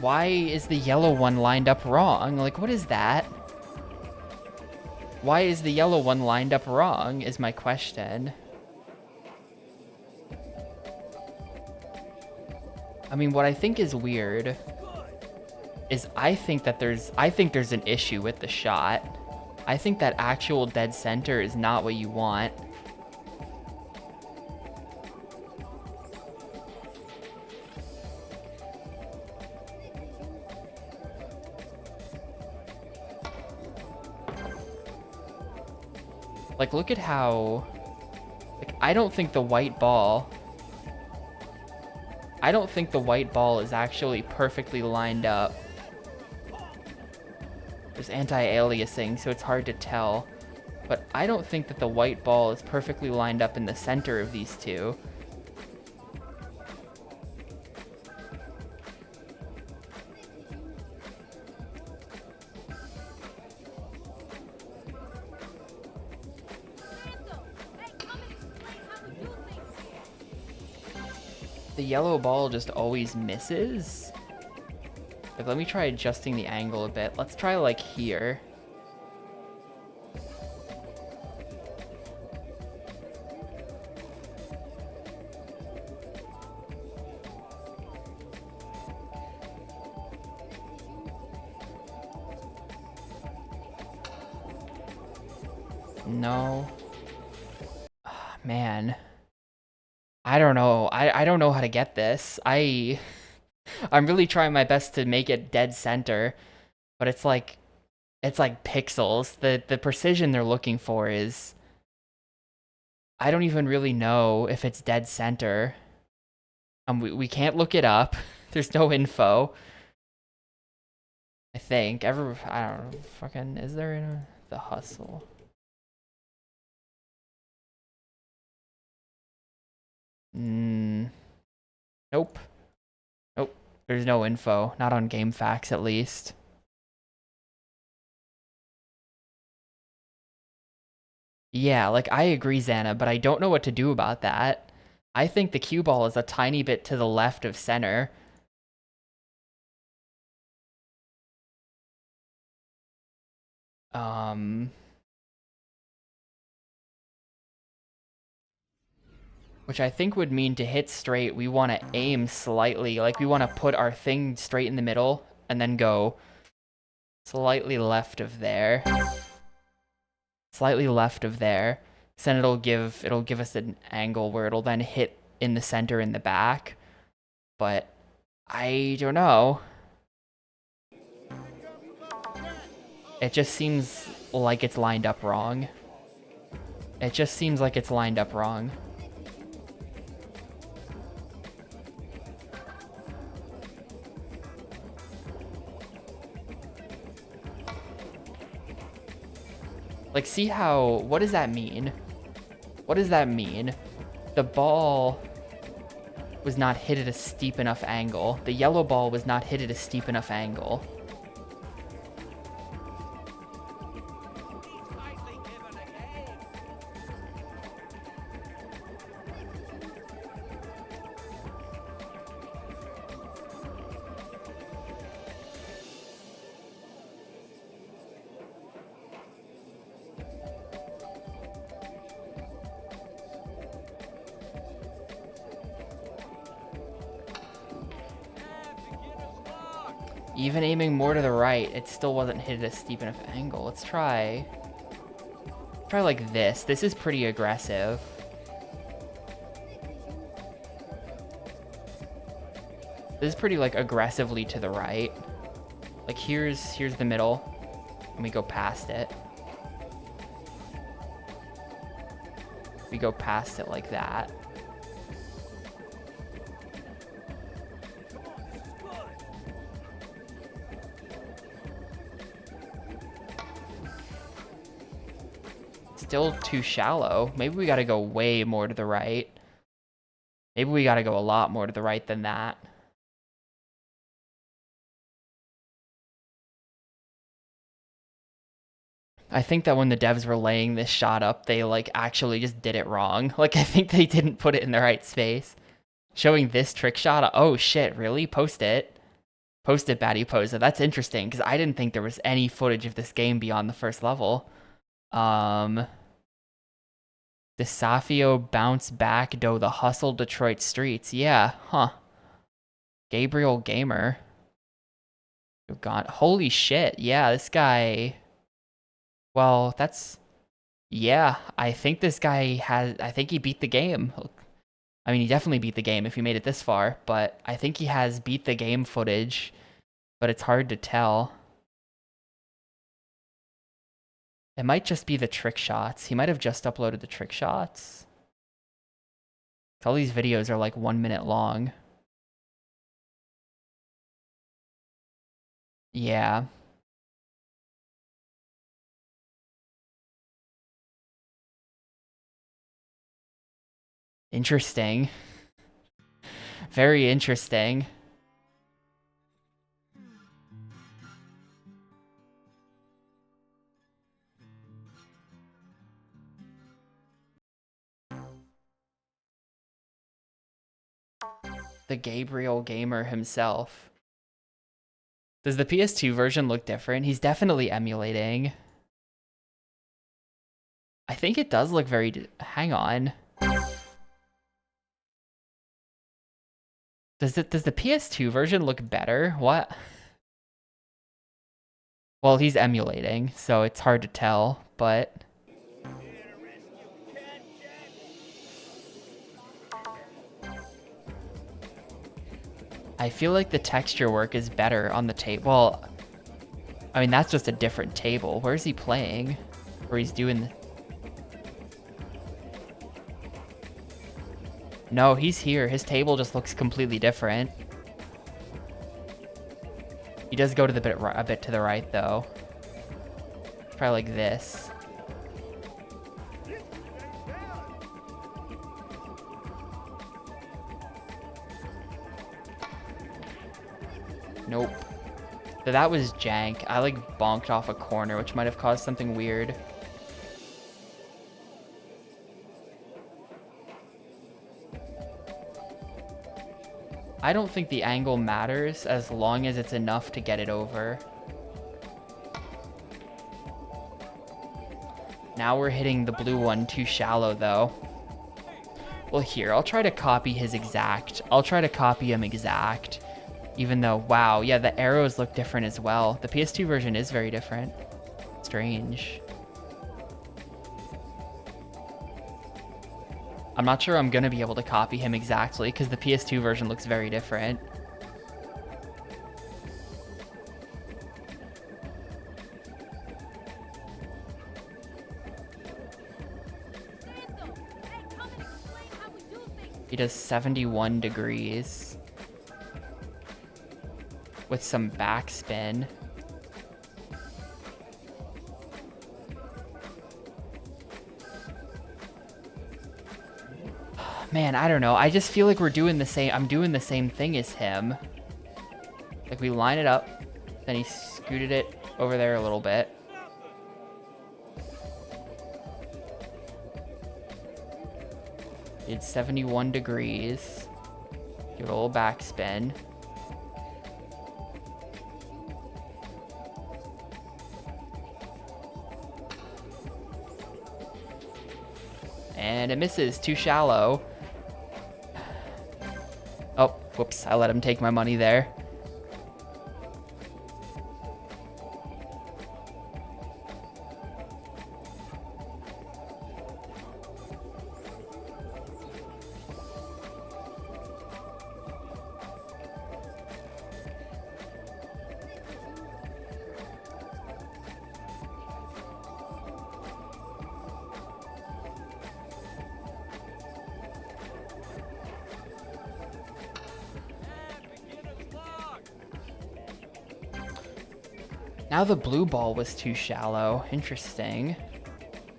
Why is the yellow one lined up wrong? Like, what is that? Why is the yellow one lined up wrong is my question. I mean, what I think is weird is I think there's an issue with the shot. I think that actual dead center is not what you want. Like, look at how... Like, I don't think the white ball is actually perfectly lined up. There's anti-aliasing, so it's hard to tell. But I don't think that the white ball is perfectly lined up in the center of these two. The yellow ball just always misses. Like, let me try adjusting the angle a bit. Let's try like here. No. Man. I don't know. I don't know how to get this. I'm really trying my best to make it dead center, but it's like pixels. The precision they're looking for is I don't even really know if it's dead center. We can't look it up. There's no info. I think. I don't know. Fucking, is there in the hustle? Nope. Nope. There's no info. Not on GameFAQs, at least. Yeah, like, I agree, Xana, but I don't know what to do about that. I think the cue ball is a tiny bit to the left of center. Which I think would mean to hit straight, we want to aim slightly. Like, we want to put our thing straight in the middle and then go slightly left of there. Slightly left of there. So then it'll give us an angle where it'll then hit in the center in the back. But I don't know. It just seems like it's lined up wrong. It just seems like it's lined up wrong. Like, see how, what does that mean? What does that mean? The ball was not hit at a steep enough angle. The yellow ball was not hit at a steep enough angle. Even aiming more to the right, it still wasn't hit at a steep enough angle. Let's try like this. This is pretty aggressive. This is pretty like aggressively to the right. Like here's the middle, and we go past it. We go past it like that. Still too shallow. Maybe we gotta go way more to the right. Maybe we gotta go a lot more to the right than that. I think that when the devs were laying this shot up, they like actually just did it wrong. Like I think they didn't put it in the right space. Showing this trick shot, oh shit, really? Post it. Post it, Batty Posa. That's interesting, because I didn't think there was any footage of this game beyond the first level. Desafio bounce back do the hustle Detroit streets. Yeah, huh. Gabriel Gamer. God, holy shit. Yeah, this guy. Well, that's. Yeah, I think this guy has. I think he beat the game. I mean, he definitely beat the game if he made it this far, but I think he has beat the game footage, but it's hard to tell. It might just be the trick shots. He might have just uploaded the trick shots. All these videos are like 1 minute long. Yeah. Interesting. Very interesting. The Gabriel Gamer himself. Does the PS2 version look different? He's definitely emulating. I think it does look very... Hang on. Does the PS2 version look better? What? Well, he's emulating, so it's hard to tell, but... I feel like the texture work is better on the table. Well, I mean, that's just a different table. Where's he playing? Where he's doing... No, he's here. His table just looks completely different. He does go to the a bit to the right, though. Probably like this. Nope. So that was jank. I like bonked off a corner, which might have caused something weird. I don't think the angle matters as long as it's enough to get it over. Now we're hitting the blue one too shallow though. Well, here, I'll try to copy his exact. I'll try to copy him exact. Even though, wow, yeah, the arrows look different as well. The PS2 version is very different. Strange. I'm not sure I'm gonna be able to copy him exactly because the PS2 version looks very different. He does 71 degrees with some backspin. Man, I don't know. I just feel like we're doing the same. I'm doing the same thing as him. Like we line it up, then he scooted it over there a little bit. Did 71 degrees. Give it a little backspin. And it misses, too shallow. Oh, whoops, I let him take my money there. Now the blue ball was too shallow. Interesting.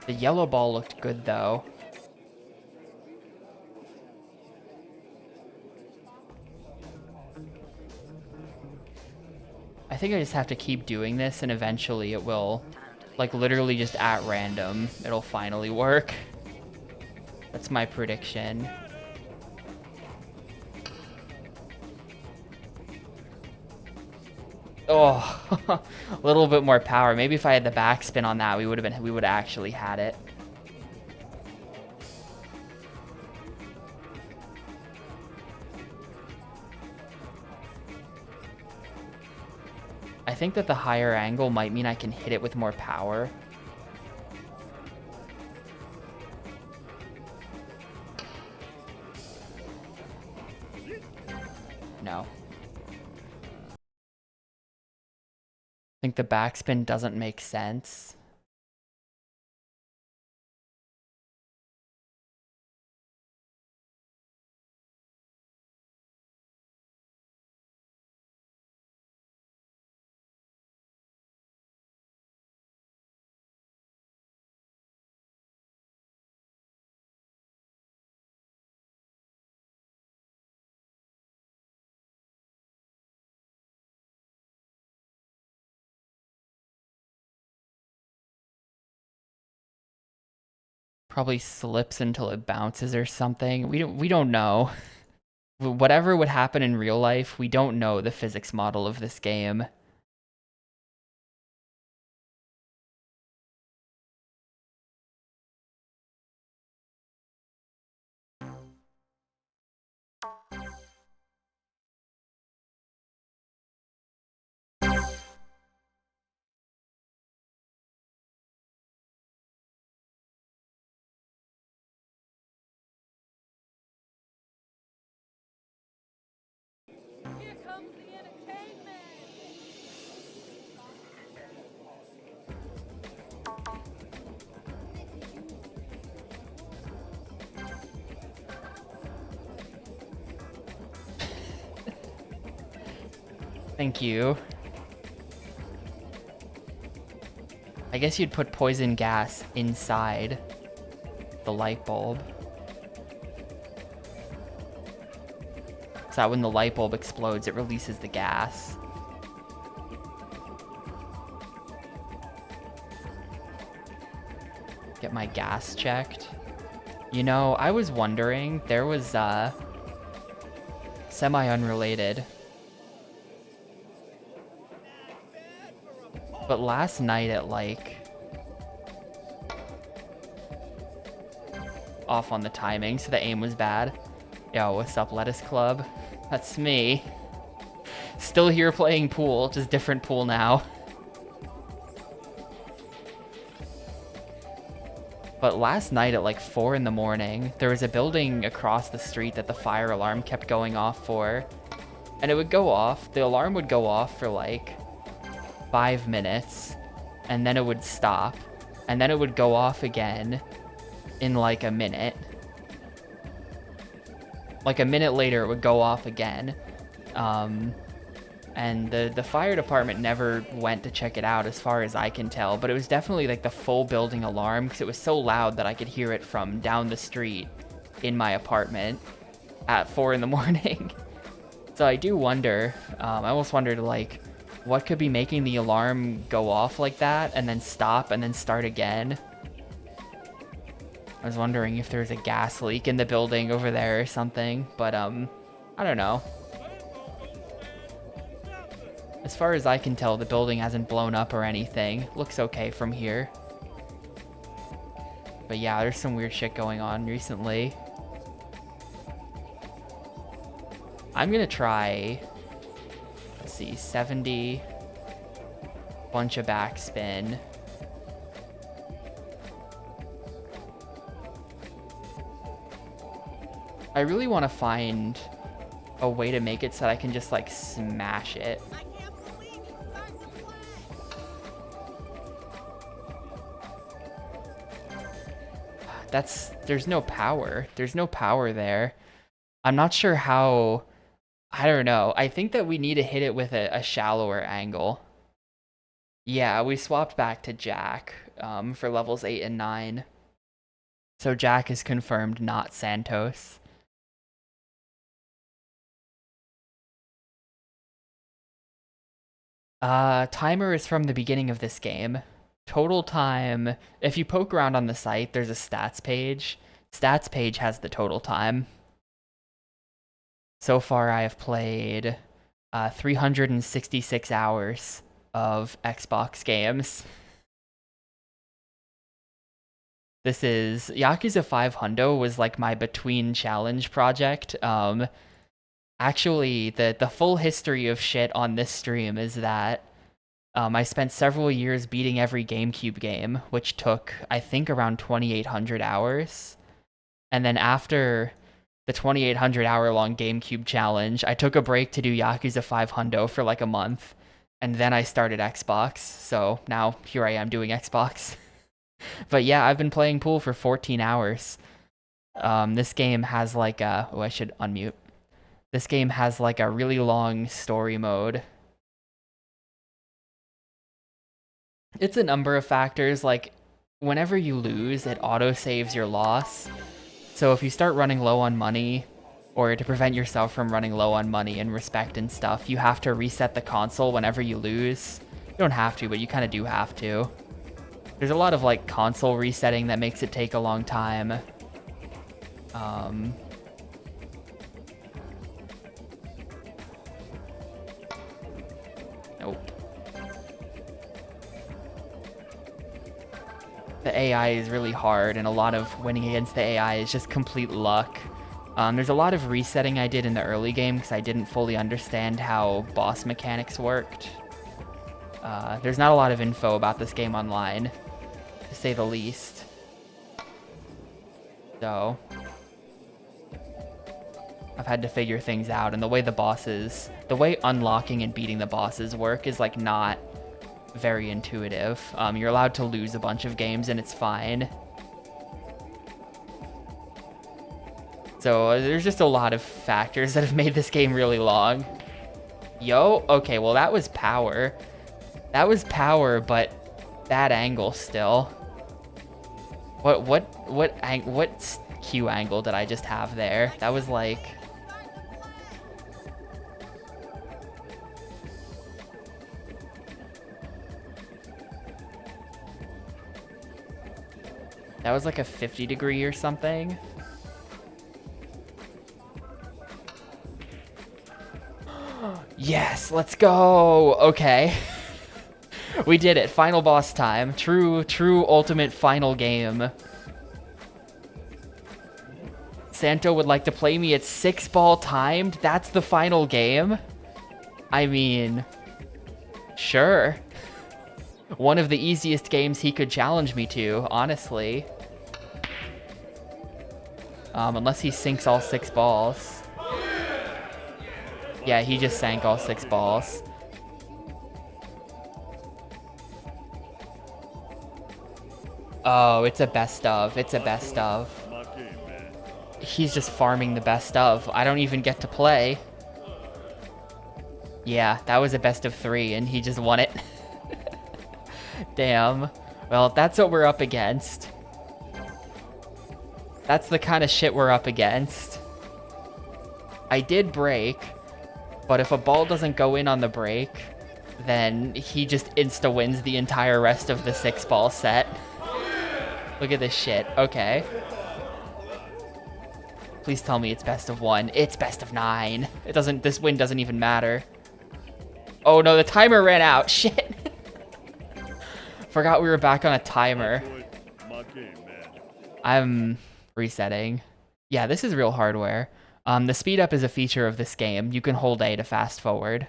The yellow ball looked good though. I think I just have to keep doing this and eventually it will, like literally just at random, it'll finally work. That's my prediction. Oh, a little bit more power. Maybe if I had the backspin on that, we would have actually had it. I think that the higher angle might mean I can hit it with more power. No. I think the backspin doesn't make sense. Probably slips until it bounces or something. We don't know. Whatever would happen in real life, we don't know the physics model of this game. Here comes the entertainment. Thank you. I guess you'd put poison gas inside the light bulb. So that when the light bulb explodes, it releases the gas. Get my gas checked. You know, I was wondering, there was, semi-unrelated. But last night at, like... Off on the timing, so the aim was bad. Yo, what's up, Lettuce Club? That's me. Still here playing pool, just different pool now. But last night at like 4 in the morning, there was a building across the street that the fire alarm kept going off for. And it would go off, the alarm would go off for like 5 minutes, and then it would stop, and then it would go off again in like a minute. Like a minute later, it would go off again. And the fire department never went to check it out as far as I can tell, but it was definitely like the full building alarm because it was so loud that I could hear it from down the street in my apartment at 4 in the morning. So I do wonder, I almost wondered like, what could be making the alarm go off like that and then stop and then start again? I was wondering if there's a gas leak in the building over there or something, but I don't know. As far as I can tell, the building hasn't blown up or anything. Looks okay from here. But yeah, there's some weird shit going on recently. I'm gonna try, let's see, 70, bunch of backspin. I really want to find a way to make it so that I can just like smash it. There's no power. There's no power there. I'm not sure how, I don't know. I think that we need to hit it with a shallower angle. Yeah, we swapped back to Jack for levels 8 and 9. So Jack is confirmed, not Santos. Timer is from the beginning of this game. Total time, if you poke around on the site, there's a stats page. Stats page has the total time. So far, I have played 366 hours of Xbox games. This is Yakuza 5 Hundo was like my between challenge project. Actually, the full history of shit on this stream is that I spent several years beating every GameCube game, which took, I think, around 2,800 hours. And then after the 2,800 hour long GameCube challenge, I took a break to do Yakuza 5 Hundo for like a month. And then I started Xbox, so now here I am doing Xbox. But yeah, I've been playing pool for 14 hours. This game has like a... Oh, I should unmute. This game has like a really long story mode. It's a number of factors, like whenever you lose, it auto-saves your loss. So if you start running low on money, or to prevent yourself from running low on money and respect and stuff, you have to reset the console whenever you lose. You don't have to, but you kind of do have to. There's a lot of like console resetting that makes it take a long time. Nope. The AI is really hard, and a lot of winning against the AI is just complete luck. There's a lot of resetting I did in the early game because I didn't fully understand how boss mechanics worked. There's not a lot of info about this game online, to say the least. So I've had to figure things out, and the way the way unlocking and beating the bosses work is like not very intuitive. You're allowed to lose a bunch of games and it's fine. So there's just a lot of factors that have made this game really long. Yo, okay, well that was power. That was power, but that angle still. What Q angle did I just have there? That was like... That was like a 50-degree or something. Yes, let's go. Okay. We did it. Final boss time. True ultimate final game. Santo would like to play me at 6-ball timed? That's the final game? I mean, sure. One of the easiest games he could challenge me to, honestly. Unless he sinks all 6 balls. Yeah, he just sank all 6 balls. Oh, it's a best of. It's a best of. My game, man. He's just farming the best of. I don't even get to play. Yeah, that was a best of 3, and he just won it. Damn. Well, that's what we're up against. That's the kind of shit we're up against. I did break, but if a ball doesn't go in on the break, then he just insta-wins the entire rest of the 6-ball set. Look at this shit. Okay. Please tell me it's best of 1. It's best of 9. It doesn't. This win doesn't even matter. Oh no, the timer ran out. Shit. Forgot we were back on a timer. My game, man. I'm resetting. Yeah, this is real hardware. The speed up is a feature of this game. You can hold A to fast forward.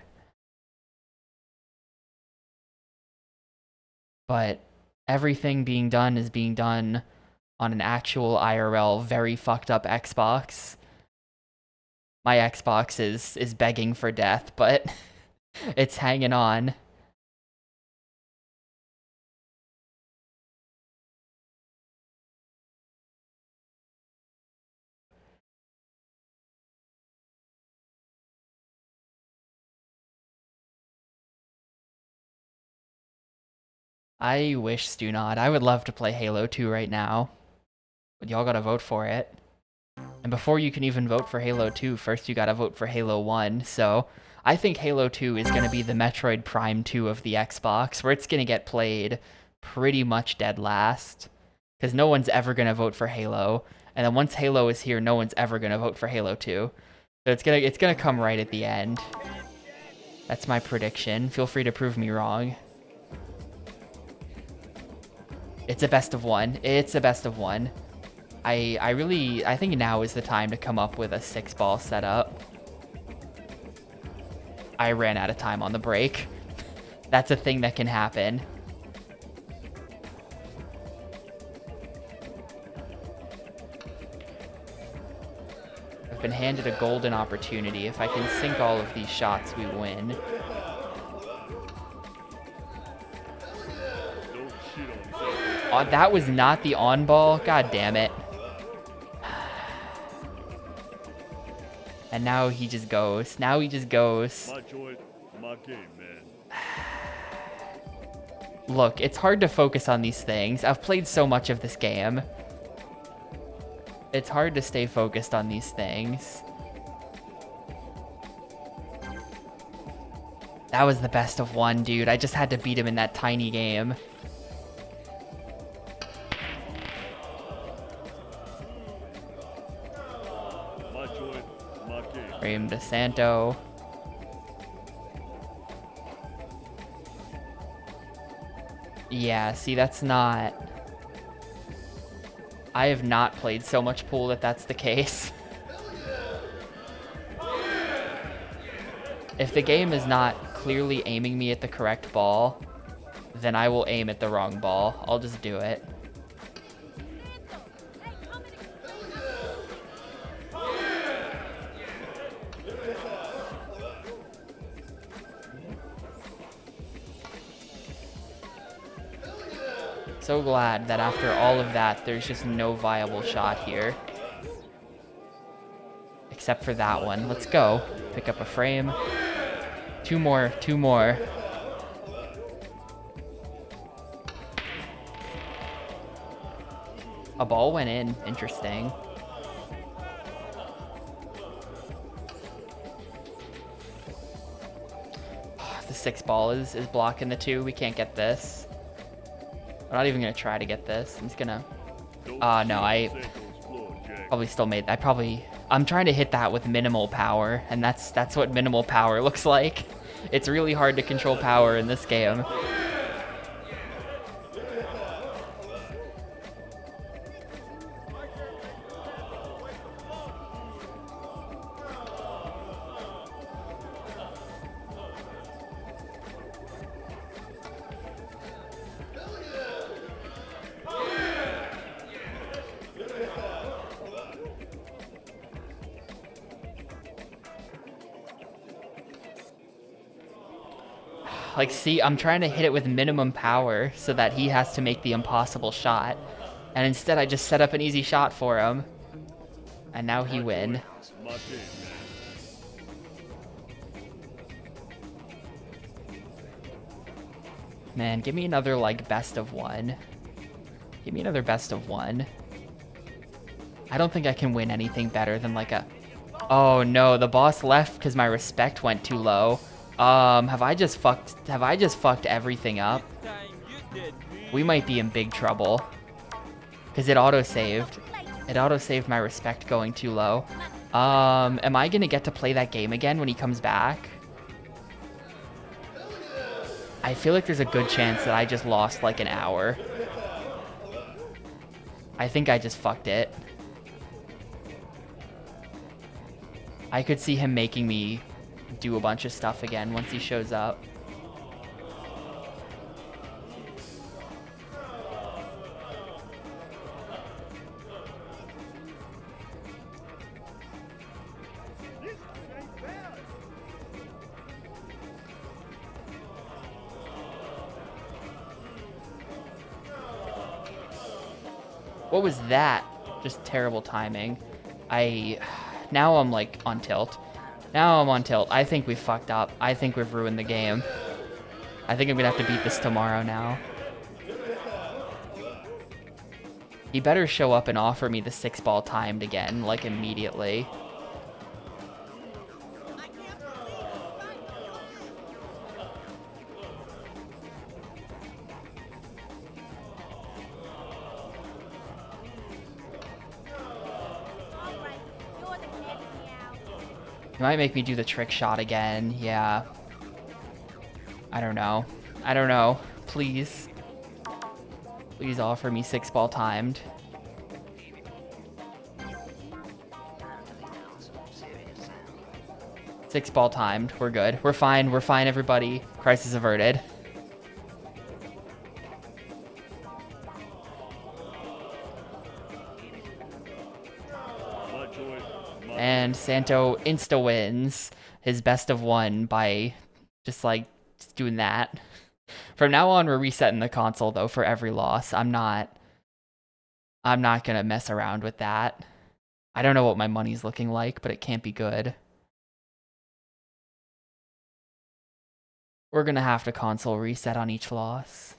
But everything being done is being done on an actual IRL, very fucked up Xbox. My Xbox is begging for death, but it's hanging on. I wish, Stunod. I would love to play Halo 2 right now. But y'all gotta vote for it. And before you can even vote for Halo 2, first you gotta vote for Halo 1. So I think Halo 2 is gonna be the Metroid Prime 2 of the Xbox, where it's gonna get played pretty much dead last. Because no one's ever gonna vote for Halo. And then once Halo is here, no one's ever gonna vote for Halo 2. So it's gonna come right at the end. That's my prediction. Feel free to prove me wrong. It's a best of 1. It's a best of 1. I think now is the time to come up with a 6-ball setup. I ran out of time on the break. That's a thing that can happen. I've been handed a golden opportunity. If I can sink all of these shots, we win. Oh, that was not the on ball. God damn it. And now he just goes. Now he just goes. My joy, my game, man. Look, it's hard to focus on these things. I've played so much of this game. It's hard to stay focused on these things. That was the best of 1, dude. I just had to beat him in that tiny game. My joy, my game. Frame to Santo. Yeah, see, that's not... I have not played so much pool that that's the case. If the game is not clearly aiming me at the correct ball, then I will aim at the wrong ball. I'll just do it. So glad that after all of that, there's just no viable shot here. Except for that one. Let's go. Pick up a frame. Two more, two more. A ball went in. Interesting. The 6 ball is blocking the 2. We can't get this. I'm not even gonna try to get this. I'm just gonna. No, I probably still made. I'm trying to hit that with minimal power, and that's what minimal power looks like. It's really hard to control power in this game. Like, see, I'm trying to hit it with minimum power so that he has to make the impossible shot. And instead I just set up an easy shot for him. And now he win. My game, Man, give me another, like, best of 1. Give me another best of 1. I don't think I can win anything better than, like, a... Oh, no, the boss left because my respect went too low. Have I just fucked everything up? We might be in big trouble. Because it auto-saved. It auto-saved my respect going too low. Am I gonna get to play that game again when he comes back? I feel like there's a good chance that I just lost like an hour. I think I just fucked it. I could see him making me do a bunch of stuff again once he shows up. What was that? Just terrible timing. Now I'm like on tilt. Now I'm on tilt. I think we fucked up. I think we've ruined the game. I think I'm gonna have to beat this tomorrow now. He better show up and offer me the 6 ball timed again, like immediately. Alright, you're the next meow. He might make me do the trick shot again. Yeah. I don't know. I don't know. Please. Please offer me 6 ball timed. Six ball timed. We're good. We're fine. We're fine, everybody. Crisis averted. my joint, my And Santo insta wins his best of 1 by just like doing that. From now on, we're resetting the console though for every loss. I'm not gonna mess around with that. I don't know what my money's looking like, but it can't be good. We're gonna have to console reset on each loss.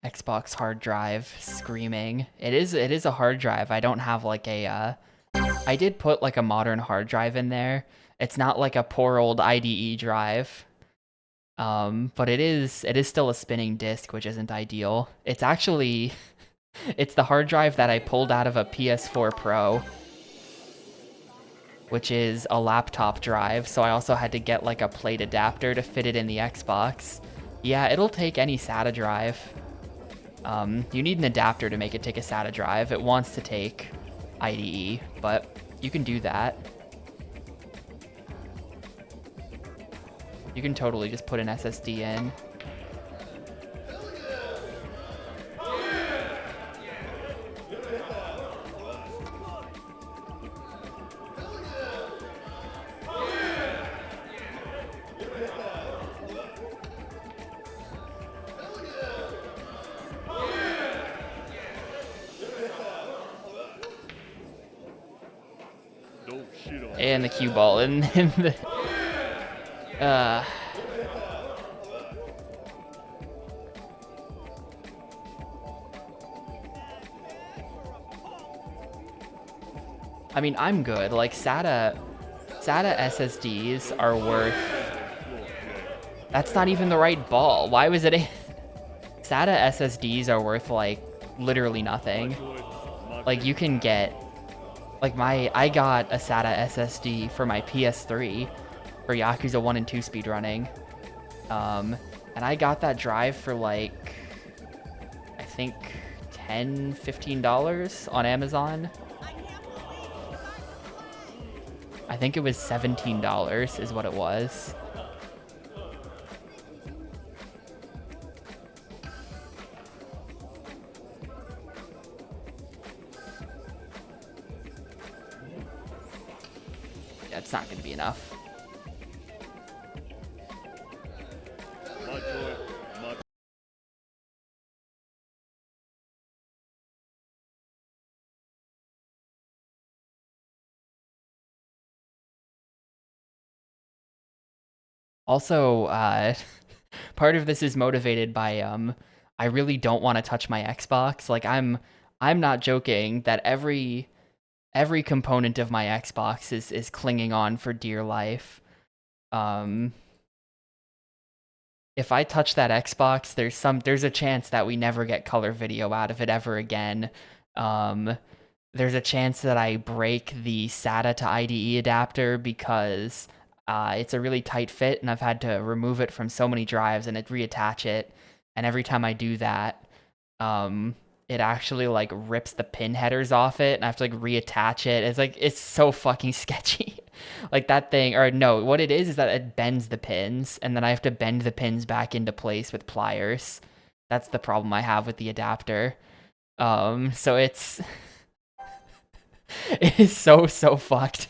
Xbox hard drive screaming. It is a hard drive. I don't have like a I did put like a modern hard drive in there. It's not like a poor old IDE drive. But it is still a spinning disk, which isn't ideal. It's actually it's the hard drive that I pulled out of a PS4 Pro, which is a laptop drive, so I also had to get like a plate adapter to fit it in the Xbox. Yeah, it'll take any SATA drive. You need an adapter to make it take a SATA drive. It wants to take IDE, but you can do that. You can totally just put an SSD in. Don't shit on And the cue ball in the I mean, I'm good. Like SATA SSDs are worth. That's not even the right ball. Why was it a SATA SSDs are worth like literally nothing. Like you can get like I got a SATA SSD for my PS3 for Yakuza 1 and 2 speedrunning. And I got that drive for like I think $10-15 on Amazon. I think it was $17 is what it was. Yeah, it's not going to be enough. my joy, my Also, part of this is motivated by I really don't want to touch my Xbox. Like I'm not joking that every component of my Xbox is clinging on for dear life. If I touch that Xbox, there's a chance that we never get color video out of it ever again. There's a chance that I break the SATA to IDE adapter because it's a really tight fit and I've had to remove it from so many drives and reattach it. And every time I do that, it actually like rips the pin headers off it and I have to like reattach it. It's so fucking sketchy. Like that thing, or no, what it is that it bends the pins and then I have to bend the pins back into place with pliers. That's the problem I have with the adapter. So it's it is so fucked.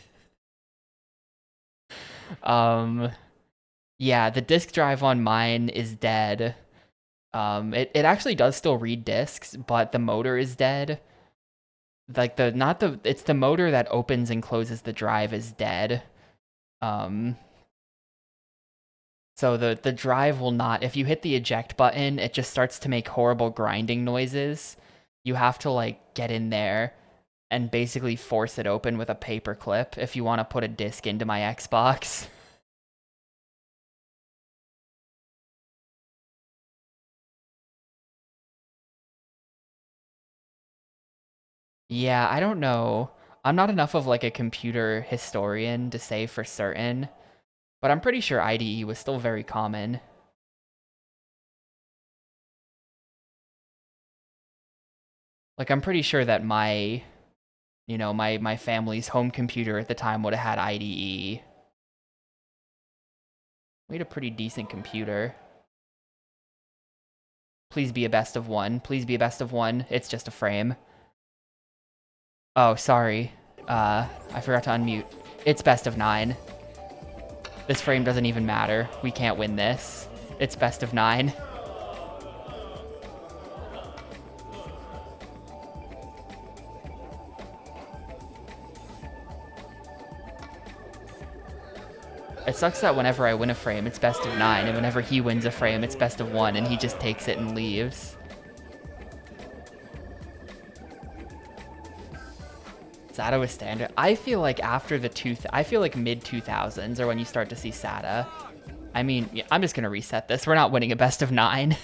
Yeah, the disk drive on mine is dead. It actually does still read disks, but the motor is dead. Like it's the motor that opens and closes the drive is dead. So the drive will not, if you hit the eject button, it just starts to make horrible grinding noises. You have to like get in there and basically force it open with a paper clip if you want to put a disc into my Xbox. Yeah, I don't know. I'm not enough of like a computer historian to say for certain, but I'm pretty sure IDE was still very common. Like I'm pretty sure that my family's home computer at the time would have had IDE. We had a pretty decent computer. Please be a best of one. Please be a best of one. It's just a frame. Oh, sorry. I forgot to unmute. It's best of 9. This frame doesn't even matter. We can't win this. It's best of 9. It sucks that whenever I win a frame, it's best of 9, and whenever he wins a frame, it's best of 1, and he just takes it and leaves. SATA was standard. I feel like after I feel like mid 2000s are when you start to see SATA. I mean, yeah, I'm just gonna reset this. We're not winning a best of 9.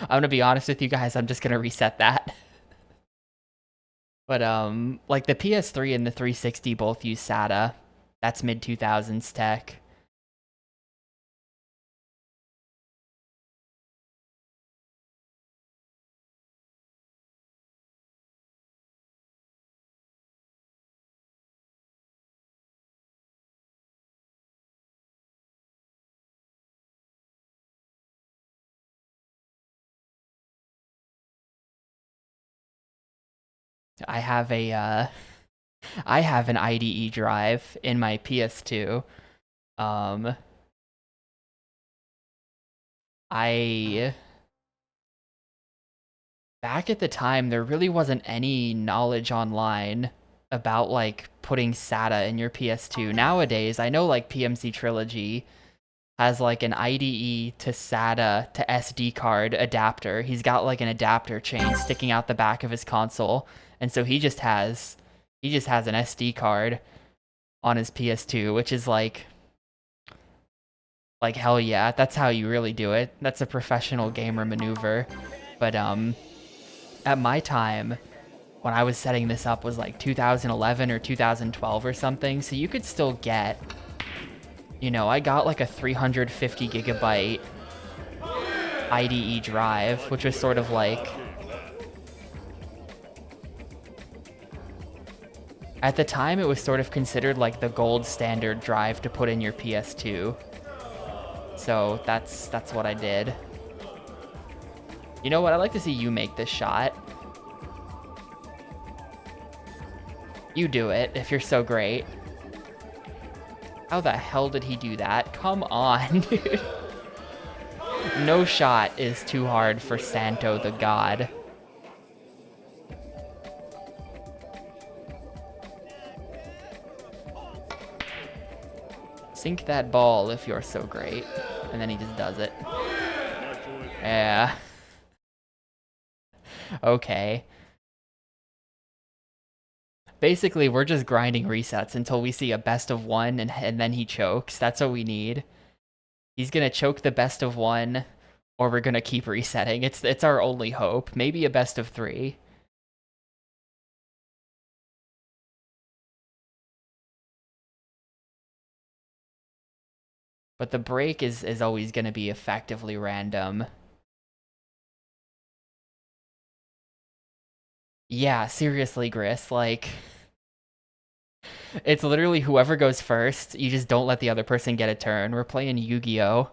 I'm gonna be honest with you guys. I'm just gonna reset that. But like the PS3 and the 360 both use SATA. That's mid 2000s tech. I have I have an IDE drive in my PS2. I back at the time there really wasn't any knowledge online about like putting SATA in your PS2. Nowadays, I know like PMC Trilogy has like an IDE to SATA to SD card adapter. He's got like an adapter chain sticking out the back of his console, and so he just has an SD card on his PS2, which is like hell yeah, that's how you really do it. That's a professional gamer maneuver. But at my time when I was setting this up was like 2011 or 2012 or something, so you could still get, you know, I got like a 350 gigabyte IDE drive, which was sort of like, at the time it was sort of considered like the gold standard drive to put in your PS2. So that's what I did. You know what? I'd like to see you make this shot. You do it if you're so great. How the hell did he do that? Come on, dude. No shot is too hard for Santo the God. Sink that ball if you're so great. And then he just does it. Yeah. Okay. Basically, we're just grinding resets until we see a best of one, and then he chokes. That's what we need. He's gonna choke the best of one, or we're gonna keep resetting. It's our only hope. Maybe a best of three. But the break is always gonna be effectively random. Yeah, seriously, Gris, like, it's literally whoever goes first, you just don't let the other person get a turn. We're playing Yu-Gi-Oh!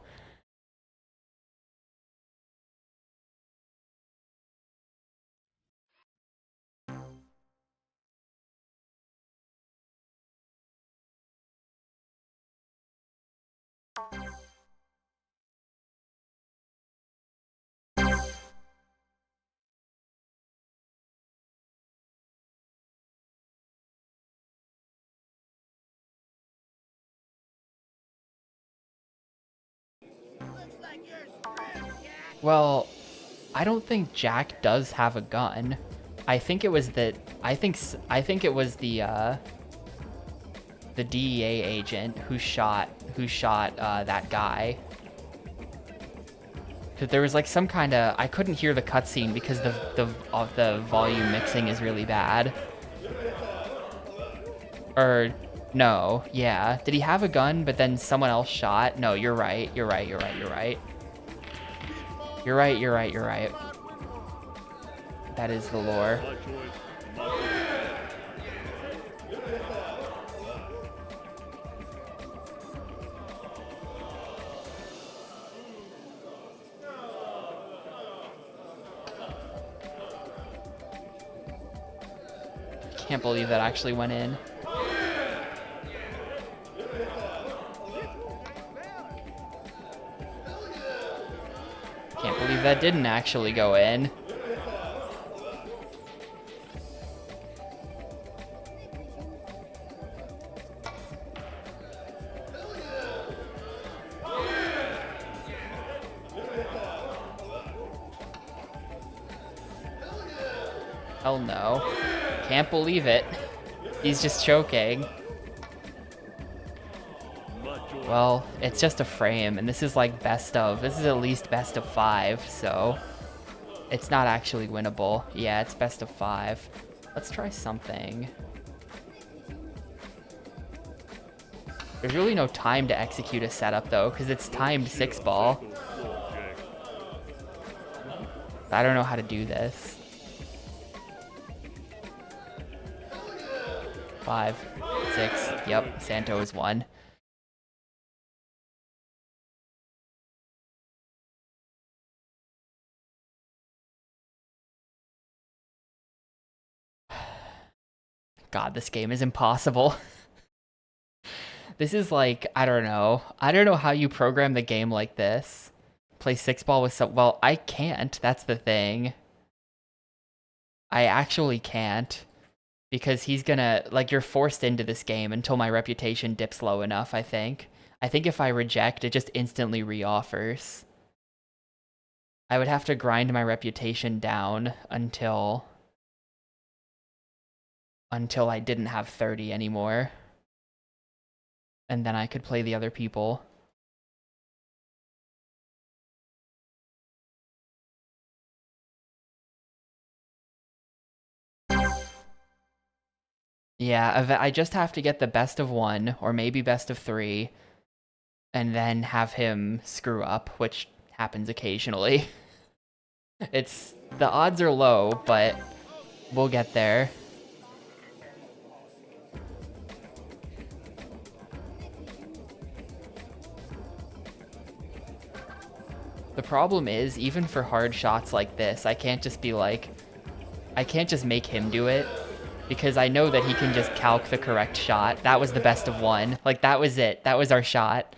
Well, I don't think Jack does have a gun. I think it was that I think it was the DEA agent who shot that guy. Cause there was like some kind of, I couldn't hear the cutscene because the volume mixing is really bad. Or no, yeah. Did he have a gun but then someone else shot? No, you're right. You're right. You're right. You're right. You're right. You're right. You're right. That is the lore. Can't believe that actually went in. Can't believe that didn't actually go in. Hell no. Can't believe it. He's just choking. Well, it's just a frame, and this is like best of. This is at least best of 5, so it's not actually winnable. Yeah, it's best of 5. Let's try something. There's really no time to execute a setup, though, because it's timed 6-ball. I don't know how to do this. 5, 6, yep, Santo is 1. God, this game is impossible. This is like, I don't know. I don't know how you program the game like this. Play 6-ball with some... Well, I can't. That's the thing. I actually can't. Because he's gonna... Like, you're forced into this game until my reputation dips low enough, I think. I think if I reject, it just instantly re-offers. I would have to grind my reputation down until I didn't have 30 anymore. And then I could play the other people. Yeah, I just have to get the best of 1, or maybe best of 3, and then have him screw up, which happens occasionally. The odds are low, but we'll get there. The problem is, even for hard shots like this, I can't just be like... I can't just make him do it, because I know that he can just calc the correct shot. That was the best of 1. Like, that was it. That was our shot.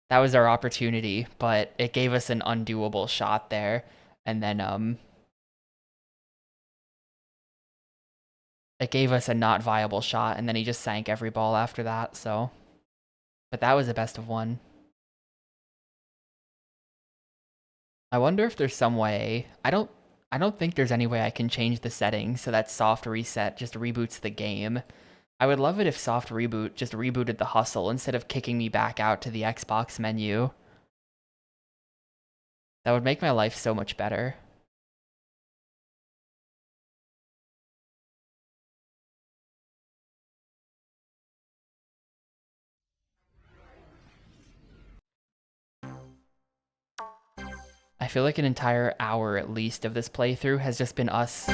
That was our opportunity, but it gave us an undoable shot there. And then, it gave us a not viable shot, and then he just sank every ball after that, so... But that was a best of 1. I wonder if there's some way... I don't think there's any way I can change the settings so that soft reset just reboots the game. I would love it if soft reboot just rebooted the hustle instead of kicking me back out to the Xbox menu. That would make my life so much better. I feel like an entire hour at least of this playthrough has just been us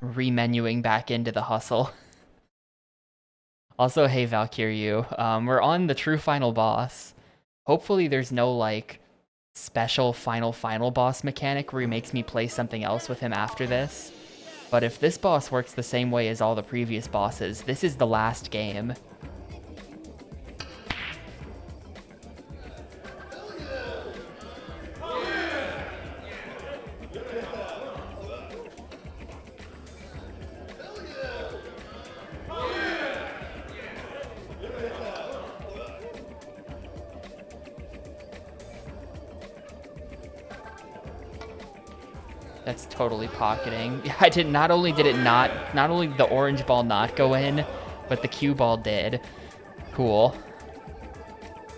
remenuing back into the hustle. Also, hey Valkyriew, we're on the true final boss. Hopefully there's no like special final boss mechanic where he makes me play something else with him after this. But if this boss works the same way as all the previous bosses, this is the last game. That's totally pocketing. I did not only the orange ball not go in, but the cue ball did. Cool.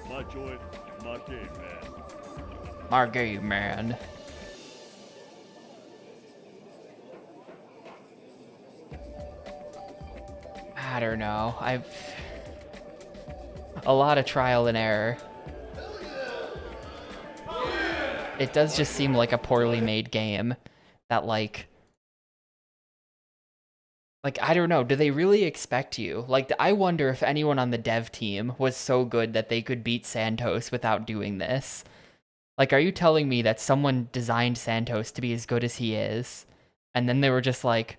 My joint, my game, man. My game, man. I don't know. A lot of trial and error. It does just seem like a poorly made game. That like I don't know, do they really expect you? Like, I wonder if anyone on the dev team was so good that they could beat Santos without doing this. Like, are you telling me that someone designed Santos to be as good as he is, and then they were just like,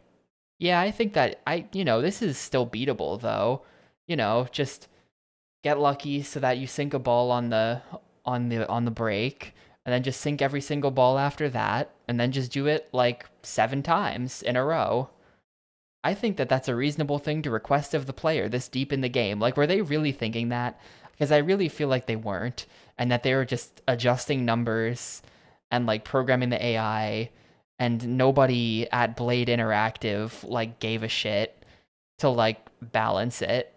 yeah, I think that this is still beatable though. Just get lucky so that you sink a ball on the break, and then just sink every single ball after that, and then just do it like 7 times in a row. I think that that's a reasonable thing to request of the player this deep in the game. Like, were they really thinking that? Because I really feel like they weren't, and that they were just adjusting numbers and like programming the AI, and nobody at Blade Interactive like gave a shit to like balance it.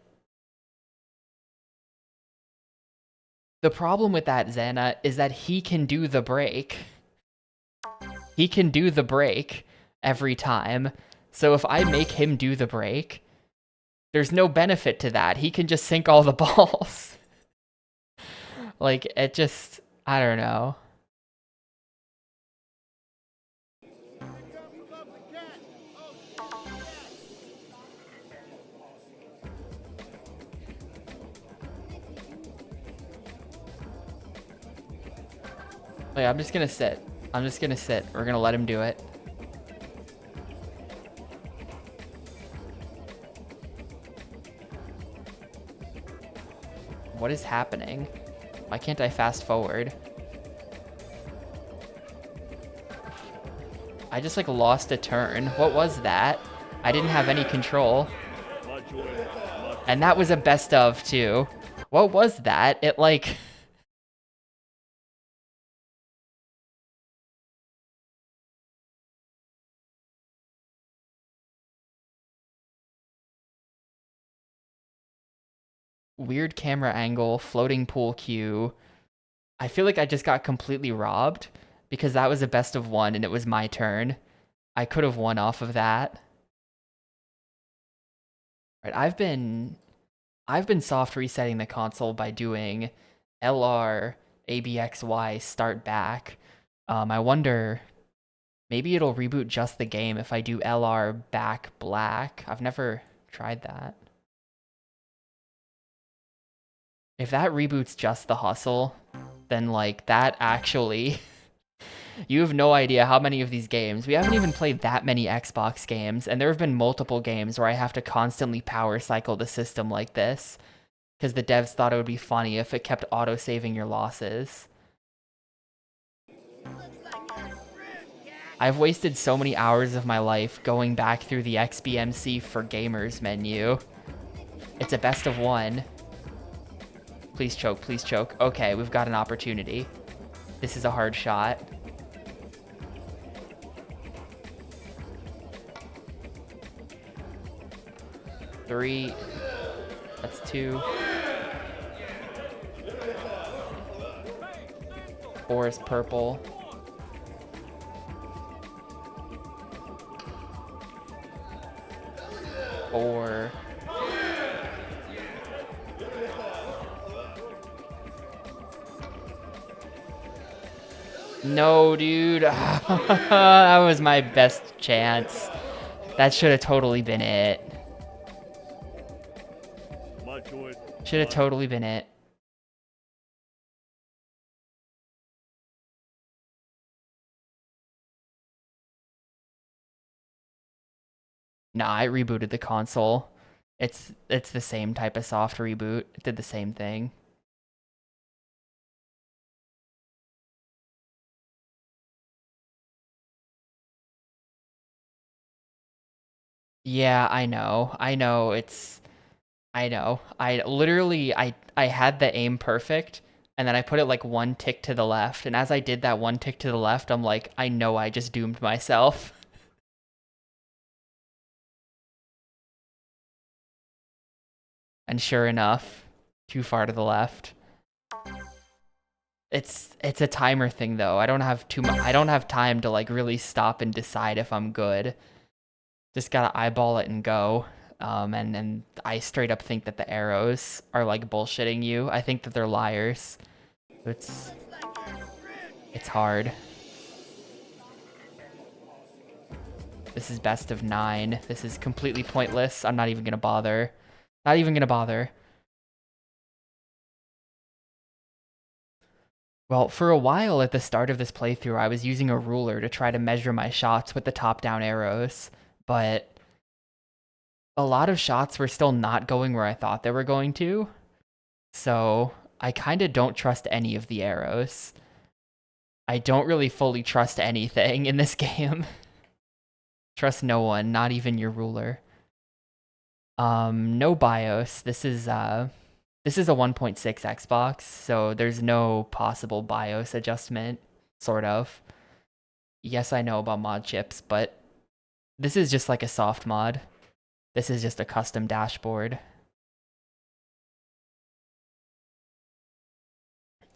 The problem with that, Xana, is that he can do the break. He can do the break every time. So if I make him do the break, there's no benefit to that. He can just sink all the balls. Like, it just... I don't know. Wait, I'm just gonna sit. We're gonna let him do it. What is happening? Why can't I fast forward? I just like lost a turn. What was that? I didn't have any control. My choice. My And that was a best of too. What was that? It like... Weird camera angle, floating pool cue. I feel like I just got completely robbed because that was a best of one and it was my turn. I could have won off of that. Right, I've been soft resetting the console by doing LR ABXY start back. I wonder maybe it'll reboot just the game if I do LR back black. I've never tried that. If that reboots just the hustle, then like that actually, you have no idea how many of these games. We haven't even played that many Xbox games, and there have been multiple games where I have to constantly power cycle the system like this, because the devs thought it would be funny if it kept auto-saving your losses. I've wasted so many hours of my life going back through the XBMC for Gamers menu. It's a best of one. Please choke, please choke. Okay, we've got an opportunity. This is a hard shot. Three. That's two. Four is purple. Four. No, dude. That was my best chance. That should have totally been it. My choice. Should have totally been it. Nah, I rebooted the console. It's the same type of soft reboot. It did the same thing. Yeah, I know. I know. I literally I had the aim perfect and then I put it like one tick to the left, and as I did that one tick to the left, I'm like, I know I just doomed myself. And sure enough, too far to the left. It's a timer thing though. I don't have time to like really stop and decide if I'm good. Just gotta eyeball it and go. And I straight up think that the arrows are like bullshitting you. I think that they're liars. It's hard. This is best of 9. This is completely pointless. I'm not even gonna bother. Not even gonna bother. Well, for a while at the start of this playthrough, I was using a ruler to try to measure my shots with the top-down arrows, but a lot of shots were still not going where I thought they were going to, so I kind of don't trust any of the arrows. I don't really fully trust anything in this game. Trust no one, not even your ruler. No BIOS. This is a 1.6 Xbox, so there's no possible BIOS adjustment, sort of. Yes, I know about mod chips, but this is just like a soft mod. This is just a custom dashboard.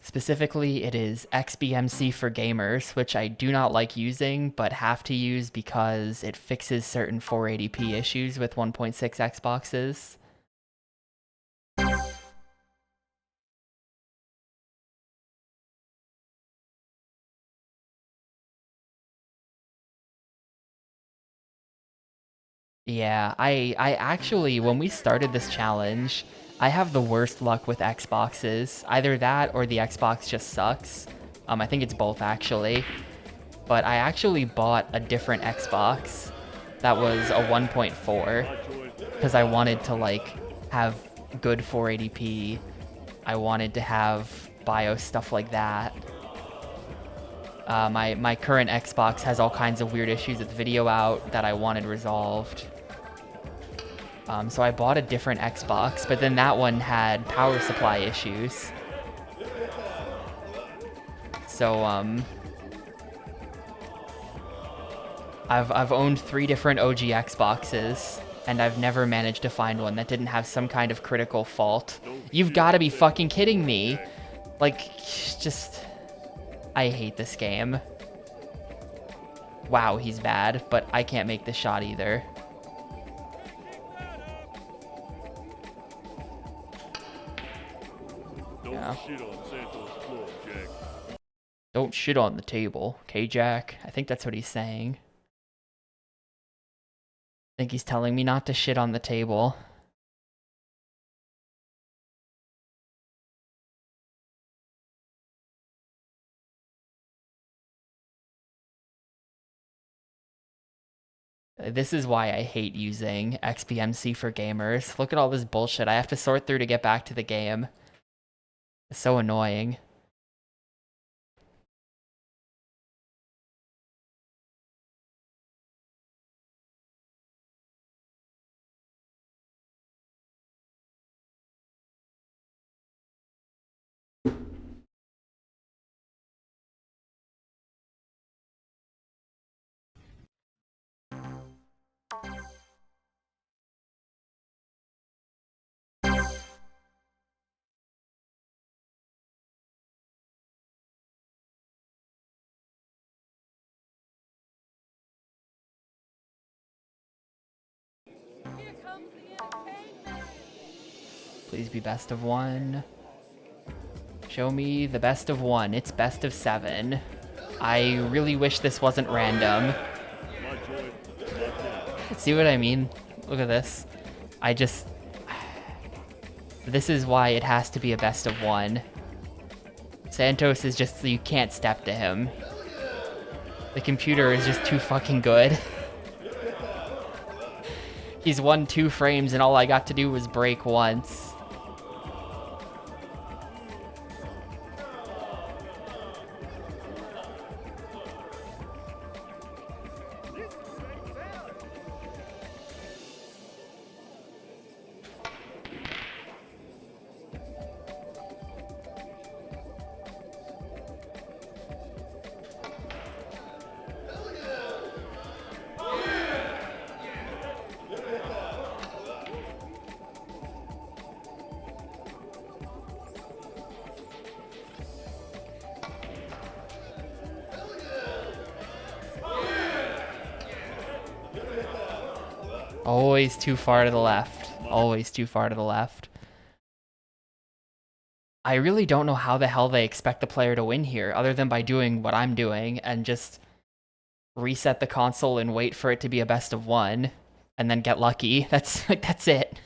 Specifically, it is XBMC for Gamers, which I do not like using, but have to use because it fixes certain 480p issues with 1.6 Xboxes. Yeah, I actually, when we started this challenge, I have the worst luck with Xboxes. Either that or the Xbox just sucks. I think it's both actually. But I actually bought a different Xbox that was a 1.4 because I wanted to like have good 480p I wanted to have BIOS stuff like that. My current Xbox has all kinds of weird issues with video out that I wanted resolved. So I bought a different Xbox, but then that one had power supply issues. So I've owned 3 different OG Xboxes, and I've never managed to find one that didn't have some kind of critical fault. You've got to be fucking kidding me! Like, just... I hate this game. Wow, he's bad, but I can't make the shot either. Don't Yeah. shit on Santos Club, Jack. Don't shit on the table, okay, Jack? I think that's what he's saying. I think he's telling me not to shit on the table. This is why I hate using XBMC for gamers. Look at all this bullshit I have to sort through to get back to the game. It's so annoying. Here comes the entertainment. Please be best of 1. Show me the best of 1. It's best of 7. I really wish this wasn't random. My joint, my joint. See what I mean? Look at this. I just... This is why it has to be a best of 1. Santos is just... You can't step to him. The computer is just too fucking good. He's won 2 frames and all I got to do was break once. Always too far to the left. Always too far to the left. I really don't know how the hell they expect the player to win here, other than by doing what I'm doing and just reset the console and wait for it to be a best of 1, and then get lucky. That's like that's it.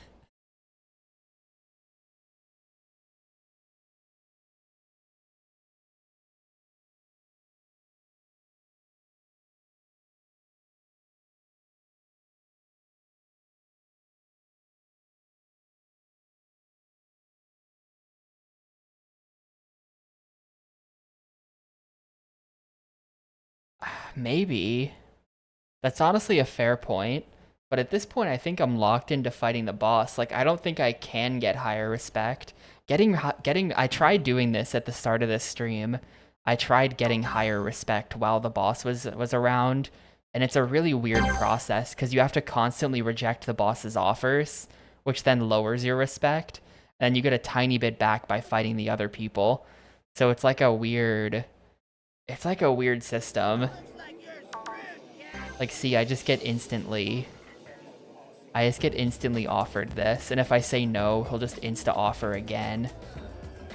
Maybe. That's honestly a fair point. But at this point, I think I'm locked into fighting the boss. Like, I don't think I can get higher respect. I tried doing this at the start of this stream. I tried getting higher respect while the boss was around. And it's a really weird process because you have to constantly reject the boss's offers, which then lowers your respect. And you get a tiny bit back by fighting the other people. So it's like a weird system. Like, see, I just get instantly offered this, and if I say no, he'll just insta-offer again.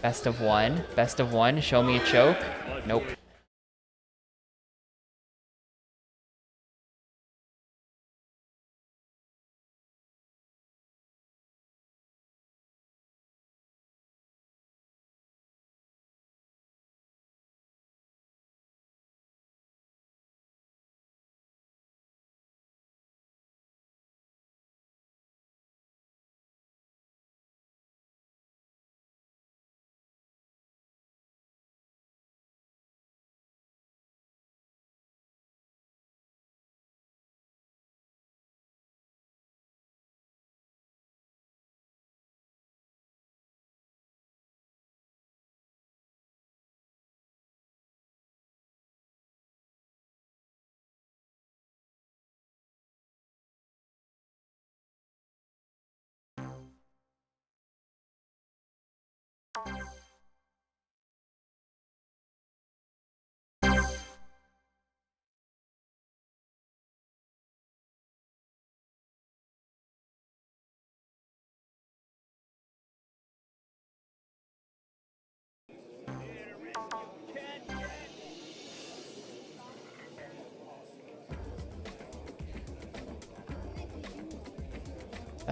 Best of 1. Best of 1. Show me a choke. Nope.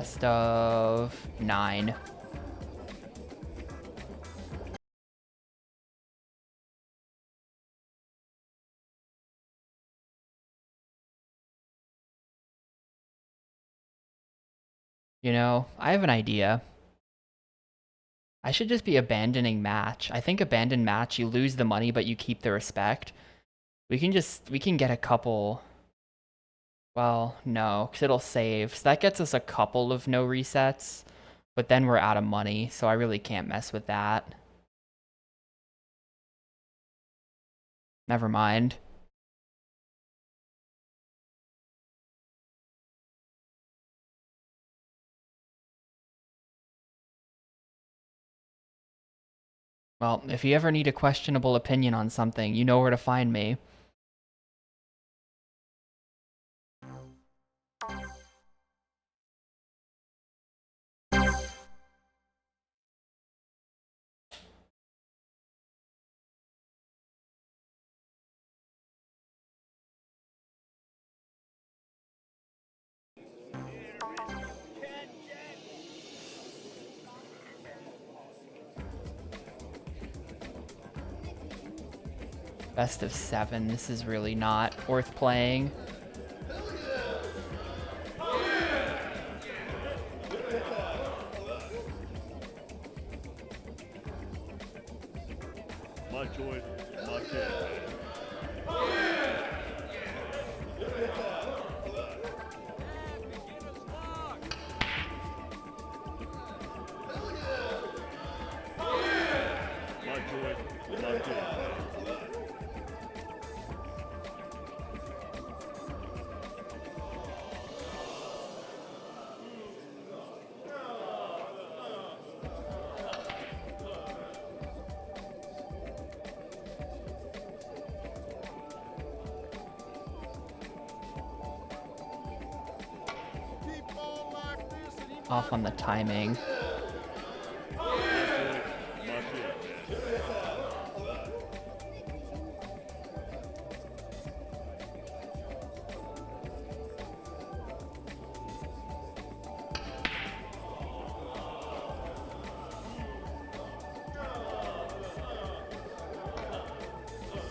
Best of 9. You know, I have an idea. I should just be abandoning match. I think abandon match, you lose the money, but you keep the respect. We can get a couple. Well, no, because it'll save. So that gets us a couple of no resets, but then we're out of money, so I really can't mess with that. Never mind. Well, if you ever need a questionable opinion on something, you know where to find me. Best of 7. This is really not worth playing. My choice, my pick. My choice, my pick. Off on the timing.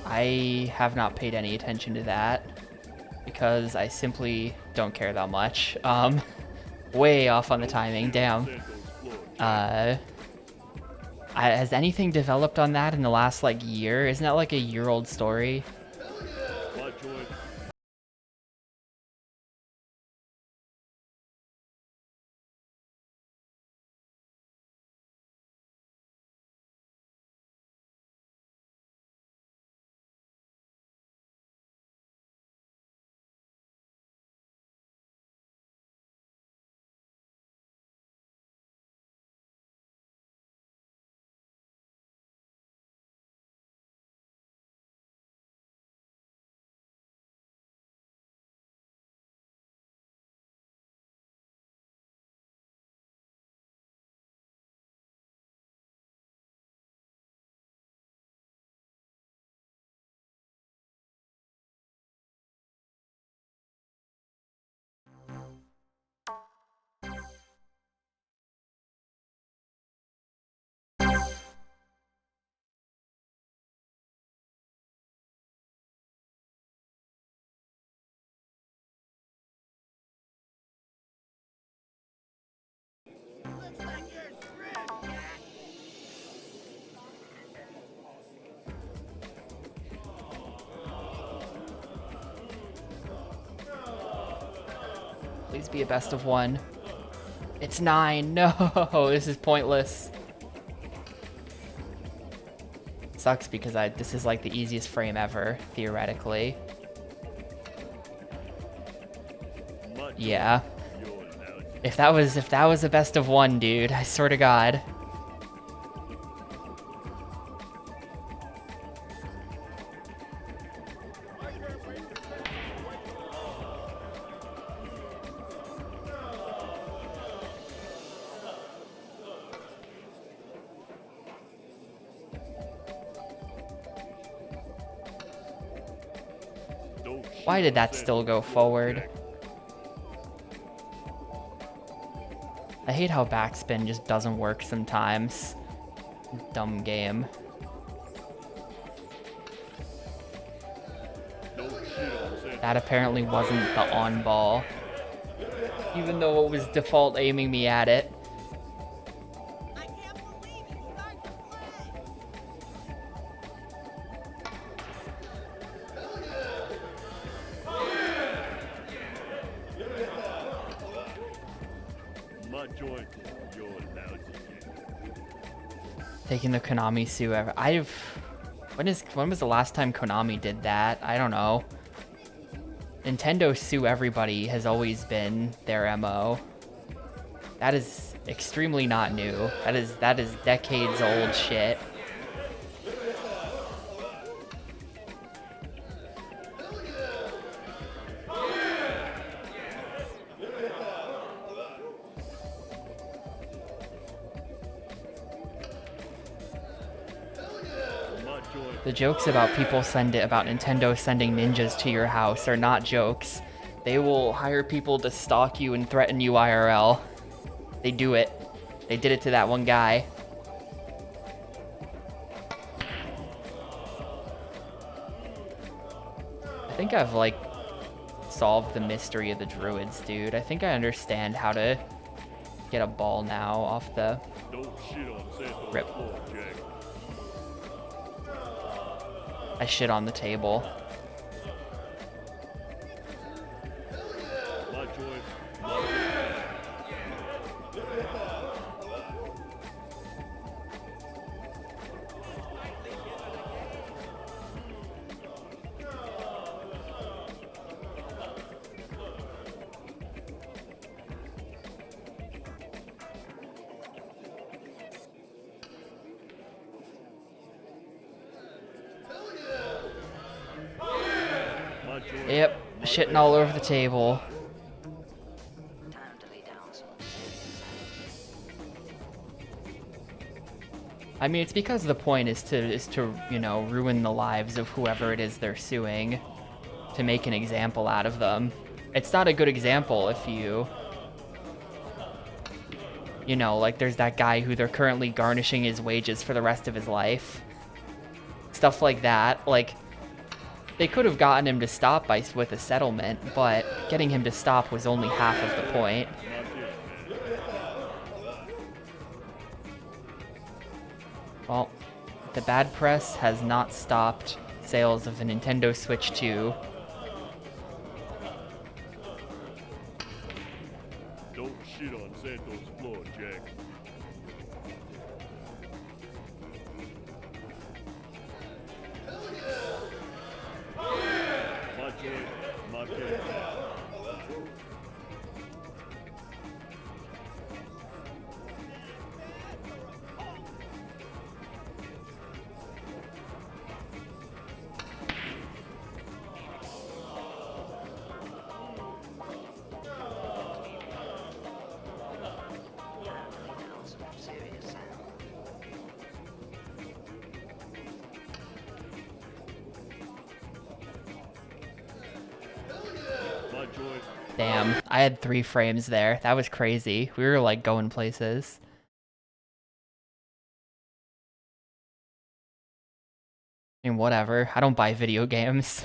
I have not paid any attention to that because I simply don't care that much. Way off on the timing, damn. Has anything developed on that in the last, like, year? Isn't that, like, a year-old story? My choice. Looks like you're screwed, Jack. Please be a best of 1. It's 9. No, this is pointless. Sucks because this is like the easiest frame ever, theoretically. My choice, Yeah. yours, Alex. If that was a best of 1, dude, I swear to God. Don't Why shoot did that Santos still go Floor forward? Jack. I hate how backspin just doesn't work sometimes. Dumb game. Don't shit on Santos. That apparently wasn't the on ball. Even though it was default aiming me at it. I can't believe it. Start to play. My joint, you're lousy kid. Taking the Konami sue ever. When was the last time Konami did that? I don't know. Nintendo sue everybody has always been their MO. That is extremely not new. That is decades old shit. My joint, The jokes about about Nintendo sending ninjas to your house are not jokes. They will hire people to stalk you and threaten you IRL. They do it. They did it to that one guy. I think I've like solved the mystery of the druids, dude. I think I understand how to get a ball now off the don't shit on Santos' Rip. floor, Jack. I shit on the table. My joint, my joint. My joint. Yep, shitting all over the table. I mean, it's because the point is to you know, ruin the lives of whoever it is they're suing, to make an example out of them. It's not a good example if you know, like there's that guy who they're currently garnishing his wages for the rest of his life. Stuff like that. Like, they could have gotten him to stop with a settlement, but getting him to stop was only half of the point. Well, the bad press has not stopped sales of the Nintendo Switch 2. Don't shit on Santos' floor, Jack. My joint, my joint. My joint. Damn, I had 3 frames there. That was crazy. We were like going places. I mean, whatever. I don't buy video games.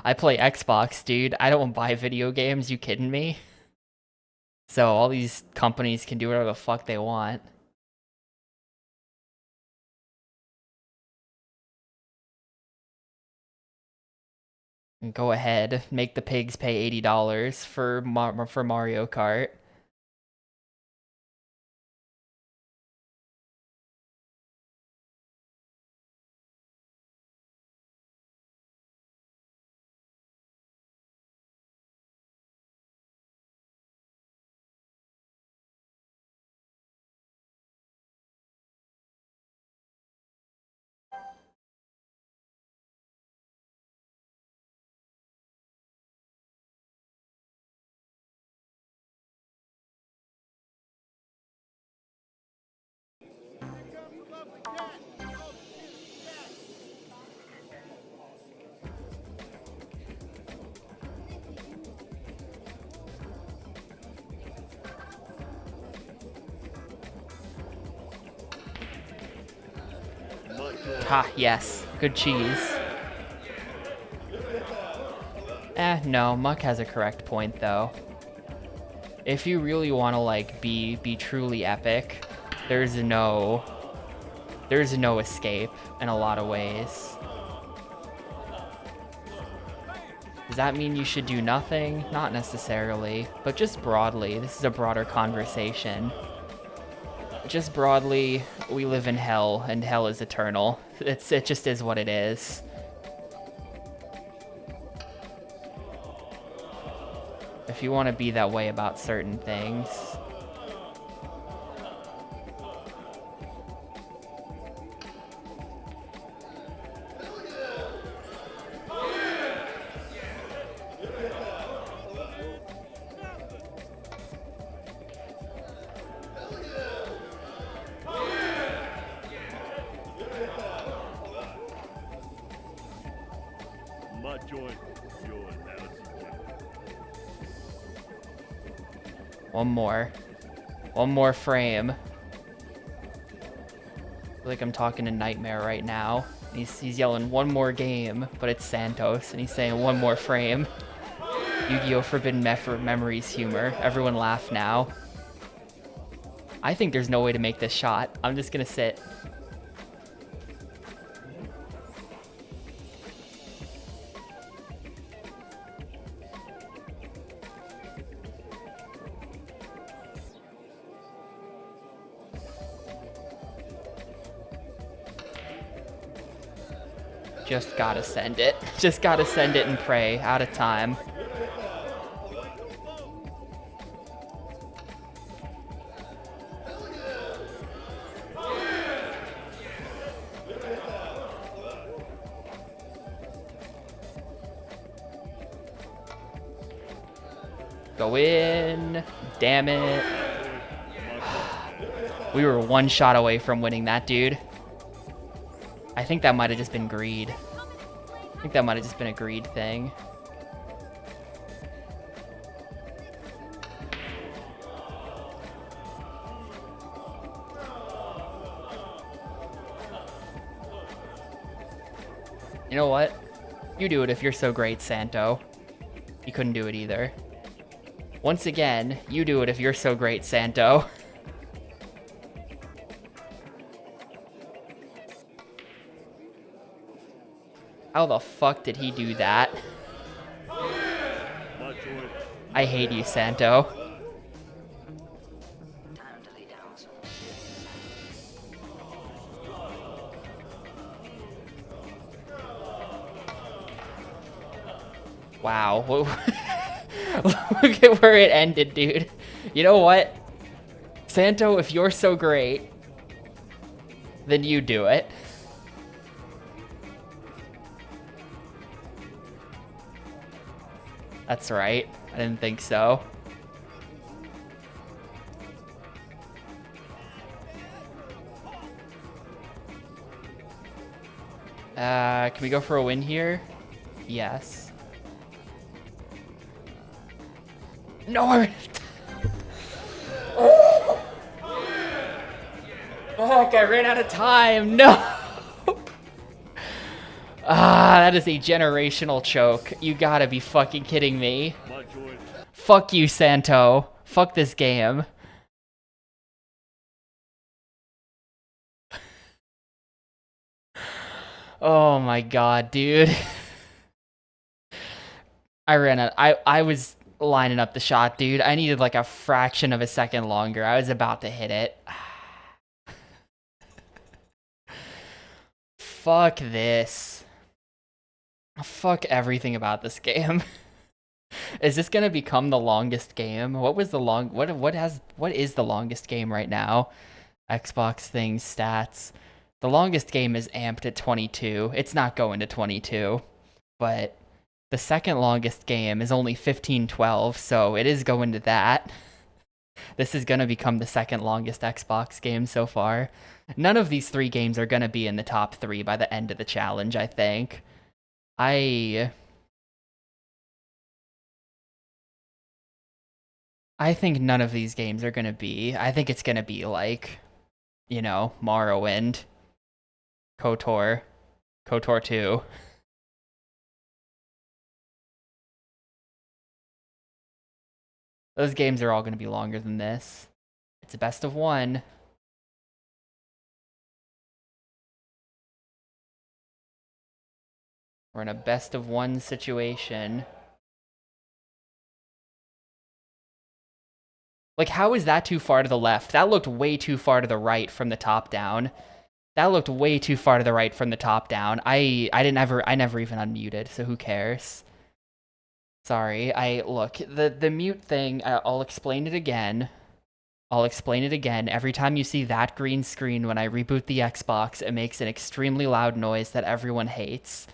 I play Xbox, dude. I don't buy video games. You kidding me? So all these companies can do whatever the fuck they want. And go ahead, make the pigs pay $80 for Mario Kart. Ha, yes. Good cheese. No, Muck has a correct point, though. If you really want to, like, be truly epic, there's no escape in a lot of ways. Does that mean you should do nothing? Not necessarily, but just broadly. This is a broader conversation. Just broadly, we live in hell, and hell is eternal. It just is what it is. If you want to be that way about certain things. My joint, your lousy joint. One more. One more frame. I feel like I'm talking to Nightmare right now. He's yelling one more game, but it's Santos, and he's saying one more frame. Yu-Gi-Oh! Forbidden Memories humor. Everyone laugh now. I think there's no way to make this shot. I'm just gonna sit. Just gotta send it. Just gotta send it and pray. Out of time. Go in. Damn it. We were one shot away from winning that, dude. I think that might have just been greed. I think that might have just been a greed thing. You know what? You do it if you're so great, Santo. You couldn't do it either. Once again, you do it if you're so great, Santo. How the fuck did he do that? I hate you, Santo. Wow. Look at where it ended, dude. You know what? Santo, if you're so great, then you do it. That's right. I didn't think so. Can we go for a win here? Yes. No! Fuck, I ran out of time. No! That is a generational choke. You gotta be fucking kidding me. Fuck you, Santo. Fuck this game. Oh my god, dude. I ran out. I was lining up the shot, dude. I needed like a fraction of a second longer. I was about to hit it. Fuck this. Fuck everything about this game. Is this gonna become the longest game? What is the longest game right now? Xbox things, stats. The longest game is amped at 22. It's not going to 22. But the second longest game is only 1512, so it is going to that. This is gonna become the second longest Xbox game so far. None of these three games are gonna be in the top 3 by the end of the challenge, I think. I think none of these games are gonna be. I think it's gonna be like, you know, Morrowind. KOTOR. KOTOR 2. Those games are all going to be longer than this. It's a best of one. We're in a best of one situation. Like, how is that too far to the left? That looked way too far to the right from the top down. That looked way too far to the right from the top down. I never even unmuted, so who cares? Sorry, look, the mute thing, I'll explain it again. I'll explain it again. Every time you see that green screen when I reboot the Xbox, it makes an extremely loud noise that everyone hates.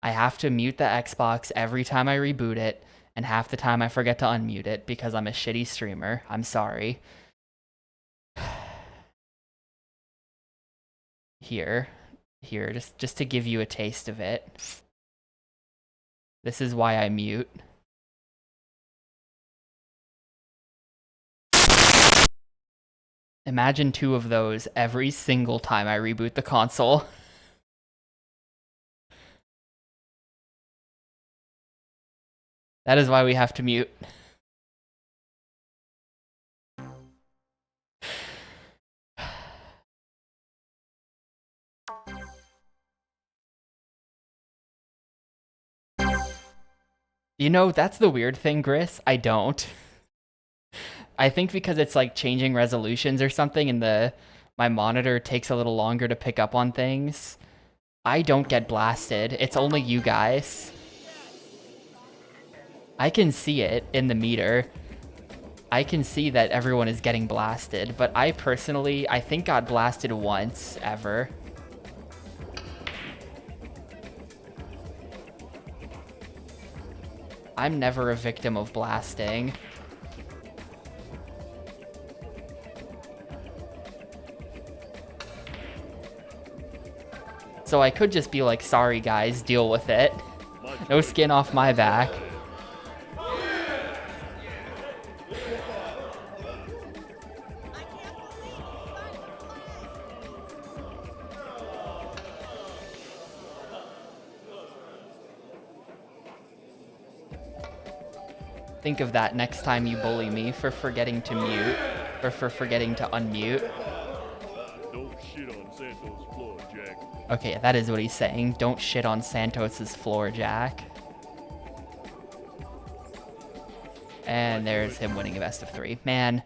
I have to mute the Xbox every time I reboot it, and half the time I forget to unmute it because I'm a shitty streamer. I'm sorry. Here, just to give you a taste of it. This is why I mute. Imagine 2 of those every single time I reboot the console. That is why we have to mute. You know, that's the weird thing, Gris. I don't. I think because it's like changing resolutions or something and my monitor takes a little longer to pick up on things. I don't get blasted. It's only you guys. I can see it in the meter. I can see that everyone is getting blasted, but I personally, I think got blasted once ever. I'm never a victim of blasting. So I could just be like, sorry guys, deal with it. No skin off my back. Think of that next time you bully me for forgetting to mute, or for forgetting to unmute. Don't shit on Santos' floor, Jack. Okay, that is what he's saying. Don't shit on Santos's floor, Jack. And there's him winning a best of 3. Man,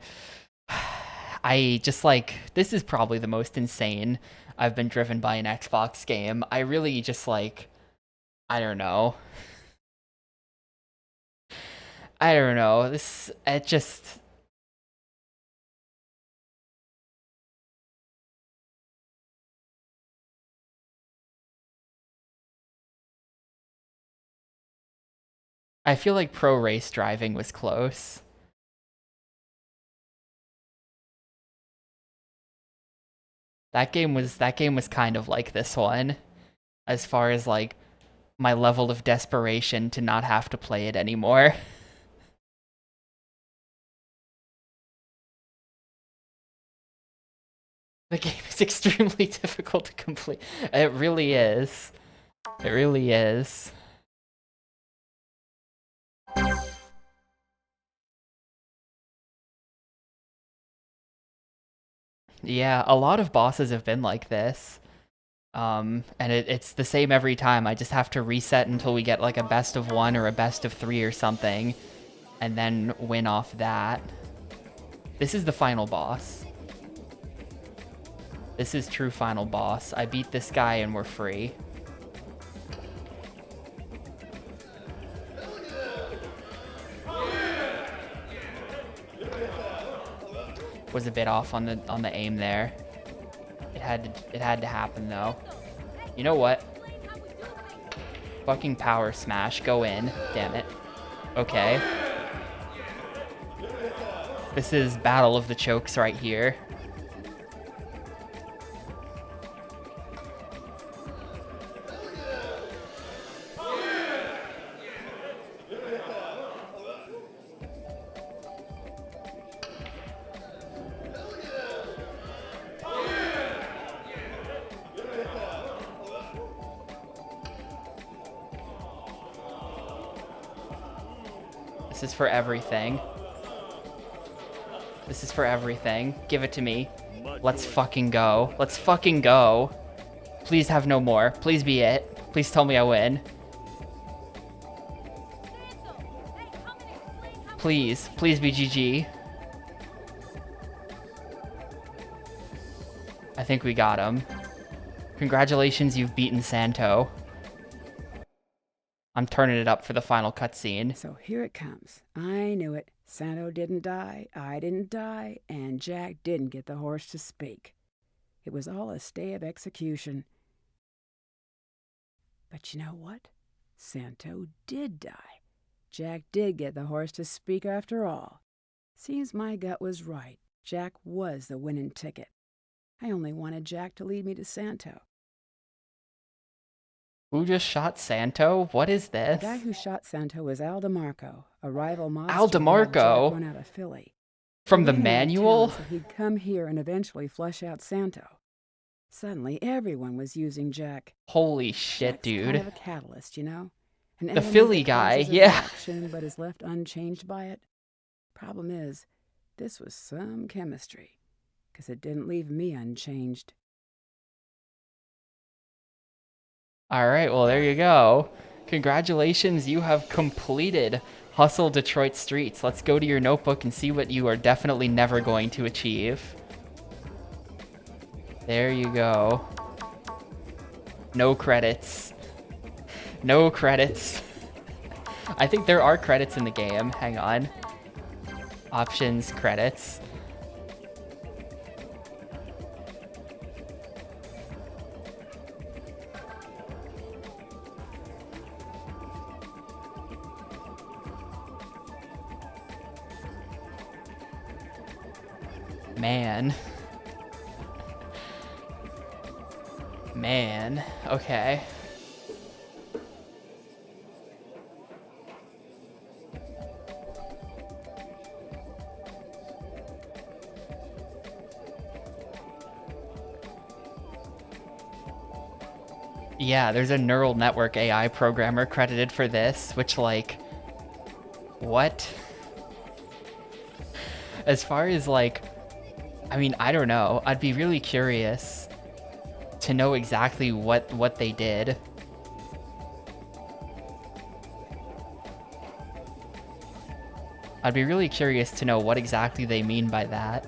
I just like, this is probably the most insane I've been driven by an Xbox game. I really just like, I don't know. It just... I feel like Pro Race Driving was close. That game was kind of like this one, as far as like my level of desperation to not have to play it anymore. The game is extremely difficult to complete. It really is. It really is. Yeah, a lot of bosses have been like this. And it's the same every time. I just have to reset until we get like a best of 1 or a best of 3 or something, and then win off that. This is the final boss. This is true final boss. I beat this guy and we're free. Was a bit off on the aim there. It had to happen though. You know what? Fucking power smash. Go in. Damn it. Okay. This is Battle of the Chokes right here. This is for everything. This is for everything. Give it to me. Let's fucking go. Let's fucking go. Please have no more. Please be it. Please tell me I win. Please. Please be GG. I think we got him. Congratulations, you've beaten Santo. I'm turning it up for the final cutscene. So here it comes. I knew it. Santo didn't die, I didn't die, and Jack didn't get the horse to speak. It was all a stay of execution. But you know what? Santo did die. Jack did get the horse to speak after all. Seems my gut was right. Jack was the winning ticket. I only wanted Jack to lead me to Santo. Who just shot Santo? What is this? The guy who shot Santo was Al DeMarco, a rival mobster Al who had Jack DeMarco? run out of Philly. From He the ran out of manual? town, so he'd come here and eventually flush out Santo. Suddenly, everyone was using Jack. Holy shit, Jack's dude. kind of a catalyst, you know? An The element Philly that guy, causes a yeah. reaction but is left unchanged by it. Problem is, this was some chemistry, 'cause it didn't leave me unchanged. All right, well, there you go. Congratulations, you have completed Hustle Detroit Streets. Let's go to your notebook and see what you are definitely never going to achieve. There you go. No credits. No credits. I think there are credits in the game. Hang on. Options, credits. Man. Man. Okay. Yeah, there's a neural network AI programmer credited for this, which, like, what? As far as, like, I mean, I don't know. I'd be really curious to know exactly what they did. I'd be really curious to know what exactly they mean by that.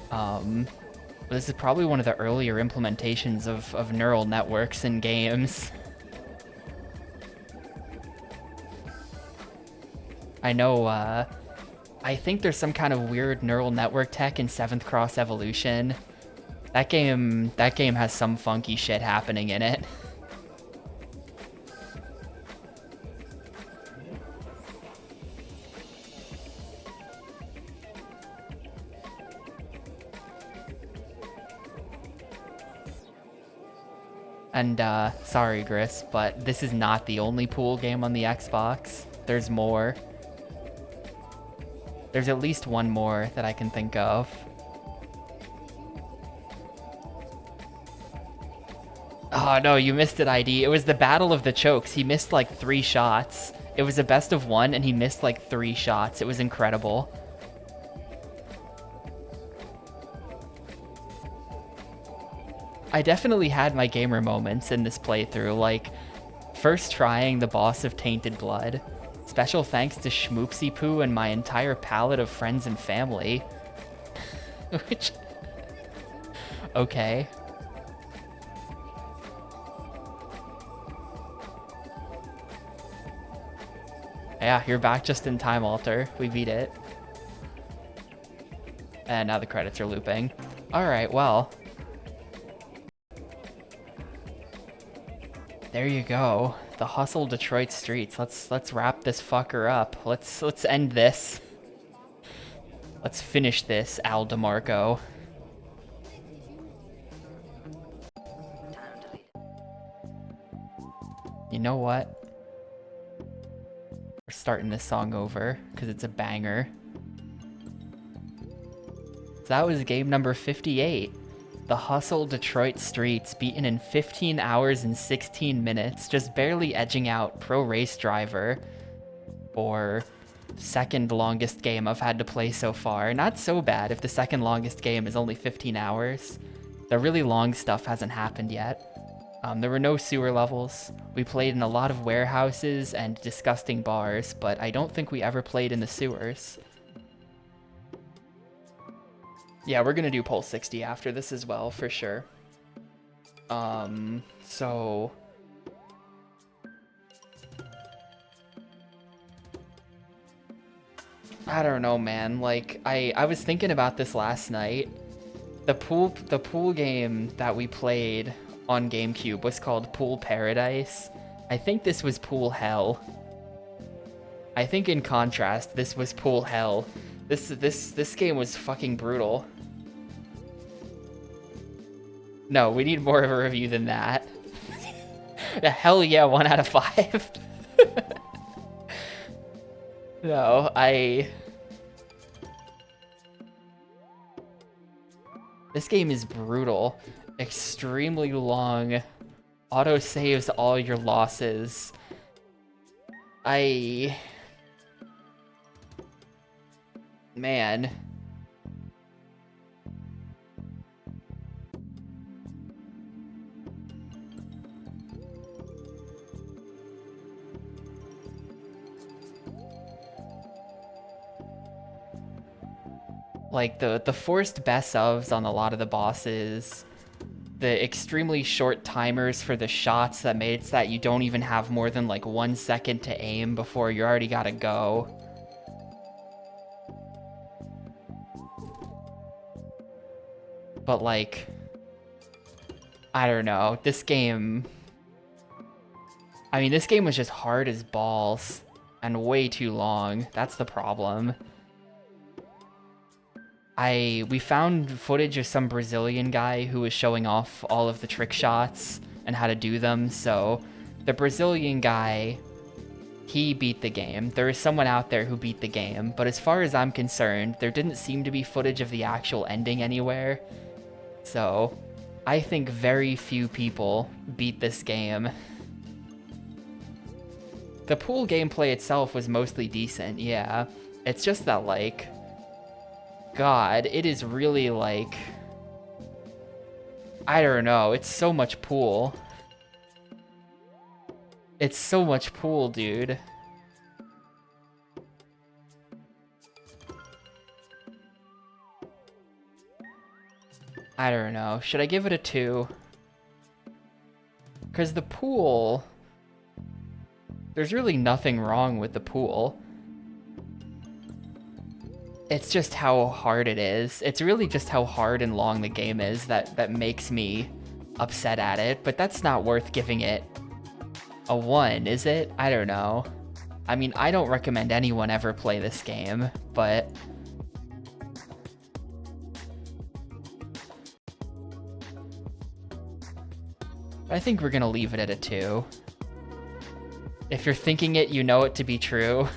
But this is probably one of the earlier implementations of neural networks in games. I know, I think there's some kind of weird neural network tech in 7th Cross Evolution. That game has some funky shit happening in it. And, sorry, Gris, but this is not the only pool game on the Xbox. There's more. There's at least one more that I can think of. Oh, no, you missed it, ID. It was the Battle of the Chokes. He missed, like, 3 shots. It was a best of 1, and he missed, like, 3 shots. It was incredible. I definitely had my gamer moments in this playthrough, like first trying the boss of Tainted Blood. Special thanks to Schmoopsy Poo and my entire palette of friends and family. Which... okay. Yeah, you're back just in time, Alter. We beat it. And now the credits are looping. Alright, well... there you go. The Hustle Detroit Streets. Let's wrap this fucker up. Let's end this. Let's finish this, Al DeMarco. You know what? We're starting this song over because it's a banger. So that was game number 58. The Hustle Detroit Streets, beaten in 15 hours and 16 minutes, just barely edging out Pro Race Driver for second longest game I've had to play so far. Not so bad if the second longest game is only 15 hours. The really long stuff hasn't happened yet. There were no sewer levels. We played in a lot of warehouses and disgusting bars, but I don't think we ever played in the sewers. Yeah, we're gonna do Pulse 60 after this as well, for sure. So... I don't know, man. Like, I was thinking about this last night. The pool game that we played on GameCube was called Pool Paradise. I think this was Pool Hell. I think in contrast, this was Pool Hell. This game was fucking brutal. No, we need more of a review than that. Hell yeah, 1 out of 5. No, This game is brutal. Extremely long. Auto saves all your losses. Man. Like, the forced best ofs on a lot of the bosses, the extremely short timers for the shots that made it so that you don't even have more than, like, 1 second to aim before you already gotta go. But, like, I don't know, this game... I mean, this game was just hard as balls, and way too long. That's the problem. We found footage of some Brazilian guy who was showing off all of the trick shots and how to do them, so the Brazilian guy, he beat the game. There is someone out there who beat the game, but as far as I'm concerned, there didn't seem to be footage of the actual ending anywhere. So, I think very few people beat this game. The pool gameplay itself was mostly decent, yeah. It's just that, like... God, it is really, like... I don't know, it's so much pool. It's so much pool, dude. I don't know, should I give it a 2? Because the pool... There's really nothing wrong with the pool. It's just how hard it is. It's really just how hard and long the game is that makes me upset at it, but that's not worth giving it a 1, is it? I don't know. I mean, I don't recommend anyone ever play this game, but... I think we're gonna leave it at a 2. If you're thinking it, you know it to be true.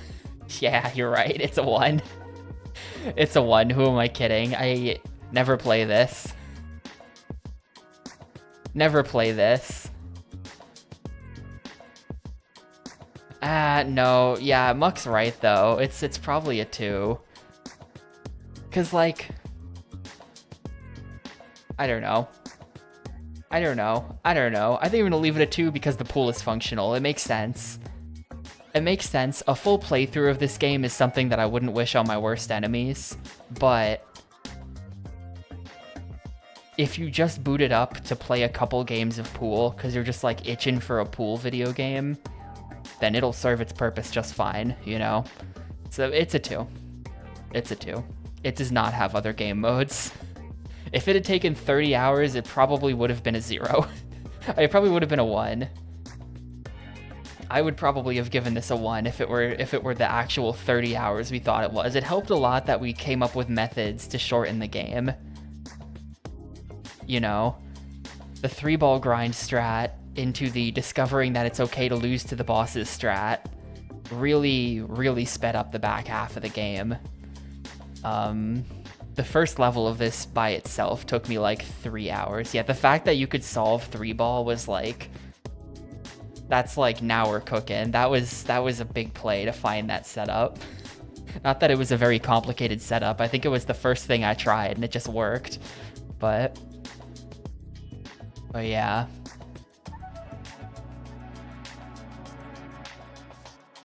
Yeah, you're right, it's a 1. It's a 1, who am I kidding? I never play this. Never play this. No, yeah, Muck's right though. It's probably a 2. Cause like... I don't know. I think I'm gonna leave it a 2 because the pool is functional. It makes sense. It makes sense. A full playthrough of this game is something that I wouldn't wish on my worst enemies, but if you just boot it up to play a couple games of pool because you're just like itching for a pool video game, then it'll serve its purpose just fine, you know? So it's a 2. It's a 2. It does not have other game modes. If it had taken 30 hours, it probably would have been a 0. It probably would have been a 1. I would probably have given this a 1 if it were the actual 30 hours we thought it was. It helped a lot that we came up with methods to shorten the game. You know, the 3-ball grind strat into the discovering that it's okay to lose to the bosses strat really, really sped up the back half of the game. The first level of this by itself took me like 3 hours. Yeah, the fact that you could solve 3-ball was like... That's like, now we're cooking. That was a big play to find that setup. Not that it was a very complicated setup. I think it was the first thing I tried and it just worked. But yeah.